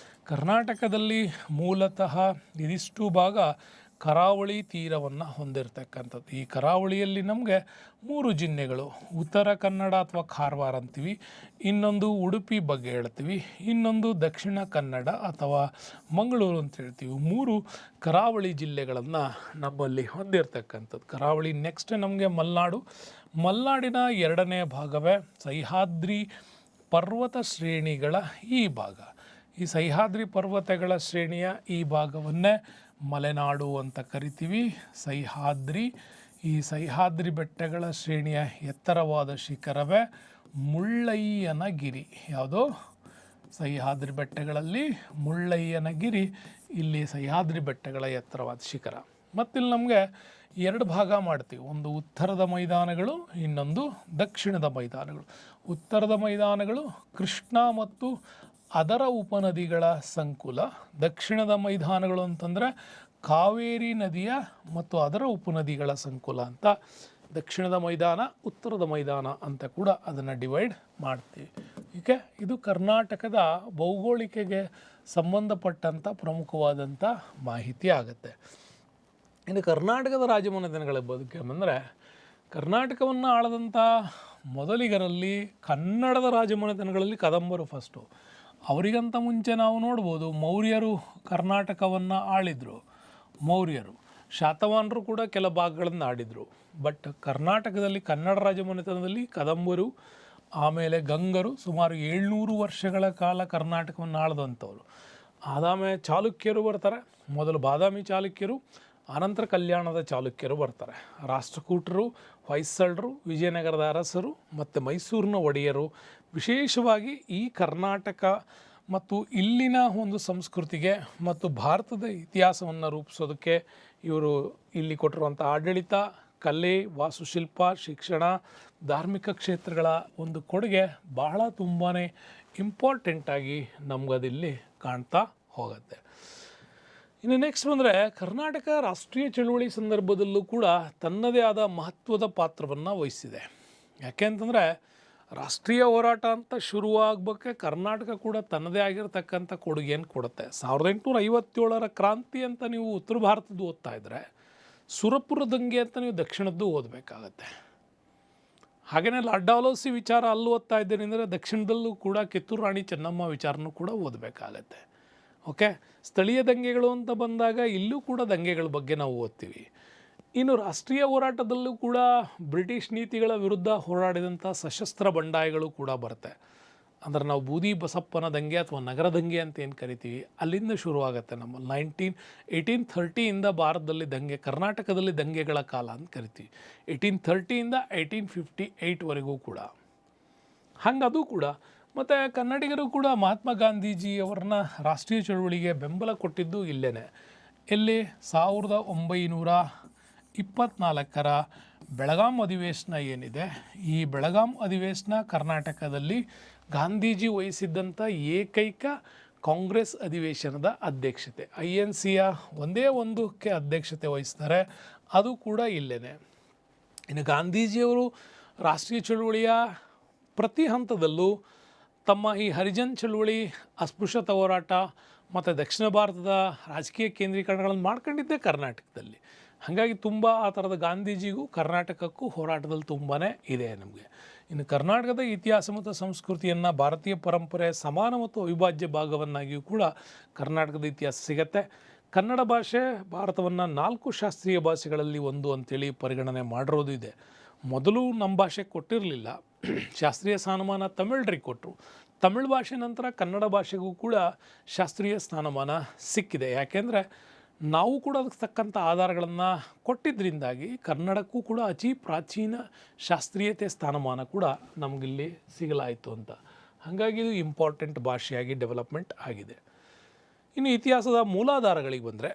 ಕರ್ನಾಟಕದಲ್ಲಿ ಮೂಲತಃ ಇದಿಷ್ಟು ಭಾಗ ಕರಾವಳಿ ತೀರವನ್ನು ಹೊಂದಿರತಕ್ಕಂಥದ್ದು. ಈ ಕರಾವಳಿಯಲ್ಲಿ ನಮಗೆ 3 ಜಿಲ್ಲೆಗಳು, ಉತ್ತರ ಕನ್ನಡ ಅಥವಾ ಕಾರವಾರ ಅಂತೀವಿ, ಇನ್ನೊಂದು ಉಡುಪಿ ಬಗ್ಗೆ ಹೇಳ್ತೀವಿ, ಇನ್ನೊಂದು ದಕ್ಷಿಣ ಕನ್ನಡ ಅಥವಾ ಮಂಗಳೂರು ಅಂತ ಹೇಳ್ತೀವಿ. 3 ಕರಾವಳಿ ಜಿಲ್ಲೆಗಳನ್ನು ನಮ್ಮಲ್ಲಿ ಹೊಂದಿರತಕ್ಕಂಥದ್ದು. ಕರಾವಳಿ ನೆಕ್ಸ್ಟ್ ನಮಗೆ ಮಲೆನಾಡು, ಮಲೆನಾಡಿನ 2ನೇ ಭಾಗವೇ ಸಹ್ಯಾದ್ರಿ ಪರ್ವತ ಶ್ರೇಣಿಗಳ ಈ ಭಾಗ. ಈ ಸಹ್ಯಾದ್ರಿ ಪರ್ವತಗಳ ಶ್ರೇಣಿಯ ಈ ಭಾಗವನ್ನೇ ಮಲೆನಾಡು ಅಂತ ಕರಿತೀವಿ. ಈ ಸಹ್ಯಾದ್ರಿ ಬೆಟ್ಟಗಳ ಶ್ರೇಣಿಯ ಎತ್ತರವಾದ ಶಿಖರವೇ ಮುಳ್ಳಯ್ಯನಗಿರಿ. ಯಾವುದೋ ಸಹ್ಯಾದ್ರಿ ಬೆಟ್ಟಗಳಲ್ಲಿ ಮುಳ್ಳಯ್ಯನಗಿರಿ ಇಲ್ಲಿ ಸಹ್ಯಾದ್ರಿ ಬೆಟ್ಟಗಳ ಎತ್ತರವಾದ ಶಿಖರ. ಮತ್ತಿಲ್ಲಿ ನಮಗೆ 2 ಭಾಗ ಮಾಡ್ತೀವಿ, ಒಂದು ಉತ್ತರದ ಮೈದಾನಗಳು, ಇನ್ನೊಂದು ದಕ್ಷಿಣದ ಮೈದಾನಗಳು. ಉತ್ತರದ ಮೈದಾನಗಳು ಕೃಷ್ಣ ಮತ್ತು ಅದರ ಉಪನದಿಗಳ ಸಂಕುಲ, ದಕ್ಷಿಣದ ಮೈದಾನಗಳು ಅಂತಂದರೆ ಕಾವೇರಿ ನದಿಯ ಮತ್ತು ಅದರ ಉಪನದಿಗಳ ಸಂಕುಲ ಅಂತ ದಕ್ಷಿಣದ ಮೈದಾನ, ಉತ್ತರದ ಮೈದಾನ ಅಂತ ಕೂಡ ಅದನ್ನು ಡಿವೈಡ್ ಮಾಡ್ತೀವಿ. ಹೀಗೆ ಇದು ಕರ್ನಾಟಕದ ಭೌಗೋಳಿಕೆಗೆ ಸಂಬಂಧಪಟ್ಟಂಥ ಪ್ರಮುಖವಾದಂಥ ಮಾಹಿತಿ ಆಗುತ್ತೆ. ಇನ್ನು ಕರ್ನಾಟಕದ ರಾಜಮನೆತನಗಳ ಬಗ್ಗೆ ಬಂದರೆ, ಕರ್ನಾಟಕವನ್ನು ಆಳದಂಥ ಮೊದಲಿಗರಲ್ಲಿ ಕನ್ನಡದ ರಾಜಮನೆತನಗಳಲ್ಲಿ ಕದಂಬರು ಫಸ್ಟು. ಅವರಿಗಂತ ಮುಂಚೆ ನಾವು ನೋಡ್ಬೋದು ಮೌರ್ಯರು ಕರ್ನಾಟಕವನ್ನು ಆಳಿದರು. ಮೌರ್ಯರು, ಶಾತವಾಹನರು ಕೂಡ ಕೆಲ ಭಾಗಗಳನ್ನು ಆಳಿದರು. ಬಟ್ ಕರ್ನಾಟಕದಲ್ಲಿ ಕನ್ನಡ ರಾಜಮನೆತನದಲ್ಲಿ ಕದಂಬರು, ಆಮೇಲೆ ಗಂಗರು ಸುಮಾರು 700 ವರ್ಷಗಳ ಕಾಲ ಕರ್ನಾಟಕವನ್ನು ಆಳಿದಂಥವ್ರು. ಆದಾಮೆ ಚಾಲುಕ್ಯರು ಬರ್ತಾರೆ. ಮೊದಲು ಬಾದಾಮಿ ಚಾಲುಕ್ಯರು, ಆನಂತರ ಕಲ್ಯಾಣದ ಚಾಲುಕ್ಯರು ಬರ್ತಾರೆ. ರಾಷ್ಟ್ರಕೂಟರು, ಹೊಯ್ಸಳರು, ವಿಜಯನಗರದ ಅರಸರು ಮತ್ತು ಮೈಸೂರಿನ ಒಡೆಯರು ವಿಶೇಷವಾಗಿ ಈ ಕರ್ನಾಟಕ ಮತ್ತು ಇಲ್ಲಿನ ಒಂದು ಸಂಸ್ಕೃತಿಗೆ ಮತ್ತು ಭಾರತದ ಇತಿಹಾಸವನ್ನು ರೂಪಿಸೋದಕ್ಕೆ ಇವರು ಇಲ್ಲಿ ಕೊಟ್ಟಿರುವಂಥ ಆಡಳಿತ, ಕಲೆ, ವಾಸ್ತುಶಿಲ್ಪ, ಶಿಕ್ಷಣ, ಧಾರ್ಮಿಕ ಕ್ಷೇತ್ರಗಳ ಒಂದು ಕೊಡುಗೆ ಬಹಳ ತುಂಬಾ ಇಂಪಾರ್ಟೆಂಟಾಗಿ ನಮಗದಿಲ್ಲಿ ಕಾಣ್ತಾ ಹೋಗುತ್ತೆ. ಇನ್ನು ನೆಕ್ಸ್ಟ್ ಬಂದರೆ ಕರ್ನಾಟಕ ರಾಷ್ಟ್ರೀಯ ಚಳುವಳಿ ಸಂದರ್ಭದಲ್ಲೂ ಕೂಡ ತನ್ನದೇ ಆದ ಮಹತ್ವದ ಪಾತ್ರವನ್ನು ವಹಿಸಿದೆ. ಯಾಕೆ ಅಂತಂದರೆ ರಾಷ್ಟ್ರೀಯ ಹೋರಾಟ ಅಂತ ಶುರುವಾಗಬೇಕೆ ಕರ್ನಾಟಕ ಕೂಡ ತನ್ನದೇ ಆಗಿರತಕ್ಕಂಥ ಕೊಡುಗೆಯನ್ನು ಕೊಡುತ್ತೆ. 1857ರ ಕ್ರಾಂತಿ ಅಂತ ನೀವು ಉತ್ತರ ಭಾರತದ್ದು ಓದ್ತಾ ಇದ್ದರೆ, ಸುರಪುರ ದಂಗೆ ಅಂತ ನೀವು ದಕ್ಷಿಣದ್ದು ಓದಬೇಕಾಗತ್ತೆ. ಹಾಗೆಯೇ ಲಾಡಾಲೋಸಿ ವಿಚಾರ ಅಲ್ಲಿ ಓದ್ತಾ ಇದ್ದೇನೆ ಅಂದರೆ ದಕ್ಷಿಣದಲ್ಲೂ ಕೂಡ ಕಿತ್ತೂರು ರಾಣಿ ಚೆನ್ನಮ್ಮ ವಿಚಾರನೂ ಕೂಡ ಓದಬೇಕಾಗತ್ತೆ. ಓಕೆ, ಸ್ಥಳೀಯ ದಂಗೆಗಳು ಅಂತ ಬಂದಾಗ ಇಲ್ಲೂ ಕೂಡ ದಂಗೆಗಳ ಬಗ್ಗೆ ನಾವು ಓದ್ತೀವಿ. ಇನ್ನು ರಾಷ್ಟ್ರೀಯ ಹೋರಾಟದಲ್ಲೂ ಕೂಡ ಬ್ರಿಟಿಷ್ ನೀತಿಗಳ ವಿರುದ್ಧ ಹೋರಾಡಿದಂಥ ಸಶಸ್ತ್ರ ಬಂಡಾಯಗಳು ಕೂಡ ಬರುತ್ತೆ. ಅಂದರೆ ನಾವು ಬೂದಿ ಬಸಪ್ಪನ ದಂಗೆ ಅಥವಾ ನಗರ ದಂಗೆ ಅಂತ ಏನು ಕರಿತೀವಿ, ಅಲ್ಲಿಂದ ಶುರುವಾಗುತ್ತೆ. ನಮ್ಮ 1830 ಭಾರತದಲ್ಲಿ ದಂಗೆ, ಕರ್ನಾಟಕದಲ್ಲಿ ದಂಗೆಗಳ ಕಾಲ ಅಂತ ಕರಿತೀವಿ. 1830 1858ವರೆಗೂ ಕೂಡ ಹಂಗದು ಕೂಡ. ಮತ್ತು ಕನ್ನಡಿಗರು ಕೂಡ ಮಹಾತ್ಮ ಗಾಂಧೀಜಿಯವರನ್ನ ರಾಷ್ಟ್ರೀಯ ಚಳುವಳಿಗೆ ಬೆಂಬಲ ಕೊಟ್ಟಿದ್ದು ಇಲ್ಲೇ. ಎಲ್ಲಿ 1924ರ ಬೆಳಗಾಂ ಅಧಿವೇಶನ ಏನಿದೆ, ಈ ಬೆಳಗಾಂ ಅಧಿವೇಶನ ಕರ್ನಾಟಕದಲ್ಲಿ ಗಾಂಧೀಜಿ ವಹಿಸಿದ್ದಂಥ ಏಕೈಕ ಕಾಂಗ್ರೆಸ್ ಅಧಿವೇಶನದ ಅಧ್ಯಕ್ಷತೆ. INCಯ ಒಂದೇ ಒಂದಕ್ಕೆ ಅಧ್ಯಕ್ಷತೆ ವಹಿಸ್ತಾರೆ, ಅದು ಕೂಡ ಇಲ್ಲೇ. ಇನ್ನು ಗಾಂಧೀಜಿಯವರು ರಾಷ್ಟ್ರೀಯ ಚಳುವಳಿಯ ಪ್ರತಿ ಹಂತದಲ್ಲೂ ತಮ್ಮ ಈ ಹರಿಜನ್ ಚಳುವಳಿ, ಅಸ್ಪೃಶ್ಯತಾ ಹೋರಾಟ ಮತ್ತು ದಕ್ಷಿಣ ಭಾರತದ ರಾಜಕೀಯ ಕೇಂದ್ರೀಕರಣಗಳನ್ನು ಮಾಡ್ಕೊಂಡಿದ್ದೇ ಕರ್ನಾಟಕದಲ್ಲಿ. ಹಾಗಾಗಿ ತುಂಬ ಆ ಥರದ ಗಾಂಧೀಜಿಗೂ ಕರ್ನಾಟಕಕ್ಕೂ ಹೋರಾಟದಲ್ಲಿ ತುಂಬಾ ಇದೆ ನಮಗೆ. ಇನ್ನು ಕರ್ನಾಟಕದ ಇತಿಹಾಸ ಮತ್ತು ಸಂಸ್ಕೃತಿಯನ್ನು ಭಾರತೀಯ ಪರಂಪರೆ ಸಮಾನ ಮತ್ತು ಅವಿಭಾಜ್ಯ ಭಾಗವನ್ನಾಗಿಯೂ ಕೂಡ ಕರ್ನಾಟಕದ ಇತಿಹಾಸ ಸಿಗುತ್ತೆ. ಕನ್ನಡ ಭಾಷೆ ಭಾರತವನ್ನು 4 ಶಾಸ್ತ್ರೀಯ ಭಾಷೆಗಳಲ್ಲಿ ಒಂದು ಅಂತೇಳಿ ಪರಿಗಣನೆ ಮಾಡಿರೋದು ಇದೆ. ಮೊದಲು ನಮ್ಮ ಭಾಷೆ ಕೊಟ್ಟಿರಲಿಲ್ಲ, ಶಾಸ್ತ್ರೀಯ ಸ್ಥಾನಮಾನ ತಮಿಳರಿಗೆ ಕೊಟ್ಟರು. ತಮಿಳು ಭಾಷೆ ನಂತರ ಕನ್ನಡ ಭಾಷೆಗೂ ಕೂಡ ಶಾಸ್ತ್ರೀಯ ಸ್ಥಾನಮಾನ ಸಿಕ್ಕಿದೆ. ಯಾಕೆಂದರೆ ನಾವು ಕೂಡ ಅದಕ್ಕೆ ತಕ್ಕಂಥ ಆಧಾರಗಳನ್ನು ಕೊಟ್ಟಿದ್ದರಿಂದಾಗಿ ಕನ್ನಡಕ್ಕೂ ಕೂಡ ಅತಿ ಪ್ರಾಚೀನ ಶಾಸ್ತ್ರೀಯತೆ ಸ್ಥಾನಮಾನ ಕೂಡ ನಮಗಿಲ್ಲಿ ಸಿಗಲಾಯಿತು ಅಂತ. ಹಾಗಾಗಿ ಇದು ಇಂಪಾರ್ಟೆಂಟ್ ಭಾಷೆಯಾಗಿ ಡೆವಲಪ್ಮೆಂಟ್ ಆಗಿದೆ. ಇನ್ನು ಇತಿಹಾಸದ ಮೂಲಾಧಾರಗಳಿಗೆ ಬಂದರೆ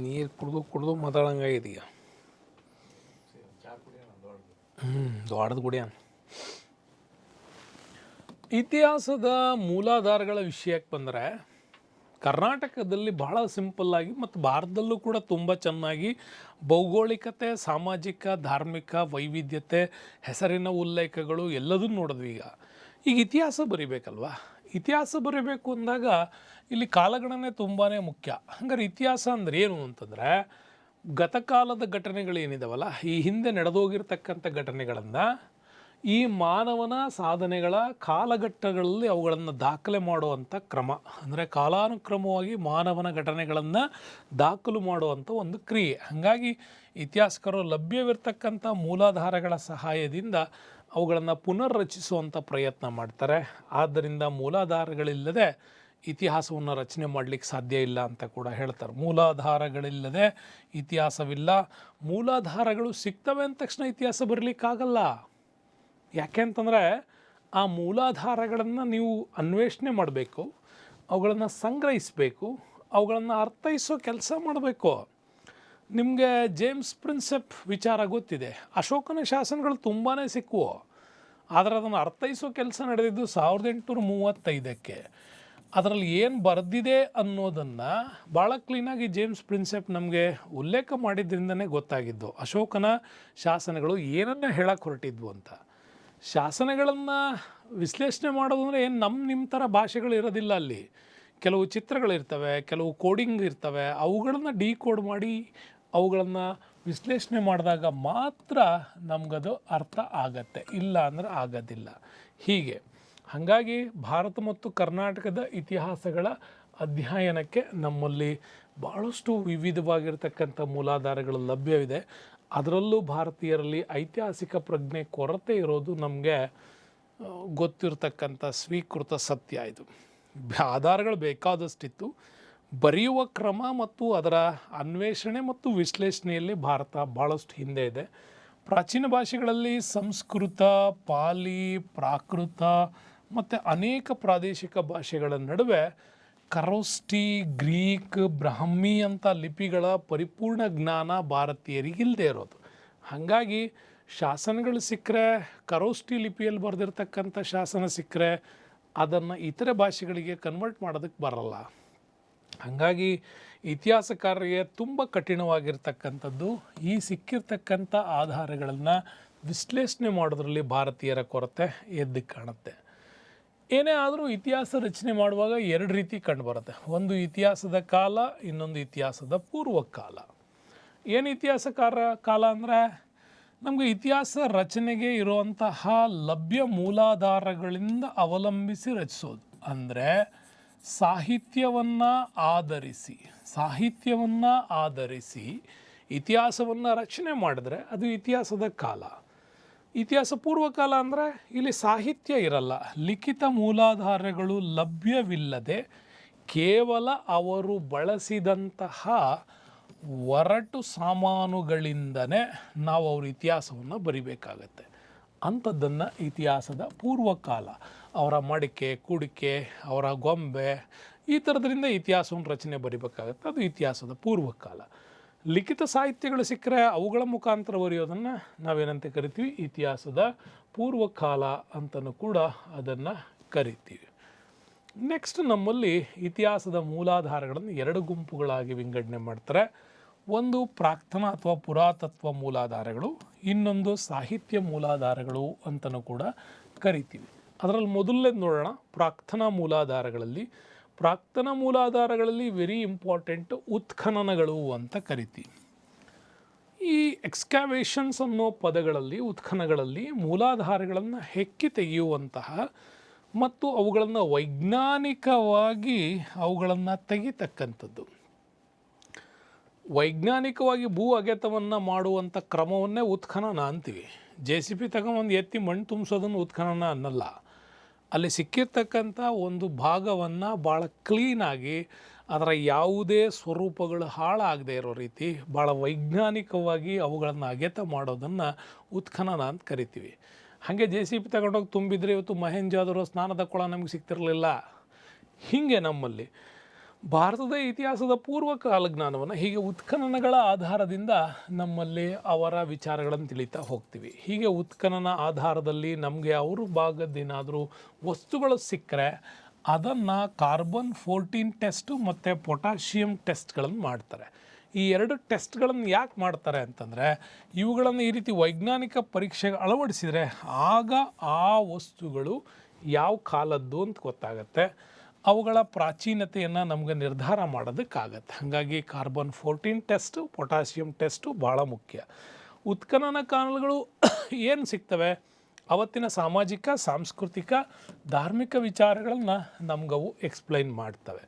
ನೀರು ಕುಡಿದು ಮಾತಾಡಂಗಾಗಿದೆ ಈಗ. ದೊಡ್ಡದು ಕುಡಿಯ. ಇತಿಹಾಸದ ಮೂಲಾಧಾರಗಳ ವಿಷಯಕ್ಕೆ ಬಂದರೆ ಕರ್ನಾಟಕದಲ್ಲಿ ಬಹಳ ಸಿಂಪಲ್ಲಾಗಿ ಮತ್ತು ಭಾರತದಲ್ಲೂ ಕೂಡ ತುಂಬ ಚೆನ್ನಾಗಿ ಭೌಗೋಳಿಕತೆ, ಸಾಮಾಜಿಕ, ಧಾರ್ಮಿಕ ವೈವಿಧ್ಯತೆ, ಹೆಸರಿನ ಉಲ್ಲೇಖಗಳು ಎಲ್ಲದನ್ನು ನೋಡಿದ್ವಿ. ಈಗ ಇತಿಹಾಸ ಬರಿಬೇಕಲ್ವ. ಇತಿಹಾಸ ಬರೀಬೇಕು ಅಂದಾಗ ಇಲ್ಲಿ ಕಾಲಗಣನೆ ತುಂಬಾ ಮುಖ್ಯ. ಹಂಗಾರೆ ಇತಿಹಾಸ ಅಂದ್ರೆ ಏನು ಅಂತಂದರೆ, ಗತಕಾಲದ ಘಟನೆಗಳೇನಿದಾವಲ್ಲ, ಈ ಹಿಂದೆ ನಡೆದೋಗಿರ್ತಕ್ಕಂಥ ಘಟನೆಗಳನ್ನು ಈ ಮಾನವನ ಸಾಧನೆಗಳ ಕಾಲಘಟ್ಟಗಳಲ್ಲಿ ಅವುಗಳನ್ನು ದಾಖಲೆ ಮಾಡುವಂಥ ಕ್ರಮ. ಅಂದರೆ ಕಾಲಾನುಕ್ರಮವಾಗಿ ಮಾನವನ ಘಟನೆಗಳನ್ನು ದಾಖಲು ಮಾಡುವಂಥ ಒಂದು ಕ್ರಿಯೆ. ಹಾಗಾಗಿ ಇತಿಹಾಸಕರು ಲಭ್ಯವಿರ್ತಕ್ಕಂಥ ಮೂಲಾಧಾರಗಳ ಸಹಾಯದಿಂದ ಅವುಗಳನ್ನು ಪುನರ್ರಚಿಸುವಂಥ ಪ್ರಯತ್ನ ಮಾಡ್ತಾರೆ. ಆದ್ದರಿಂದ ಮೂಲಾಧಾರಗಳಿಲ್ಲದೆ ಇತಿಹಾಸವನ್ನು ರಚನೆ ಮಾಡಲಿಕ್ಕೆ ಸಾಧ್ಯ ಇಲ್ಲ ಅಂತ ಕೂಡ ಹೇಳ್ತಾರೆ. ಮೂಲಾಧಾರಗಳಿಲ್ಲದೆ ಇತಿಹಾಸವಿಲ್ಲ. ಮೂಲಾಧಾರಗಳು ಸಿಗ್ತವೆ ಅಂದ ತಕ್ಷಣ ಇತಿಹಾಸ ಬರಲಿಕ್ಕಾಗಲ್ಲ. ಯಾಕೆ ಅಂತಂದರೆ ಆ ಮೂಲಾಧಾರಗಳನ್ನು ನೀವು ಅನ್ವೇಷಣೆ ಮಾಡಬೇಕು, ಅವುಗಳನ್ನು ಸಂಗ್ರಹಿಸಬೇಕು, ಅವುಗಳನ್ನು ಅರ್ಥೈಸೋ ಕೆಲಸ ಮಾಡಬೇಕು. ನಿಮಗೆ ಜೇಮ್ಸ್ ಪ್ರಿನ್ಸೆಪ್ ವಿಚಾರ ಗೊತ್ತಿದೆ. ಅಶೋಕನ ಶಾಸನಗಳು ತುಂಬಾ ಸಿಕ್ಕುವು, ಆದರೆ ಅದನ್ನು ಅರ್ಥೈಸೋ ಕೆಲಸ ನಡೆದಿದ್ದು 1835ಕ್ಕೆ. ಅದರಲ್ಲಿ ಏನು ಬರೆದಿದೆ ಅನ್ನೋದನ್ನು ಭಾಳ ಕ್ಲೀನಾಗಿ ಜೇಮ್ಸ್ ಪ್ರಿನ್ಸೆಪ್ ನಮಗೆ ಉಲ್ಲೇಖ ಮಾಡಿದ್ರಿಂದನೇ ಗೊತ್ತಾಗಿದ್ದು ಅಶೋಕನ ಶಾಸನಗಳು ಏನನ್ನ ಹೇಳಕ್ಕೆ ಹೊರಟಿದ್ವು ಅಂತ. ಶಾಸನಗಳನ್ನು ವಿಶ್ಲೇಷಣೆ ಮಾಡೋದು ಅಂದರೆ ಏನು ನಿಮ್ಮ ಥರ ಭಾಷೆಗಳು ಇರೋದಿಲ್ಲ. ಅಲ್ಲಿ ಕೆಲವು ಚಿತ್ರಗಳಿರ್ತವೆ, ಕೆಲವು ಕೋಡಿಂಗ್ ಇರ್ತವೆ, ಅವುಗಳನ್ನು ಡಿಕೋಡ್ ಮಾಡಿ ಅವುಗಳನ್ನು ವಿಶ್ಲೇಷಣೆ ಮಾಡಿದಾಗ ಮಾತ್ರ ನಮಗದು ಅರ್ಥ ಆಗತ್ತೆ, ಇಲ್ಲ ಅಂದರೆ ಆಗೋದಿಲ್ಲ. ಹೀಗೆ ಹಾಗಾಗಿ ಭಾರತ ಮತ್ತು ಕರ್ನಾಟಕದ ಇತಿಹಾಸಗಳ ಅಧ್ಯಯನಕ್ಕೆ ನಮ್ಮಲ್ಲಿ ಭಾಳಷ್ಟು ವಿವಿಧವಾಗಿರ್ತಕ್ಕಂಥ ಮೂಲಾಧಾರಗಳು ಲಭ್ಯವಿದೆ. ಅದರಲ್ಲೂ ಭಾರತೀಯರಲ್ಲಿ ಐತಿಹಾಸಿಕ ಪ್ರಜ್ಞೆ ಕೊರತೆ ಇರೋದು ನಮಗೆ ಗೊತ್ತಿರತಕ್ಕಂಥ ಸ್ವೀಕೃತ ಸತ್ಯ. ಇದು ಆಧಾರಗಳು ಬೇಕಾದಷ್ಟಿತ್ತು. ಬರೆಯುವ ಕ್ರಮ ಮತ್ತು ಅದರ ಅನ್ವೇಷಣೆ ಮತ್ತು ವಿಶ್ಲೇಷಣೆಯಲ್ಲಿ ಭಾರತ ಭಾಳಷ್ಟು ಹಿಂದೆ ಇದೆ. ಪ್ರಾಚೀನ ಭಾಷೆಗಳಲ್ಲಿ ಸಂಸ್ಕೃತ, ಪಾಲಿ, ಪ್ರಾಕೃತ ಮತ್ತು ಅನೇಕ ಪ್ರಾದೇಶಿಕ ಭಾಷೆಗಳ ನಡುವೆ ಖರೋಷ್ಠಿ, ಗ್ರೀಕ್, ಬ್ರಾಹ್ಮಿ ಅಂತ ಲಿಪಿಗಳ ಪರಿಪೂರ್ಣ ಜ್ಞಾನ ಭಾರತೀಯರಿಗಿಲ್ಲದೆ ಇರೋದು. ಹಾಗಾಗಿ ಶಾಸನಗಳು ಸಿಕ್ಕರೆ, ಖರೋಷ್ಠಿ ಲಿಪಿಯಲ್ಲಿ ಬರೆದಿರ್ತಕ್ಕಂಥ ಶಾಸನ ಸಿಕ್ಕರೆ ಅದನ್ನು ಇತರೆ ಭಾಷೆಗಳಿಗೆ ಕನ್ವರ್ಟ್ ಮಾಡೋದಕ್ಕೆ ಬರಲ್ಲ. ಹಾಗಾಗಿ ಇತಿಹಾಸಕಾರರಿಗೆ ತುಂಬ ಕಠಿಣವಾಗಿರ್ತಕ್ಕಂಥದ್ದು ಈ ಸಿಕ್ಕಿರ್ತಕ್ಕಂಥ ಆಧಾರಗಳನ್ನು ವಿಶ್ಲೇಷಣೆ ಮಾಡೋದ್ರಲ್ಲಿ ಭಾರತೀಯರ ಕೊರತೆ ಎದ್ದು ಕಾಣುತ್ತೆ. ಏನೇ ಆದರೂ ಇತಿಹಾಸ ರಚನೆ ಮಾಡುವಾಗ ಎರಡು ರೀತಿ ಕಂಡುಬರುತ್ತೆ. ಒಂದು ಇತಿಹಾಸದ ಕಾಲ, ಇನ್ನೊಂದು ಇತಿಹಾಸದ ಪೂರ್ವಕಾಲ. ಏನು ಇತಿಹಾಸಕಾರ ಕಾಲ ಅಂದರೆ ನಮಗೆ ಇತಿಹಾಸ ರಚನೆಗೆ ಇರುವಂತಹ ಲಭ್ಯ ಮೂಲಾಧಾರಗಳಿಂದ ಅವಲಂಬಿಸಿ ರಚಿಸೋದು. ಅಂದರೆ ಸಾಹಿತ್ಯವನ್ನು ಆಧರಿಸಿ ಇತಿಹಾಸವನ್ನು ರಚನೆ ಮಾಡಿದ್ರೆ ಅದು ಇತಿಹಾಸದ ಕಾಲ. ಇತಿಹಾಸ ಪೂರ್ವಕಾಲ ಅಂದರೆ ಇಲ್ಲಿ ಸಾಹಿತ್ಯ ಇರಲ್ಲ, ಲಿಖಿತ ಮೂಲಾಧಾರಗಳು ಲಭ್ಯವಿಲ್ಲದೆ ಕೇವಲ ಅವರು ಬಳಸಿದಂತಹ ಒರಟು ಸಾಮಾನುಗಳಿಂದನೇ ನಾವು ಅವ್ರ ಇತಿಹಾಸವನ್ನು ಬರಿಬೇಕಾಗತ್ತೆ. ಅಂಥದ್ದನ್ನು ಇತಿಹಾಸದ ಪೂರ್ವಕಾಲ, ಅವರ ಮಡಿಕೆ, ಕುಡಿಕೆ, ಅವರ ಗೊಂಬೆ, ಈ ಥರದ್ರಿಂದ ಇತಿಹಾಸವನ್ನು ರಚನೆ ಬರಿಬೇಕಾಗತ್ತೆ. ಅದು ಇತಿಹಾಸದ ಪೂರ್ವಕಾಲ. ಲಿಖಿತ ಸಾಹಿತ್ಯಗಳು ಸಿಕ್ಕರೆ ಅವುಗಳ ಮುಖಾಂತರ ಬರೆಯೋದನ್ನು ನಾವೇನಂತ ಕರಿತೀವಿ, ಇತಿಹಾಸದ ಪೂರ್ವಕಾಲ ಅಂತಲೂ ಕೂಡ ಅದನ್ನು ಕರಿತೀವಿ. ನೆಕ್ಸ್ಟ್ ನಮ್ಮಲ್ಲಿ ಇತಿಹಾಸದ ಮೂಲಾಧಾರಗಳನ್ನು ಎರಡು ಗುಂಪುಗಳಾಗಿ ವಿಂಗಡಣೆ ಮಾಡ್ತಾರೆ. ಒಂದು ಪ್ರಾಕ್ತನ ಅಥವಾ ಪುರಾತತ್ವ ಮೂಲಾಧಾರಗಳು, ಇನ್ನೊಂದು ಸಾಹಿತ್ಯ ಮೂಲಾಧಾರಗಳು ಅಂತಲೂ ಕೂಡ ಕರಿತೀವಿ. ಅದರಲ್ಲಿ ಮೊದಲನೇದು ನೋಡೋಣ, ಪ್ರಾಕ್ತನ ಮೂಲಾಧಾರಗಳಲ್ಲಿ ವೆರಿ ಇಂಪಾರ್ಟೆಂಟ್ ಉತ್ಖನನಗಳು ಅಂತ ಕರಿತೀವಿ. ಈ ಎಕ್ಸ್ಕ್ಯಾವೇಷನ್ಸ್ ಅನ್ನೋ ಪದಗಳಲ್ಲಿ, ಉತ್ಖನಗಳಲ್ಲಿ ಮೂಲಾಧಾರಗಳನ್ನು ಹೆಕ್ಕಿ ತೆಗೆಯುವಂತಹ ಮತ್ತು ಅವುಗಳನ್ನು ವೈಜ್ಞಾನಿಕವಾಗಿ ತೆಗಿತಕ್ಕಂಥದ್ದು. ವೈಜ್ಞಾನಿಕವಾಗಿ ಭೂ ಅಗೆತವನ್ನು ಮಾಡುವಂಥ ಕ್ರಮವನ್ನೇ ಉತ್ಖನನ ಅಂತೀವಿ. JCB ತಗೊಂಬಂದು ಎತ್ತಿ ಮಣ್ಣು ತುಂಬಿಸೋದನ್ನು ಉತ್ಖನನ ಅನ್ನಲ್ಲ. ಅಲ್ಲಿ ಸಿಕ್ಕಿರ್ತಕ್ಕಂಥ ಒಂದು ಭಾಗವನ್ನು ಭಾಳ ಕ್ಲೀನಾಗಿ, ಅದರ ಯಾವುದೇ ಸ್ವರೂಪಗಳು ಹಾಳಾಗದೇ ಇರೋ ರೀತಿ ಭಾಳ ವೈಜ್ಞಾನಿಕವಾಗಿ ಅವುಗಳನ್ನು ಅಗೆತ ಮಾಡೋದನ್ನು ಉತ್ಖನನ ಅಂತ ಕರಿತೀವಿ. ಹಾಗೆ JCB ತಗೊಂಡೋಗಿ ತುಂಬಿದರೆ ಇವತ್ತು ಮಹೇಂಜಾದರೋ ಸ್ನಾನದ ಕೊಳ ನಮಗೆ ಸಿಗ್ತಿರಲಿಲ್ಲ. ಹೀಗೆ ನಮ್ಮಲ್ಲಿ ಭಾರತದ ಇತಿಹಾಸದ ಪೂರ್ವಕಾಲ ಜ್ಞಾನವನ್ನು ಹೀಗೆ ಉತ್ಖನನಗಳ ಆಧಾರದಿಂದ ನಮ್ಮಲ್ಲಿ ಅವರ ವಿಚಾರಗಳನ್ನು ತಿಳಿತಾ ಹೋಗ್ತೀವಿ. ಹೀಗೆ ಉತ್ಖನನ ಆಧಾರದಲ್ಲಿ ನಮಗೆ ಅವ್ರ ಭಾಗದ್ದೇನಾದರೂ ವಸ್ತುಗಳು ಸಿಕ್ಕರೆ ಅದನ್ನು ಕಾರ್ಬನ್ 14 ಟೆಸ್ಟು ಮತ್ತು ಪೊಟ್ಯಾಷಿಯಂ ಟೆಸ್ಟ್ಗಳನ್ನು ಮಾಡ್ತಾರೆ. ಈ ಎರಡು ಟೆಸ್ಟ್ಗಳನ್ನು ಯಾಕೆ ಮಾಡ್ತಾರೆ ಅಂತಂದರೆ, ಇವುಗಳನ್ನು ಈ ರೀತಿ ವೈಜ್ಞಾನಿಕ ಪರೀಕ್ಷೆಗೆ ಅಳವಡಿಸಿದರೆ ಆಗ ಆ ವಸ್ತುಗಳು ಯಾವ ಕಾಲದ್ದು ಅಂತ ಗೊತ್ತಾಗತ್ತೆ, ಅವುಗಳ ಪ್ರಾಚೀನತೆಯನ್ನು ನಮಗೆ ನಿರ್ಧಾರ ಮಾಡೋದಕ್ಕಾಗತ್ತೆ. ಹಾಗಾಗಿ ಕಾರ್ಬನ್ 14 ಟೆಸ್ಟು, ಪೊಟ್ಯಾಷಿಯಂ ಟೆಸ್ಟು ಭಾಳ ಮುಖ್ಯ. ಉತ್ಖನನ ಕಾಲಗಳು ಏನು ಸಿಗ್ತವೆ, ಅವತ್ತಿನ ಸಾಮಾಜಿಕ, ಸಾಂಸ್ಕೃತಿಕ, ಧಾರ್ಮಿಕ ವಿಚಾರಗಳನ್ನು ನಮಗವು ಎಕ್ಸ್ಪ್ಲೈನ್ ಮಾಡ್ತವೆ.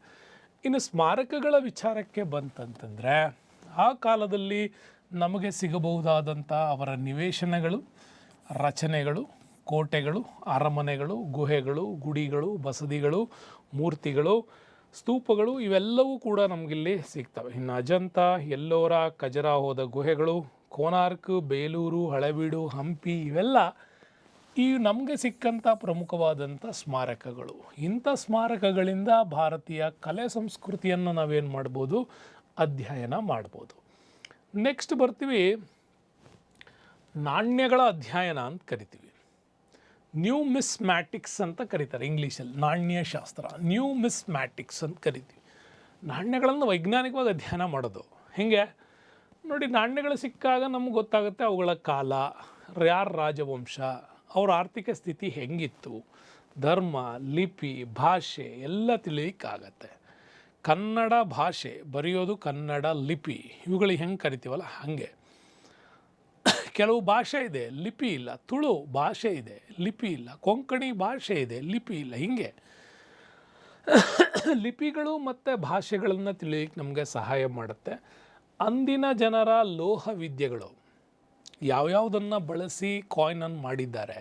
ಇನ್ನು ಸ್ಮಾರಕಗಳ ವಿಚಾರಕ್ಕೆ ಬಂತಂತಂದರೆ, ಆ ಕಾಲದಲ್ಲಿ ನಮಗೆ ಸಿಗಬಹುದಾದಂಥ ಅವರ ನಿವೇಶನಗಳು, ರಚನೆಗಳು, ಕೋಟೆಗಳು, ಅರಮನೆಗಳು, ಗುಹೆಗಳು, ಗುಡಿಗಳು, ಬಸದಿಗಳು, ಮೂರ್ತಿಗಳು, ಸ್ತೂಪಗಳು ಇವೆಲ್ಲವೂ ಕೂಡ ನಮಗಿಲ್ಲಿ ಸಿಗ್ತವೆ. ಇನ್ನು ಅಜಂತ, ಎಲ್ಲೋರ, ಖಜುರಾಹೋದ ಗುಹೆಗಳು, ಕೋನಾರ್ಕ್, ಬೇಲೂರು, ಹಳೆಬೀಡು, ಹಂಪಿ ಇವೆಲ್ಲ ಈ ನಮಗೆ ಸಿಕ್ಕಂಥ ಪ್ರಮುಖವಾದಂಥ ಸ್ಮಾರಕಗಳು. ಇಂಥ ಸ್ಮಾರಕಗಳಿಂದ ಭಾರತೀಯ ಕಲೆ ಸಂಸ್ಕೃತಿಯನ್ನು ನಾವೇನು ಮಾಡ್ಬೋದು, ಅಧ್ಯಯನ ಮಾಡ್ಬೋದು. ನೆಕ್ಸ್ಟ್ ಬರ್ತೀವಿ, ನಾಣ್ಯಗಳ ಅಧ್ಯಯನ ಅಂತ ಕರಿತೀವಿ. ನ್ಯೂಮಿಸ್ಮ್ಯಾಟಿಕ್ಸ್ ಅಂತ ಕರೀತಾರೆ ಇಂಗ್ಲೀಷಲ್ಲಿ, ನಾಣ್ಯಶಾಸ್ತ್ರ, ನ್ಯೂಮಿಸ್ಮ್ಯಾಟಿಕ್ಸ್ ಅಂತ ಕರಿತೀವಿ. ನಾಣ್ಯಗಳನ್ನು ವೈಜ್ಞಾನಿಕವಾಗಿ ಅಧ್ಯಯನ ಮಾಡೋದು. ಹೇಗೆ ನೋಡಿ, ನಾಣ್ಯಗಳು ಸಿಕ್ಕಾಗ ನಮ್ಗೆ ಗೊತ್ತಾಗುತ್ತೆ ಅವುಗಳ ಕಾಲ, ಯಾರ ರಾಜವಂಶ, ಅವ್ರ ಆರ್ಥಿಕ ಸ್ಥಿತಿ ಹೆಂಗಿತ್ತು, ಧರ್ಮ, ಲಿಪಿ, ಭಾಷೆ ಎಲ್ಲ ತಿಳಿಯೋಕ್ಕಾಗತ್ತೆ. ಕನ್ನಡ ಭಾಷೆ ಬರೆಯೋದು ಕನ್ನಡ ಲಿಪಿ, ಇವುಗಳಿಗೆ ಹೆಂಗೆ ಕರಿತೀವಲ್ಲ ಹಾಗೆ. ಕೆಲವು ಭಾಷೆ ಇದೆ ಲಿಪಿ ಇಲ್ಲ, ತುಳು ಭಾಷೆ ಇದೆ ಲಿಪಿ ಇಲ್ಲ, ಕೊಂಕಣಿ ಭಾಷೆ ಇದೆ ಲಿಪಿ ಇಲ್ಲ. ಹೀಗೆ ಲಿಪಿಗಳು ಮತ್ತು ಭಾಷೆಗಳನ್ನು ತಿಳಿಯಕ್ಕೆ ನಮಗೆ ಸಹಾಯ ಮಾಡುತ್ತೆ. ಅಂದಿನ ಜನರ ಲೋಹ ವಿದ್ಯೆಗಳು ಯಾವ್ಯಾವುದನ್ನು ಬಳಸಿ ಕಾಯಿನನ್ನು ಮಾಡಿದ್ದಾರೆ,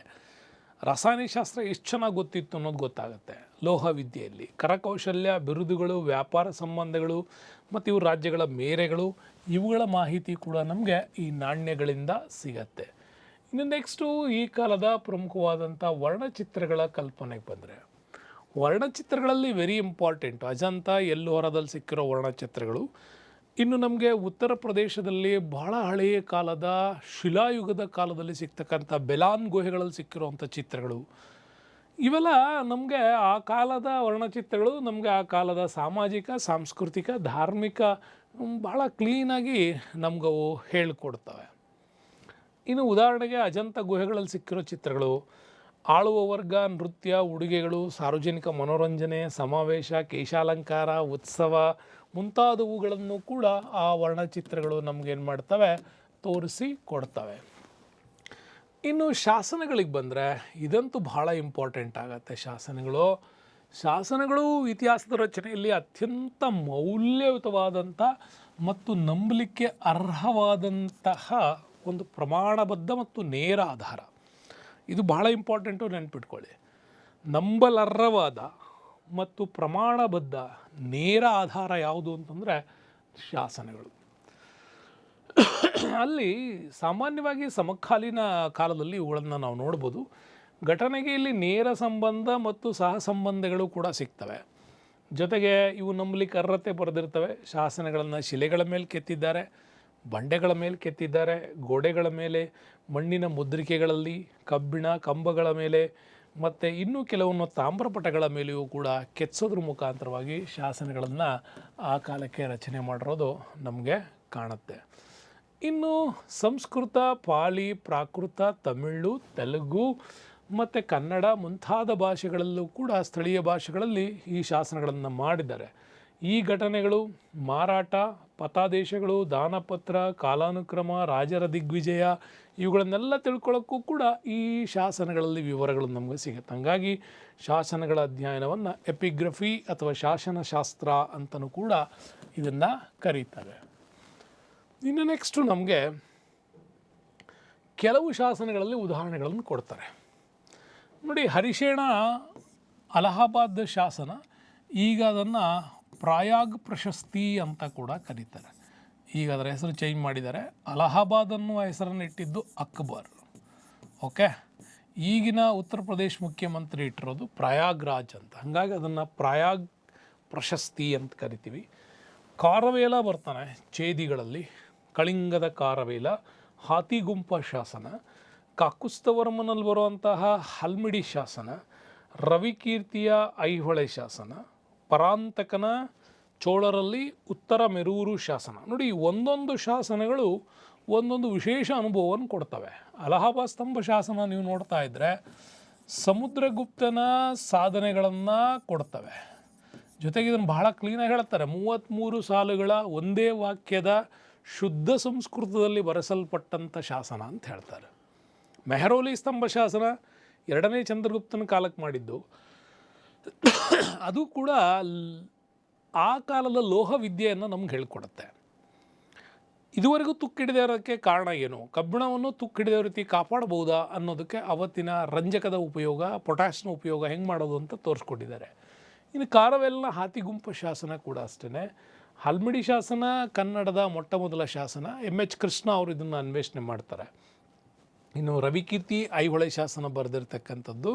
ರಾಸಾಯನಿಕಶಾಸ್ತ್ರ ಎಷ್ಟು ಚೆನ್ನಾಗಿ ಗೊತ್ತಿತ್ತು ಅನ್ನೋದು ಗೊತ್ತಾಗುತ್ತೆ. ಲೋಹ ವಿದ್ಯೆಯಲ್ಲಿ ಕರಕೌಶಲ್ಯ, ಬಿರುದುಗಳು, ವ್ಯಾಪಾರ ಸಂಬಂಧಗಳು ಮತ್ತು ಇವು ರಾಜ್ಯಗಳ ಮೇರೆಗಳು, ಇವುಗಳ ಮಾಹಿತಿ ಕೂಡ ನಮಗೆ ಈ ನಾಣ್ಯಗಳಿಂದ ಸಿಗತ್ತೆ. ಇನ್ನು ನೆಕ್ಸ್ಟು ಈ ಕಾಲದ ಪ್ರಮುಖವಾದಂಥ ವರ್ಣಚಿತ್ರಗಳ ಕಲ್ಪನೆಗೆ ಬಂದರೆ, ವರ್ಣಚಿತ್ರಗಳಲ್ಲಿ ವೆರಿ ಇಂಪಾರ್ಟೆಂಟು ಅಜಂತ ಎಲ್ಲೋರದಲ್ಲಿ ಸಿಕ್ಕಿರೋ ವರ್ಣಚಿತ್ರಗಳು. ಇನ್ನು ನಮಗೆ ಉತ್ತರ ಪ್ರದೇಶದಲ್ಲಿ ಬಹಳ ಹಳೆಯ ಕಾಲದ ಶಿಲಾಯುಗದ ಕಾಲದಲ್ಲಿ ಸಿಗ್ತಕ್ಕಂಥ ಬೆಲಾನ್ ಗುಹೆಗಳಲ್ಲಿ ಸಿಕ್ಕಿರುವಂಥ ಚಿತ್ರಗಳು, ಇವೆಲ್ಲ ನಮಗೆ ಆ ಕಾಲದ ವರ್ಣಚಿತ್ರಗಳು ನಮಗೆ ಆ ಕಾಲದ ಸಾಮಾಜಿಕ, ಸಾಂಸ್ಕೃತಿಕ, ಧಾರ್ಮಿಕ ಭಾಳ ಕ್ಲೀನಾಗಿ ನಮಗವು ಹೇಳಿಕೊಡ್ತವೆ. ಇನ್ನು ಉದಾಹರಣೆಗೆ ಅಜಂತ ಗುಹೆಗಳಲ್ಲಿ ಸಿಕ್ಕಿರೋ ಚಿತ್ರಗಳು ಆಳುವ ವರ್ಗ, ನೃತ್ಯ, ಉಡುಗೆಗಳು, ಸಾರ್ವಜನಿಕ ಮನೋರಂಜನೆ, ಸಮಾವೇಶ, ಕೇಶಾಲಂಕಾರ, ಉತ್ಸವ ಮುಂತಾದವುಗಳನ್ನು ಕೂಡ ಆ ವರ್ಣಚಿತ್ರಗಳು ನಮಗೇನು ಮಾಡ್ತವೆ, ತೋರಿಸಿ ಕೊಡ್ತವೆ. ಇನ್ನು ಶಾಸನಗಳಿಗೆ ಬಂದರೆ ಇದಂತೂ ಬಹಳ ಇಂಪಾರ್ಟೆಂಟ್ ಆಗುತ್ತೆ. ಶಾಸನಗಳು ಇತಿಹಾಸದ ರಚನೆಯಲ್ಲಿ ಅತ್ಯಂತ ಮೌಲ್ಯಯುತವಾದಂಥ ಮತ್ತು ನಂಬಲಿಕ್ಕೆ ಅರ್ಹವಾದಂತಹ ಒಂದು ಪ್ರಮಾಣಬದ್ಧ ಮತ್ತು ನೇರ ಆಧಾರ. ಇದು ಬಹಳ ಇಂಪಾರ್ಟೆಂಟು, ನೆನ್ಪಿಟ್ಕೊಳ್ಳಿ. ನಂಬಲರ್ಹವಾದ ಮತ್ತು ಪ್ರಮಾಣಬದ್ಧ ನೇರ ಆಧಾರ ಯಾವುದು ಅಂತಂದರೆ ಶಾಸನಗಳು. ಅಲ್ಲಿ ಸಾಮಾನ್ಯವಾಗಿ ಸಮಕಾಲೀನ ಕಾಲದಲ್ಲಿ ಇವುಗಳನ್ನು ನಾವು ನೋಡ್ಬೋದು. ಘಟನೆಗೆ ಇಲ್ಲಿ ನೇರ ಸಂಬಂಧ ಮತ್ತು ಸಹ ಸಂಬಂಧಗಳು ಕೂಡ ಸಿಗ್ತವೆ. ಜೊತೆಗೆ ಇವು ನಂಬಲಿಕ್ಕೆ ಅರ್ಹತೆ ಬರೆದಿರ್ತವೆ. ಶಾಸನಗಳನ್ನು ಶಿಲೆಗಳ ಮೇಲೆ ಕೆತ್ತಿದ್ದಾರೆ, ಬಂಡೆಗಳ ಮೇಲೆ ಕೆತ್ತಿದ್ದಾರೆ, ಗೋಡೆಗಳ ಮೇಲೆ, ಮಣ್ಣಿನ ಮುದ್ರಿಕೆಗಳಲ್ಲಿ, ಕಬ್ಬಿಣ ಕಂಬಗಳ ಮೇಲೆ ಮತ್ತು ಇನ್ನೂ ಕೆಲವೊಂದು ತಾಮ್ರಪಟಗಳ ಮೇಲೆಯೂ ಕೂಡ ಕೆತ್ತಿಸೋದ್ರ ಮುಖಾಂತರವಾಗಿ ಶಾಸನಗಳನ್ನು ಆ ಕಾಲಕ್ಕೆ ರಚನೆ ಮಾಡಿರೋದು ನಮಗೆ ಕಾಣುತ್ತೆ. ಇನ್ನು ಸಂಸ್ಕೃತ, ಪಾಲಿ, ಪ್ರಾಕೃತ, ತಮಿಳು, ತೆಲುಗು ಮತ್ತು ಕನ್ನಡ ಮುಂತಾದ ಭಾಷೆಗಳಲ್ಲೂ ಕೂಡ ಸ್ಥಳೀಯ ಭಾಷೆಗಳಲ್ಲಿ ಈ ಶಾಸನಗಳನ್ನು ಮಾಡಿದ್ದಾರೆ. ಈ ಘಟನೆಗಳು ಮಾರಾಟ, ಪತಾದೇಶಗಳು, ದಾನಪತ್ರ, ಕಾಲಾನುಕ್ರಮ, ರಾಜರ ದಿಗ್ವಿಜಯ ಇವುಗಳನ್ನೆಲ್ಲ ತಿಳ್ಕೊಳ್ಳೋಕ್ಕೂ ಕೂಡ ಈ ಶಾಸನಗಳಲ್ಲಿ ವಿವರಗಳು ನಮಗೆ ಸಿಗುತ್ತೆ. ಹಾಗಾಗಿ ಶಾಸನಗಳ ಅಧ್ಯಯನವನ್ನು ಎಪಿಗ್ರಫಿ ಅಥವಾ ಶಾಸನಶಾಸ್ತ್ರ ಅಂತಲೂ ಕೂಡ ಇದನ್ನು ಕರೀತಾರೆ. ಇನ್ನು ನೆಕ್ಸ್ಟು ನಮಗೆ ಕೆಲವು ಶಾಸನಗಳಲ್ಲಿ ಉದಾಹರಣೆಗಳನ್ನು ಕೊಡ್ತಾರೆ. ನೋಡಿ, ಹರಿಶೇಣ ಅಲಹಾಬಾದ್ ಶಾಸನ, ಈಗ ಅದನ್ನು ಪ್ರಯಾಗ್ ಪ್ರಶಸ್ತಿ ಅಂತ ಕೂಡ ಕರೀತಾರೆ. ಈಗ ಅದರ ಹೆಸರು ಚೇಂಜ್ ಮಾಡಿದ್ದಾರೆ. ಅಲಹಾಬಾದ್ ಅನ್ನುವ ಹೆಸರನ್ನು ಇಟ್ಟಿದ್ದು ಅಕ್ಬರ್. ಓಕೆ, ಈಗಿನ ಉತ್ತರ ಪ್ರದೇಶ ಮುಖ್ಯಮಂತ್ರಿ ಇಟ್ಟಿರೋದು ಪ್ರಯಾಗ್ರಾಜ್ ಅಂತ. ಹಾಗಾಗಿ ಅದನ್ನು ಪ್ರಯಾಗ್ ಪ್ರಶಸ್ತಿ ಅಂತ ಕರಿತೀವಿ. ಕಾರವೇಲ ಬರ್ತಾನೆ ಚೇದಿಗಳಲ್ಲಿ, ಕಳಿಂಗದ ಕಾರವೇಲ, ಹಾತಿಗುಂಪ ಶಾಸನ, ಕಾಕುಸ್ತವರ್ಮನಲ್ಲಿ ಬರುವಂತಹ ಹಲ್ಮಿಡಿ ಶಾಸನ, ರವಿಕೀರ್ತಿಯ ಐಹೊಳೆ ಶಾಸನ, ಪರಾಂತಕನ ಚೋಳರಲ್ಲಿ ಉತ್ತರ ಮೆರೂರು ಶಾಸನ. ನೋಡಿ, ಒಂದೊಂದು ಶಾಸನಗಳು ಒಂದೊಂದು ವಿಶೇಷ ಅನುಭವವನ್ನು ಕೊಡ್ತವೆ. ಅಲಹಾಬಾದ್ ಸ್ತಂಭ ಶಾಸನ ನೀವು ನೋಡ್ತಾ ಇದ್ದರೆ ಸಮುದ್ರಗುಪ್ತನ ಸಾಧನೆಗಳನ್ನು ಕೊಡ್ತವೆ. ಜೊತೆಗೆ ಇದನ್ನು ಬಹಳ ಕ್ಲೀನಾಗಿ ಹೇಳ್ತಾರೆ. 33 ಸಾಲುಗಳ ಒಂದೇ ವಾಕ್ಯದ ಶುದ್ಧ ಸಂಸ್ಕೃತದಲ್ಲಿ ಬರೆಸಲ್ಪಟ್ಟಂಥ ಶಾಸನ ಅಂತ ಹೇಳ್ತಾರೆ. ಮೆಹರೌಲಿ ಸ್ತಂಭ ಶಾಸನ 2ನೇ ಚಂದ್ರಗುಪ್ತನ ಕಾಲಕ್ಕೆ ಮಾಡಿದ್ದು. ಅದು ಕೂಡ ಆ ಕಾಲದ ಲೋಹ ವಿದ್ಯೆಯನ್ನು ನಮ್ಗೆ ಹೇಳ್ಕೊಡುತ್ತೆ. ಇದುವರೆಗೂ ತುಕ್ಕಿಡದೇ ಇರೋಕ್ಕೆ ಕಾರಣ ಏನು, ಕಬ್ಬಿಣವನ್ನು ತುಕ್ಕಿಡದೇ ರೀತಿ ಕಾಪಾಡಬಹುದಾ ಅನ್ನೋದಕ್ಕೆ ಅವತ್ತಿನ ರಂಜಕದ ಉಪಯೋಗ, ಪೊಟ್ಯಾಶ್ನ ಉಪಯೋಗ ಹೆಂಗೆ ಮಾಡೋದು ಅಂತ ತೋರಿಸ್ಕೊಟ್ಟಿದ್ದಾರೆ. ಇನ್ನು ಕಾರವೇಲ್ನ ಹಾತಿಗುಂಪ ಶಾಸನ ಕೂಡ ಅಷ್ಟೇ. ಹಲ್ಮಿಡಿ ಶಾಸನ ಕನ್ನಡದ ಮೊಟ್ಟ ಮೊದಲ ಶಾಸನ. MH ಕೃಷ್ಣ ಅವರು ಇದನ್ನು ಅನ್ವೇಷಣೆ ಮಾಡ್ತಾರೆ. ಇನ್ನು ರವಿಕೀರ್ತಿ ಐಹೊಳೆ ಶಾಸನ ಬರೆದಿರ್ತಕ್ಕಂಥದ್ದು.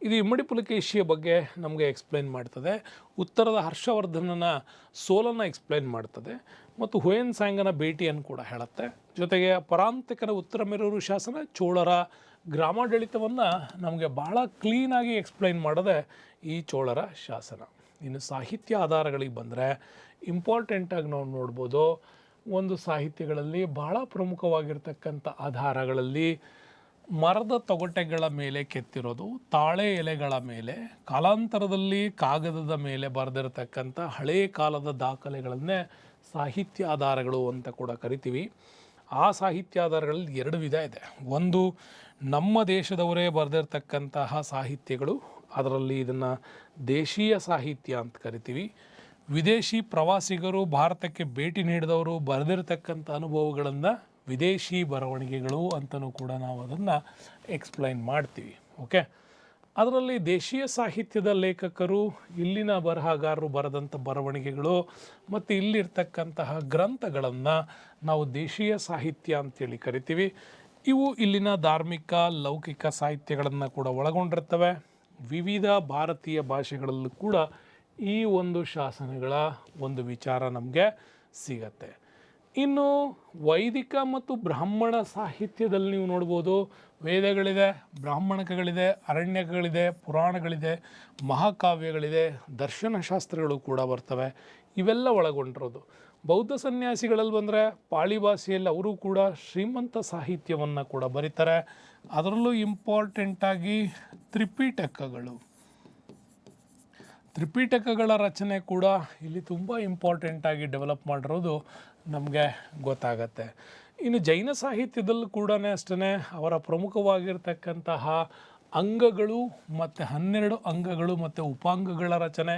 ಇದು ಇಮ್ಮಡಿ ಪುಲಕೇಶಿಯ ಬಗ್ಗೆ ನಮಗೆ ಎಕ್ಸ್ಪ್ಲೈನ್ ಮಾಡ್ತದೆ. ಉತ್ತರದ ಹರ್ಷವರ್ಧನನ ಸೋಲನ್ನು ಎಕ್ಸ್ಪ್ಲೈನ್ ಮಾಡ್ತದೆ ಮತ್ತು ಹುಯೆನ್ ಸಾಂಗನ ಭೇಟಿಯನ್ನು ಕೂಡ ಹೇಳುತ್ತೆ. ಜೊತೆಗೆ ಪರಾಂತಕನ ಉತ್ತರ ಮೆರೂರು ಶಾಸನ ಚೋಳರ ಗ್ರಾಮಾಡಳಿತವನ್ನು ನಮಗೆ ಬಹಳ ಕ್ಲೀನಾಗಿ ಎಕ್ಸ್ಪ್ಲೈನ್ ಮಾಡೋದೆ ಈ ಚೋಳರ ಶಾಸನ. ಇನ್ನು ಸಾಹಿತ್ಯ ಆಧಾರಗಳಿಗೆ ಬಂದರೆ ಇಂಪಾರ್ಟೆಂಟಾಗಿ ನಾವು ನೋಡ್ಬೋದು. ಒಂದು ಸಾಹಿತ್ಯಗಳಲ್ಲಿ ಬಹಳ ಪ್ರಮುಖವಾಗಿರ್ತಕ್ಕಂಥ ಆಧಾರಗಳಲ್ಲಿ ಮರದ ತೊಗಟೆಗಳ ಮೇಲೆ ಕೆತ್ತಿರೋದು, ತಾಳೆ ಎಲೆಗಳ ಮೇಲೆ, ಕಾಲಾಂತರದಲ್ಲಿ ಕಾಗದದ ಮೇಲೆ ಬರೆದಿರತಕ್ಕಂಥ ಹಳೆಯ ಕಾಲದ ದಾಖಲೆಗಳನ್ನೇ ಸಾಹಿತ್ಯ ಆಧಾರಗಳು ಅಂತ ಕೂಡ ಕರಿತೀವಿ. ಆ ಸಾಹಿತ್ಯ ಆಧಾರಗಳಲ್ಲಿ ಎರಡು ವಿಧ ಇದೆ. ಒಂದು ನಮ್ಮ ದೇಶದವರೇ ಬರೆದಿರ್ತಕ್ಕಂತಹ ಸಾಹಿತ್ಯಗಳು, ಅದರಲ್ಲಿ ಇದನ್ನು ದೇಶೀಯ ಸಾಹಿತ್ಯ ಅಂತ ಕರಿತೀವಿ. ವಿದೇಶಿ ಪ್ರವಾಸಿಗರು ಭಾರತಕ್ಕೆ ಭೇಟಿ ನೀಡಿದವರು ಬರೆದಿರ್ತಕ್ಕಂಥ ಅನುಭವಗಳನ್ನು ವಿದೇಶಿ ಬರವಣಿಗೆಗಳು ಅಂತಲೂ ಕೂಡ ನಾವು ಅದನ್ನು ಎಕ್ಸ್ಪ್ಲೈನ್ ಮಾಡ್ತೀವಿ. ಓಕೆ, ಅದರಲ್ಲಿ ದೇಶೀಯ ಸಾಹಿತ್ಯದ ಲೇಖಕರು, ಇಲ್ಲಿನ ಬರಹಗಾರರು ಬರೆದಂಥ ಬರವಣಿಗೆಗಳು ಮತ್ತು ಇಲ್ಲಿರ್ತಕ್ಕಂತಹ ಗ್ರಂಥಗಳನ್ನು ನಾವು ದೇಶೀಯ ಸಾಹಿತ್ಯ ಅಂತೇಳಿ ಕರಿತೀವಿ. ಇವು ಇಲ್ಲಿನ ಧಾರ್ಮಿಕ, ಲೌಕಿಕ ಸಾಹಿತ್ಯಗಳನ್ನು ಕೂಡ ಒಳಗೊಂಡಿರ್ತವೆ. ವಿವಿಧ ಭಾರತೀಯ ಭಾಷೆಗಳಲ್ಲೂ ಕೂಡ ಈ ಒಂದು ಶಾಸನಗಳ ಒಂದು ವಿಚಾರ ನಮಗೆ ಸಿಗತ್ತೆ. ಇನ್ನು ವೈದಿಕ ಮತ್ತು ಬ್ರಾಹ್ಮಣ ಸಾಹಿತ್ಯದಲ್ಲಿ ನೀವು ನೋಡ್ಬೋದು, ವೇದಗಳಿದೆ, ಬ್ರಾಹ್ಮಣಕಗಳಿದೆ, ಅರಣ್ಯಕಗಳಿದೆ, ಪುರಾಣಗಳಿದೆ, ಮಹಾಕಾವ್ಯಗಳಿದೆ, ದರ್ಶನಶಾಸ್ತ್ರಗಳು ಕೂಡ ಬರ್ತವೆ. ಇವೆಲ್ಲ ಒಳಗೊಂಡಿರೋದು. ಬೌದ್ಧ ಸನ್ಯಾಸಿಗಳಲ್ಲಿ ಬಂದರೆ ಪಾಳಿ ಭಾಷೆಯಲ್ಲಿ ಅವರು ಕೂಡ ಶ್ರೀಮಂತ ಸಾಹಿತ್ಯವನ್ನು ಕೂಡ ಬರೀತಾರೆ. ಅದರಲ್ಲೂ ಇಂಪಾರ್ಟೆಂಟಾಗಿ ತ್ರಿಪಿಟಕಗಳ ರಚನೆ ಕೂಡ ಇಲ್ಲಿ ತುಂಬ ಇಂಪಾರ್ಟೆಂಟಾಗಿ ಡೆವಲಪ್ ಮಾಡಿರೋದು ನಮಗೆ ಗೊತ್ತಾಗತ್ತೆ. ಇನ್ನು ಜೈನ ಸಾಹಿತ್ಯದಲ್ಲೂ ಕೂಡ ಅಷ್ಟೇ ಅವರ ಪ್ರಮುಖವಾಗಿರ್ತಕ್ಕಂತಹ ಅಂಗಗಳು ಮತ್ತು 12 ಅಂಗಗಳು ಮತ್ತು ಉಪಾಂಗಗಳ ರಚನೆ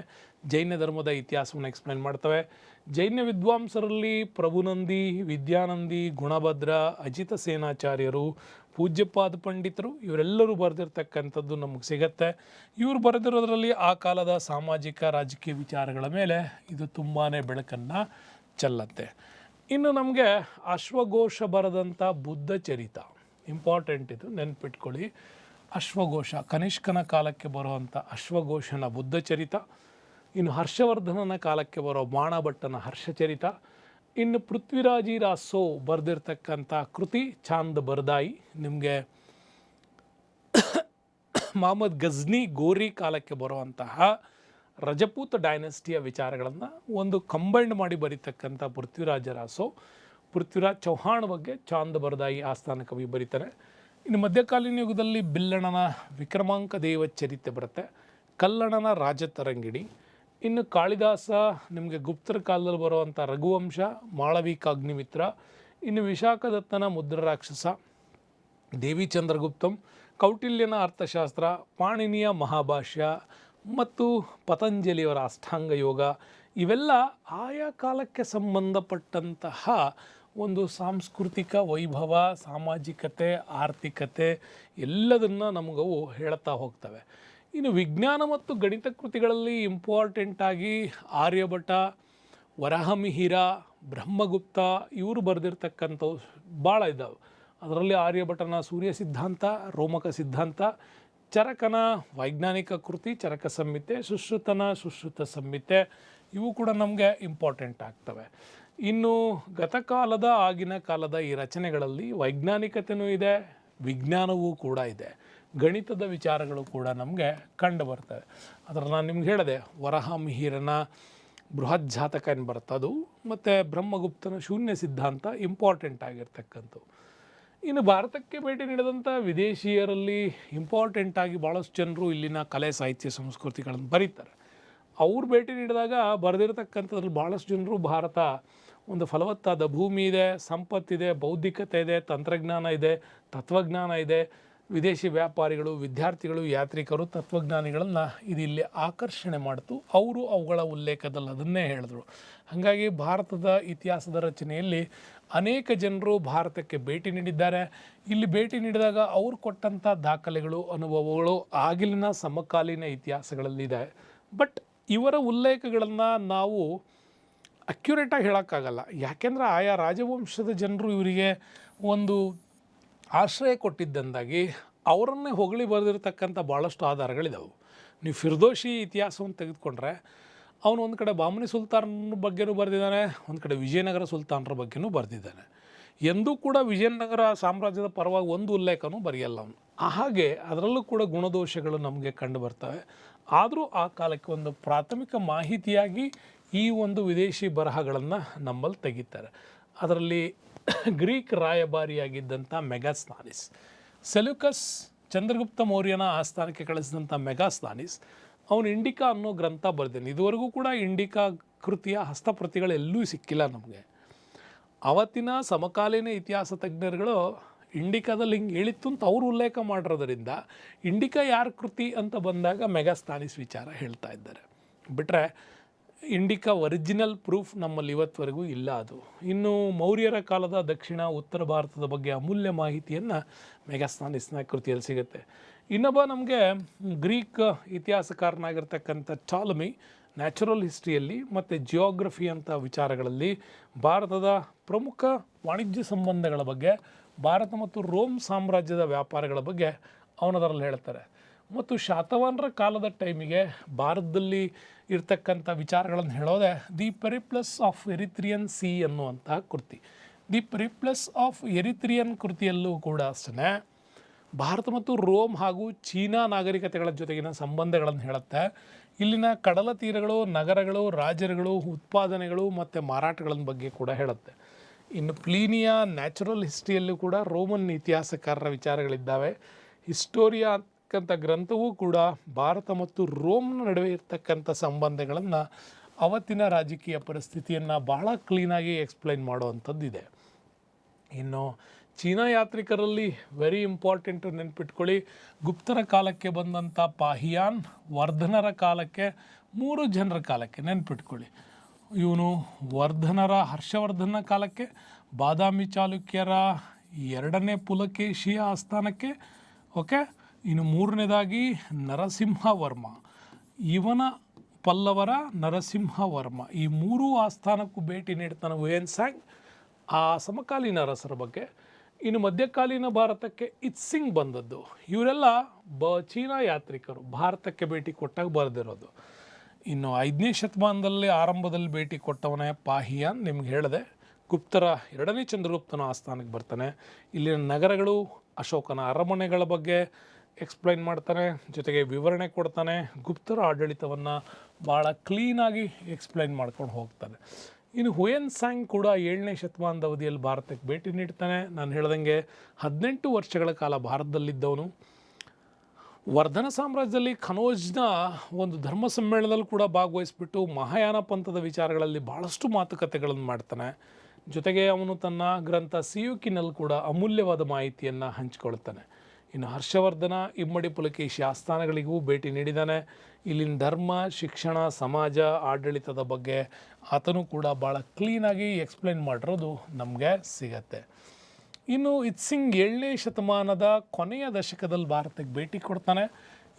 ಜೈನ ಧರ್ಮದ ಇತಿಹಾಸವನ್ನು ಎಕ್ಸ್ಪ್ಲೈನ್ ಮಾಡ್ತವೆ. ಜೈನ ವಿದ್ವಾಂಸರಲ್ಲಿ ಪ್ರಭುನಂದಿ, ವಿದ್ಯಾನಂದಿ, ಗುಣಭದ್ರ, ಅಜಿತ ಸೇನಾಚಾರ್ಯರು, ಪೂಜ್ಯಪಾದ ಪಂಡಿತರು ಇವರೆಲ್ಲರೂ ಬರೆದಿರ್ತಕ್ಕಂಥದ್ದು ನಮಗೆ ಸಿಗತ್ತೆ. ಇವರು ಬರೆದಿರೋದ್ರಲ್ಲಿ ಆ ಕಾಲದ ಸಾಮಾಜಿಕ ರಾಜಕೀಯ ವಿಚಾರಗಳ ಮೇಲೆ ಇದು ತುಂಬಾ ಬೆಳಕನ್ನು ಚೆಲ್ಲತ್ತೆ. ಇನ್ನು ನಮಗೆ ಅಶ್ವಘೋಷ ಬರೆದಂಥ ಬುದ್ಧ ಚರಿತ ಇಂಪಾರ್ಟೆಂಟ್, ಇದು ನೆನ್ಪಿಟ್ಕೊಳ್ಳಿ. ಅಶ್ವಘೋಷ ಕನಿಷ್ಕನ ಕಾಲಕ್ಕೆ ಬರುವಂಥ ಅಶ್ವಘೋಷನ ಬುದ್ಧ ಚರಿತ. ಇನ್ನು ಹರ್ಷವರ್ಧನನ ಕಾಲಕ್ಕೆ ಬರೋ ಬಾಣಭಟ್ಟನ ಹರ್ಷಚರಿತ. ಇನ್ನು ಪೃಥ್ವಿರಾಜಿರಾಸೋ ಬರೆದಿರ್ತಕ್ಕಂಥ ಕೃತಿ ಚಾಂದ್ ಬರ್ದಾಯಿ. ನಿಮಗೆ ಮೊಹಮ್ಮದ್ ಗಜ್ನಿ ಗೋರಿ ಕಾಲಕ್ಕೆ ಬರುವಂತಹ ರಜಪೂತ್ ಡೈನೆಸ್ಟಿಯ ವಿಚಾರಗಳನ್ನು ಒಂದು ಕಂಬೈಂಡ್ ಮಾಡಿ ಬರೀತಕ್ಕಂಥ ಪೃಥ್ವಿರಾಜರಾಸೋ. ಪೃಥ್ವಿರಾಜ್ ಚೌಹಾಣ್ ಬಗ್ಗೆ ಚಾಂದ್ ಬರ್ದಾಯಿ ಆಸ್ಥಾನ ಕವಿ ಬರೀತಾರೆ. ಇನ್ನು ಮಧ್ಯಕಾಲೀನ ಯುಗದಲ್ಲಿ ಬಿಲ್ಲಣ್ಣನ ವಿಕ್ರಮಾಂಕ ದೇವ ಚರಿತೆ ಬರುತ್ತೆ, ಕಲ್ಲಣ್ಣನ ರಾಜತರಂಗಿಣಿ. ಇನ್ನು ಕಾಳಿದಾಸ ನಿಮಗೆ ಗುಪ್ತರ ಕಾಲದಲ್ಲಿ ಬರುವಂಥ ರಘುವಂಶ, ಮಾಳವಿಕ ಅಗ್ನಿಮಿತ್ರ. ಇನ್ನು ವಿಶಾಖದತ್ತನ ಮುದ್ರರಾಕ್ಷಸ, ದೇವಿ ಚಂದ್ರಗುಪ್ತಂ, ಕೌಟಿಲ್ಯನ ಅರ್ಥಶಾಸ್ತ್ರ, ಪಾಣಿನಿಯ ಮಹಾಭಾಷ್ಯ ಮತ್ತು ಪತಂಜಲಿಯವರ ಅಷ್ಟಾಂಗ ಯೋಗ. ಇವೆಲ್ಲ ಆಯಾ ಕಾಲಕ್ಕೆ ಸಂಬಂಧಪಟ್ಟಂತಹ ಒಂದು ಸಾಂಸ್ಕೃತಿಕ ವೈಭವ, ಸಾಮಾಜಿಕತೆ, ಆರ್ಥಿಕತೆ ಎಲ್ಲದನ್ನು ನಮಗವು ಹೇಳ್ತಾ ಹೋಗ್ತವೆ. ಇನ್ನು ವಿಜ್ಞಾನ ಮತ್ತು ಗಣಿತ ಕೃತಿಗಳಲ್ಲಿ ಇಂಪಾರ್ಟೆಂಟಾಗಿ ಆರ್ಯಭಟ, ವರಹಮಿಹಿರ, ಬ್ರಹ್ಮಗುಪ್ತ ಇವರು ಬರೆದಿರ್ತಕ್ಕಂಥವು ಭಾಳ ಇದ್ದಾವೆ. ಅದರಲ್ಲಿ ಆರ್ಯಭಟನ ಸೂರ್ಯ ಸಿದ್ಧಾಂತ, ರೋಮಕ ಸಿದ್ಧಾಂತ, ಚರಕನ ವೈಜ್ಞಾನಿಕ ಕೃತಿ ಚರಕ ಸಂಹಿತೆ, ಸುಶ್ರುತನ ಸುಶ್ರುತ ಸಂಹಿತೆ, ಇವು ಕೂಡ ನಮಗೆ ಇಂಪಾರ್ಟೆಂಟ್ ಆಗ್ತವೆ. ಇನ್ನು ಗತಕಾಲದ ಆಗಿನ ಕಾಲದ ಈ ರಚನೆಗಳಲ್ಲಿ ವೈಜ್ಞಾನಿಕತೆಯೂ ಇದೆ, ವಿಜ್ಞಾನವೂ ಕೂಡ ಇದೆ, ಗಣಿತದ ವಿಚಾರಗಳು ಕೂಡ ನಮಗೆ ಕಂಡು ಬರ್ತವೆ. ಅದರ ನಾನು ನಿಮ್ಗೆ ಹೇಳಿದೆ, ವರಹ ಮಿಹಿರನ ಬೃಹತ್ ಜಾತಕ ಏನು ಬರ್ತದು ಮತ್ತು ಬ್ರಹ್ಮಗುಪ್ತನ ಶೂನ್ಯ ಸಿದ್ಧಾಂತ ಇಂಪಾರ್ಟೆಂಟ್ ಆಗಿರ್ತಕ್ಕಂಥವು. ಇನ್ನು ಭಾರತಕ್ಕೆ ಭೇಟಿ ನೀಡಿದಂಥ ವಿದೇಶಿಯರಲ್ಲಿ ಇಂಪಾರ್ಟೆಂಟಾಗಿ ಭಾಳಷ್ಟು ಜನರು ಇಲ್ಲಿನ ಕಲೆ, ಸಾಹಿತ್ಯ, ಸಂಸ್ಕೃತಿಗಳನ್ನು ಬರೀತಾರೆ. ಅವ್ರು ಭೇಟಿ ನೀಡಿದಾಗ ಬರೆದಿರ್ತಕ್ಕಂಥದ್ರಲ್ಲಿ ಭಾಳಷ್ಟು ಜನರು ಭಾರತ ಒಂದು ಫಲವತ್ತಾದ ಭೂಮಿ ಇದೆ, ಸಂಪತ್ತಿದೆ, ಬೌದ್ಧಿಕತೆ ಇದೆ, ತಂತ್ರಜ್ಞಾನ ಇದೆ, ತತ್ವಜ್ಞಾನ ಇದೆ. ವಿದೇಶಿ ವ್ಯಾಪಾರಿಗಳು, ವಿದ್ಯಾರ್ಥಿಗಳು, ಯಾತ್ರಿಕರು, ತತ್ವಜ್ಞಾನಿಗಳನ್ನು ಇದು ಇಲ್ಲಿ ಆಕರ್ಷಣೆ ಮಾಡ್ತು. ಅವರು ಅವುಗಳ ಉಲ್ಲೇಖದಲ್ಲಿ ಅದನ್ನೇ ಹೇಳಿದ್ರು. ಹಾಗಾಗಿ ಭಾರತದ ಇತಿಹಾಸದ ರಚನೆಯಲ್ಲಿ ಅನೇಕ ಜನರು ಭಾರತಕ್ಕೆ ಭೇಟಿ ನೀಡಿದ್ದಾರೆ. ಇಲ್ಲಿ ಭೇಟಿ ನೀಡಿದಾಗ ಅವ್ರು ಕೊಟ್ಟಂಥ ದಾಖಲೆಗಳು, ಅನುಭವಗಳು ಆಗಿಲಿನ ಸಮಕಾಲೀನ ಇತಿಹಾಸಗಳಲ್ಲಿದೆ. ಬಟ್ ಇವರ ಉಲ್ಲೇಖಗಳನ್ನು ನಾವು ಅಕ್ಯುರೇಟಾಗಿ ಹೇಳೋಕ್ಕಾಗಲ್ಲ. ಯಾಕೆಂದರೆ ಆಯಾ ರಾಜವಂಶದ ಜನರು ಇವರಿಗೆ ಒಂದು ಆಶ್ರಯ ಕೊಟ್ಟಿದ್ದಂದಾಗಿ ಅವರನ್ನೇ ಹೊಗಳಿ ಬರೆದಿರ್ತಕ್ಕಂಥ ಭಾಳಷ್ಟು ಆಧಾರಗಳಿದ್ದಾವೆ. ನೀವು ಫಿರ್ದೋಷಿ ಇತಿಹಾಸವನ್ನು ತೆಗೆದುಕೊಂಡ್ರೆ ಅವನು ಒಂದು ಕಡೆ ಬಾಮನಿ ಸುಲ್ತಾನರ ಬಗ್ಗೆನೂ ಬರೆದಿದ್ದಾನೆ, ಒಂದು ಕಡೆ ವಿಜಯನಗರ ಸುಲ್ತಾನರ ಬಗ್ಗೆನೂ ಬರೆದಿದ್ದಾನೆ. ಎಂದೂ ಕೂಡ ವಿಜಯನಗರ ಸಾಮ್ರಾಜ್ಯದ ಪರವಾಗಿ ಒಂದು ಉಲ್ಲೇಖನೂ ಬರೆಯಲ್ಲ ಅವನು. ಹಾಗೆ ಅದರಲ್ಲೂ ಕೂಡ ಗುಣದೋಷಗಳು ನಮಗೆ ಕಂಡು ಬರ್ತವೆ. ಆದರೂ ಆ ಕಾಲಕ್ಕೆ ಒಂದು ಪ್ರಾಥಮಿಕ ಮಾಹಿತಿಯಾಗಿ ಈ ಒಂದು ವಿದೇಶಿ ಬರಹಗಳನ್ನು ನಮ್ಮಲ್ಲಿ ತೆಗಿತಾರೆ. ಅದರಲ್ಲಿ ಗ್ರೀಕ್ ರಾಯಭಾರಿಯಾಗಿದ್ದಂಥ ಮೆಗಾಸ್ತಾನಿಸ್ ಸೆಲ್ಯೂಕಸ್ ಚಂದ್ರಗುಪ್ತ ಮೌರ್ಯನ ಆಸ್ಥಾನಕ್ಕೆ ಕಳಿಸಿದಂಥ ಮೆಗಾಸ್ತಾನಿಸ್ ಅವನು ಇಂಡಿಕಾ ಅನ್ನೋ ಗ್ರಂಥ ಬರೆದೇನೆ. ಇದುವರೆಗೂ ಕೂಡ ಇಂಡಿಕಾ ಕೃತಿಯ ಹಸ್ತಪ್ರತಿಗಳು ಎಲ್ಲೂ ಸಿಕ್ಕಿಲ್ಲ ನಮಗೆ. ಅವತ್ತಿನ ಸಮಕಾಲೀನ ಇತಿಹಾಸ ತಜ್ಞರುಗಳು ಇಂಡಿಕಾದಲ್ಲಿ ಹಿಂಗೆ ಹೇಳಿತ್ತು ಅಂತ ಅವರು ಉಲ್ಲೇಖ ಮಾಡಿರೋದರಿಂದ ಇಂಡಿಕಾ ಯಾರ ಕೃತಿ ಅಂತ ಬಂದಾಗ ಮೆಗಾಸ್ತಾನಿಸ್ ವಿಚಾರ ಹೇಳ್ತಾ ಇದ್ದಾರೆ. ಬಿಟ್ಟರೆ ಇಂಡಿಕಾ ಒರಿಜಿನಲ್ ಪ್ರೂಫ್ ನಮ್ಮಲ್ಲಿ ಇವತ್ತುವರೆಗೂ ಇಲ್ಲ. ಅದು ಇನ್ನು ಮೌರ್ಯರ ಕಾಲದ ದಕ್ಷಿಣ ಉತ್ತರ ಭಾರತದ ಬಗ್ಗೆ ಅಮೂಲ್ಯ ಮಾಹಿತಿಯನ್ನು ಮೆಗಾಸ್ತಾನಿಸ್ನ ಕೃತಿಯಲ್ಲಿ ಸಿಗುತ್ತೆ. ಇನ್ನೊಬ್ಬ ನಮಗೆ ಗ್ರೀಕ್ ಇತಿಹಾಸಕಾರನಾಗಿರ್ತಕ್ಕಂಥ ಟಾಲಮಿ ನ್ಯಾಚುರಲ್ ಹಿಸ್ಟ್ರಿಯಲ್ಲಿ ಮತ್ತು ಜಿಯೋಗ್ರಫಿ ಅಂತ ವಿಚಾರಗಳಲ್ಲಿ ಭಾರತದ ಪ್ರಮುಖ ವಾಣಿಜ್ಯ ಸಂಬಂಧಗಳ ಬಗ್ಗೆ, ಭಾರತ ಮತ್ತು ರೋಮ್ ಸಾಮ್ರಾಜ್ಯದ ವ್ಯಾಪಾರಗಳ ಬಗ್ಗೆ ಅವನದರಲ್ಲಿ ಹೇಳ್ತಾರೆ. ಮತ್ತು ಶಾತವಾಹನರ ಕಾಲದ ಟೈಮಿಗೆ ಭಾರತದಲ್ಲಿ ಇರ್ತಕ್ಕಂಥ ವಿಚಾರಗಳನ್ನು ಹೇಳೋದೆ ದಿ ಪೆರಿಪ್ಲಸ್ ಆಫ್ ಎರಿತ್ರಿಯನ್ ಸಿ ಅನ್ನುವಂತಹ ಕೃತಿ. ದಿ ಪೆರಿಪ್ಲಸ್ ಆಫ್ ಎರಿತ್ರಿಯನ್ ಕೃತಿಯಲ್ಲೂ ಕೂಡ ಅಷ್ಟೇ ಭಾರತ ಮತ್ತು ರೋಮ್ ಹಾಗೂ ಚೀನಾ ನಾಗರಿಕತೆಗಳ ಜೊತೆಗಿನ ಸಂಬಂಧಗಳನ್ನು ಹೇಳುತ್ತೆ. ಇಲ್ಲಿನ ಕಡಲ ತೀರಗಳು, ನಗರಗಳು, ರಾಜ್ಯಗಳು, ಉತ್ಪಾದನೆಗಳು ಮತ್ತು ಮಾರಾಟಗಳ ಬಗ್ಗೆ ಕೂಡ ಹೇಳುತ್ತೆ. ಇನ್ನು ಪ್ಲೀನಿಯ ನ್ಯಾಚುರಲ್ ಹಿಸ್ಟ್ರಿಯಲ್ಲೂ ಕೂಡ ರೋಮನ್ ಇತಿಹಾಸಕಾರರ ವಿಚಾರಗಳಿದ್ದಾವೆ. ಹಿಸ್ಟೋರಿಯಾ ಅಂತಕ್ಕಂಥ ಗ್ರಂಥವೂ ಕೂಡ ಭಾರತ ಮತ್ತು ರೋಮ್ನ ನಡುವೆ ಇರ್ತಕ್ಕಂಥ ಸಂಬಂಧಗಳನ್ನು, ಅವತ್ತಿನ ರಾಜಕೀಯ ಪರಿಸ್ಥಿತಿಯನ್ನು ಬಹಳ ಕ್ಲೀನಾಗಿ ಎಕ್ಸ್ಪ್ಲೈನ್ ಮಾಡುವಂಥದ್ದಿದೆ. ಇನ್ನು ಚೀನಾ ಯಾತ್ರಿಕರಲ್ಲಿ ವೆರಿ ಇಂಪಾರ್ಟೆಂಟು ನೆನ್ಪಿಟ್ಕೊಳ್ಳಿ, ಗುಪ್ತರ ಕಾಲಕ್ಕೆ ಬಂದಂಥ ಪಾಹಿಯಾನ್, ವರ್ಧನರ ಕಾಲಕ್ಕೆ, 3 ಜನರ ಕಾಲಕ್ಕೆ ನೆನ್ಪಿಟ್ಕೊಳ್ಳಿ. ಇವನು ಹರ್ಷವರ್ಧನ ಕಾಲಕ್ಕೆ, ಬಾದಾಮಿ ಚಾಲುಕ್ಯರ 2ನೇ ಪುಲಕೇಶಿಯ ಆಸ್ಥಾನಕ್ಕೆ, ಓಕೆ. ಇನ್ನು 3ನೇದಾಗಿ ನರಸಿಂಹವರ್ಮ, ಇವನ ಪಲ್ಲವರ ನರಸಿಂಹವರ್ಮ, ಈ 3 ಆಸ್ಥಾನಕ್ಕೂ ಭೇಟಿ ನೀಡ್ತಾನೆ ಹುಯೆನ್ ಸಾಂಗ್ ಆ ಸಮಕಾಲೀನ ಅರಸರ ಬಗ್ಗೆ. ಇನ್ನು ಮಧ್ಯಕಾಲೀನ ಭಾರತಕ್ಕೆ ಇತ್ಸಿಂಗ್ ಬಂದದ್ದು. ಇವರೆಲ್ಲ ಚೀನಾ ಯಾತ್ರಿಕರು ಭಾರತಕ್ಕೆ ಭೇಟಿ ಕೊಟ್ಟಾಗ ಬರೆದಿರೋದು. ಇನ್ನು 5ನೇ ಶತಮಾನದಲ್ಲಿ ಆರಂಭದಲ್ಲಿ ಭೇಟಿ ಕೊಟ್ಟವನೇ ಪಾಹಿಯಾನ್. ನಿಮ್ಗೆ ಹೇಳಿದೆ, ಗುಪ್ತರ 2ನೇ ಚಂದ್ರಗುಪ್ತನ ಆಸ್ಥಾನಕ್ಕೆ ಬರ್ತಾನೆ. ಇಲ್ಲಿನ ನಗರಗಳು, ಅಶೋಕನ ಅರಮನೆಗಳ ಬಗ್ಗೆ ಎಕ್ಸ್ಪ್ಲೈನ್ ಮಾಡ್ತಾನೆ, ಜೊತೆಗೆ ವಿವರಣೆ ಕೊಡ್ತಾನೆ. ಗುಪ್ತರ ಆಡಳಿತವನ್ನು ಭಾಳ ಕ್ಲೀನಾಗಿ ಎಕ್ಸ್ಪ್ಲೈನ್ ಮಾಡ್ಕೊಂಡು ಹೋಗ್ತಾನೆ. ಇನ್ನು ಹುಯೆನ್ ಸಾಂಗ್ ಕೂಡ 7ನೇ ಶತಮಾನದ ಅವಧಿಯಲ್ಲಿ ಭಾರತಕ್ಕೆ ಭೇಟಿ ನೀಡ್ತಾನೆ. ನಾನು ಹೇಳ್ದಂಗೆ 18 ವರ್ಷಗಳ ಕಾಲ ಭಾರತದಲ್ಲಿದ್ದವನು. ವರ್ಧನ ಸಾಮ್ರಾಜ್ಯದಲ್ಲಿ ಕನೋಜ್ನ ಒಂದು ಧರ್ಮ ಸಮ್ಮೇಳನದಲ್ಲಿ ಕೂಡ ಭಾಗವಹಿಸ್ಬಿಟ್ಟು ಮಹಾಯಾನ ಪಂಥದ ವಿಚಾರಗಳಲ್ಲಿ ಭಾಳಷ್ಟು ಮಾತುಕತೆಗಳನ್ನು ಮಾಡ್ತಾನೆ. ಜೊತೆಗೆ ಅವನು ತನ್ನ ಗ್ರಂಥ ಸಿಯುಕಿನಲ್ಲಿ ಕೂಡ ಅಮೂಲ್ಯವಾದ ಮಾಹಿತಿಯನ್ನು ಹಂಚಿಕೊಳ್ತಾನೆ. ಇನ್ನು ಹರ್ಷವರ್ಧನ, ಇಮ್ಮಡಿ ಪುಲಕೇಶಿ ಆಸ್ಥಾನಗಳಿಗೂ ಭೇಟಿ ನೀಡಿದ್ದಾನೆ. ಇಲ್ಲಿನ ಧರ್ಮ, ಶಿಕ್ಷಣ, ಸಮಾಜ, ಆಡಳಿತದ ಬಗ್ಗೆ ಆತನು ಕೂಡ ಭಾಳ ಕ್ಲೀನಾಗಿ ಎಕ್ಸ್ಪ್ಲೈನ್ ಮಾಡಿರೋದು ನಮಗೆ ಸಿಗತ್ತೆ. ಇನ್ನು ಇತ್ಸಿಂಗ್ 7ನೇ ಶತಮಾನದ ಕೊನೆಯ ದಶಕದಲ್ಲಿ ಭಾರತಕ್ಕೆ ಭೇಟಿ ಕೊಡ್ತಾನೆ.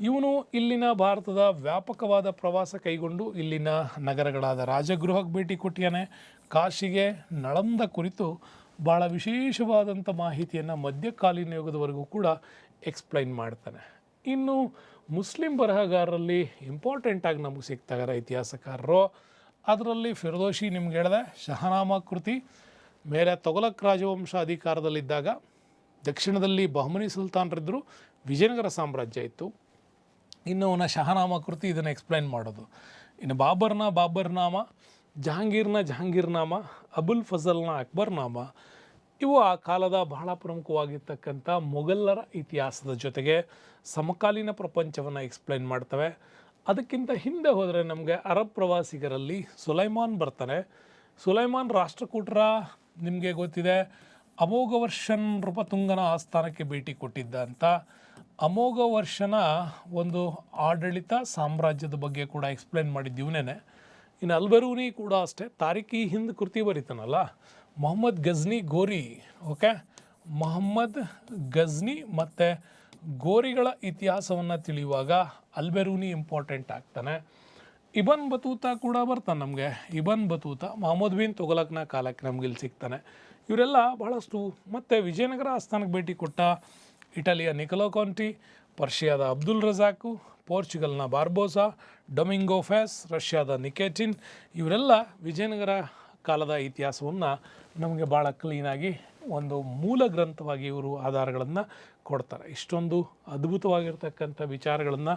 ಇವನು ಇಲ್ಲಿನ ಭಾರತದ ವ್ಯಾಪಕವಾದ ಪ್ರವಾಸ ಕೈಗೊಂಡು ಇಲ್ಲಿನ ನಗರಗಳಾದ ರಾಜಗೃಹಕ್ಕೆ ಭೇಟಿ ಕೊಟ್ಟಿಯಾನೆ. ಕಾಶಿಗೆ, ನಳಂದ ಕುರಿತು ಭಾಳ ವಿಶೇಷವಾದಂಥ ಮಾಹಿತಿಯನ್ನು ಮಧ್ಯಕಾಲೀನ ಯುಗದವರೆಗೂ ಕೂಡ ಎಕ್ಸ್ಪ್ಲೈನ್ ಮಾಡ್ತಾನೆ. ಇನ್ನು ಮುಸ್ಲಿಂ ಬರಹಗಾರರಲ್ಲಿ ಇಂಪಾರ್ಟೆಂಟಾಗಿ ನಮಗೆ ಸಿಗ್ತಾರೆ ಇತಿಹಾಸಕಾರರು. ಅದರಲ್ಲಿ ಫಿರ್ದೋಷಿ ನಿಮ್ಗೆ ಹೇಳಿದೆ, ಶಹನಾಮ ಕೃತಿ ಮೇಲೆ ತೊಗಲಕ್ ರಾಜವಂಶ ಅಧಿಕಾರದಲ್ಲಿದ್ದಾಗ ದಕ್ಷಿಣದಲ್ಲಿ ಬಹಮನಿ ಸುಲ್ತಾನರಿದ್ದರು, ವಿಜಯನಗರ ಸಾಮ್ರಾಜ್ಯ ಇತ್ತು. ಇನ್ನು ಅವನ ಶಹನಾಮ ಕೃತಿ ಇದನ್ನು ಎಕ್ಸ್ಪ್ಲೈನ್ ಮಾಡೋದು. ಇನ್ನು ಬಾಬರ್ನಾಮ, ಜಹಾಂಗೀರ್ನಾಮ, ಅಬುಲ್ ಫಜಲ್ನ ಅಕ್ಬರ್ನಾಮ, ಇವು ಆ ಕಾಲದ ಬಹಳ ಪ್ರಮುಖವಾಗಿರ್ತಕ್ಕಂಥ ಮೊಘಲರ ಇತಿಹಾಸದ ಜೊತೆಗೆ ಸಮಕಾಲೀನ ಪ್ರಪಂಚವನ್ನು ಎಕ್ಸ್ಪ್ಲೈನ್ ಮಾಡ್ತವೆ. ಅದಕ್ಕಿಂತ ಹಿಂದೆ ಹೋದರೆ ನಮಗೆ ಅರಬ್ ಪ್ರವಾಸಿಗರಲ್ಲಿ ಸುಲೈಮಾನ್ ಬರ್ತಾನೆ. ಸುಲೈಮಾನ್ ರಾಷ್ಟ್ರಕೂಟರ ನಿಮಗೆ ಗೊತ್ತಿದೆ ಅಮೋಘವರ್ಷನ್ ನೃಪತುಂಗನ ಆಸ್ಥಾನಕ್ಕೆ ಭೇಟಿ ಕೊಟ್ಟಿದ್ದ ಅಂತ. ಅಮೋಘವರ್ಷನ ಒಂದು ಆಡಳಿತ, ಸಾಮ್ರಾಜ್ಯದ ಬಗ್ಗೆ ಕೂಡ ಎಕ್ಸ್ಪ್ಲೈನ್ ಮಾಡಿದ್ದೀವನೇ. ಇನ್ನು ಅಲ್ಬೆರೂನಿ ಕೂಡ ಅಷ್ಟೇ ತಾರೀಖಿ ಹಿಂದ್ ಕೃತಿ ಬರೀತಾನಲ್ಲ, ಮೊಹಮ್ಮದ್ ಗಜ್ನಿ ಗೋರಿ, ಓಕೆ, ಮೊಹಮ್ಮದ್ ಗಜ್ನಿ ಮತ್ತು ಗೋರಿಗಳ ಇತಿಹಾಸವನ್ನು ತಿಳಿಯುವಾಗ ಅಲ್ಬೆರೂನಿ ಇಂಪಾರ್ಟೆಂಟ್ ಆಗ್ತಾನೆ. ಇಬನ್ ಬತೂತ ಕೂಡ ಬರ್ತಾನೆ ನಮಗೆ. ಇಬನ್ ಬತೂತ ಮಹಮ್ಮದ್ ಬಿನ್ ತೊಗಲಕ್ನ ಕಾಲಕ್ಕೆ ನಮ್ಗೆ ಇಲ್ಲಿ ಸಿಗ್ತಾನೆ. ಇವರೆಲ್ಲ ಬಹಳಷ್ಟು. ಮತ್ತು ವಿಜಯನಗರ ಆಸ್ಥಾನಕ್ಕೆ ಭೇಟಿ ಕೊಟ್ಟ ಇಟಲಿಯ ನಿಕೊಲೋ ಕಾಂಟಿ, ಪರ್ಷಿಯಾದ ಅಬ್ದುಲ್ ರಜಾಕು, ಪೋರ್ಚುಗಲ್ನ ಬಾರ್ಬೋಸಾ, ಡೊಮಿಂಗೋ ಫೆಸ್, ರಷ್ಯಾದ ನಿಕೇಟಿನ್, ಇವರೆಲ್ಲ ವಿಜಯನಗರ ಕಾಲದ ಇತಿಹಾಸವನ್ನು ನಮಗೆ ಭಾಳ ಕ್ಲೀನಾಗಿ ಒಂದು ಮೂಲ ಗ್ರಂಥವಾಗಿ ಇವರು ಆಧಾರಗಳನ್ನು ಕೊಡ್ತಾರೆ. ಇಷ್ಟೊಂದು ಅದ್ಭುತವಾಗಿರ್ತಕ್ಕಂಥ ವಿಚಾರಗಳನ್ನು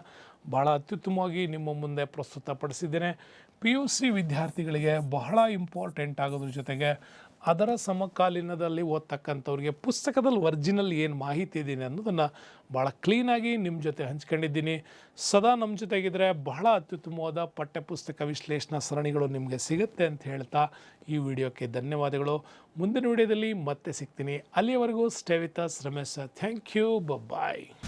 ಭಾಳ ಅತ್ಯುತ್ತಮವಾಗಿ ನಿಮ್ಮ ಮುಂದೆ ಪ್ರಸ್ತುತಪಡಿಸಿದ್ದೇನೆ. PUC ವಿದ್ಯಾರ್ಥಿಗಳಿಗೆ ಬಹಳ ಇಂಪಾರ್ಟೆಂಟ್ ಆಗೋದ್ರ ಜೊತೆಗೆ ಅದರ ಸಮಕಾಲೀನದಲ್ಲಿ ಓದ್ತಕ್ಕಂಥವ್ರಿಗೆ ಪುಸ್ತಕದಲ್ಲಿ ಒರಿಜಿನಲ್ ಏನು ಮಾಹಿತಿ ಇದೆ ಅನ್ನೋದನ್ನು ಭಾಳ ಕ್ಲೀನಾಗಿ ನಿಮ್ಮ ಜೊತೆ ಹಂಚ್ಕೊಂಡಿದ್ದೀನಿ. ಸದಾ ನಮ್ಮ ಜೊತೆಗಿದ್ರೆ ಬಹಳ ಅತ್ಯುತ್ತಮವಾದ ಪಠ್ಯಪುಸ್ತಕ ವಿಶ್ಲೇಷಣಾ ಸರಣಿಗಳು ನಿಮಗೆ ಸಿಗುತ್ತೆ ಅಂತ ಹೇಳ್ತಾ ಈ ವಿಡಿಯೋಕ್ಕೆ ಧನ್ಯವಾದಗಳು. ಮುಂದಿನ ವಿಡಿಯೋದಲ್ಲಿ ಮತ್ತೆ ಸಿಗ್ತೀನಿ. ಅಲ್ಲಿಯವರೆಗೂ stay with us. Ramesh, thank you, bye.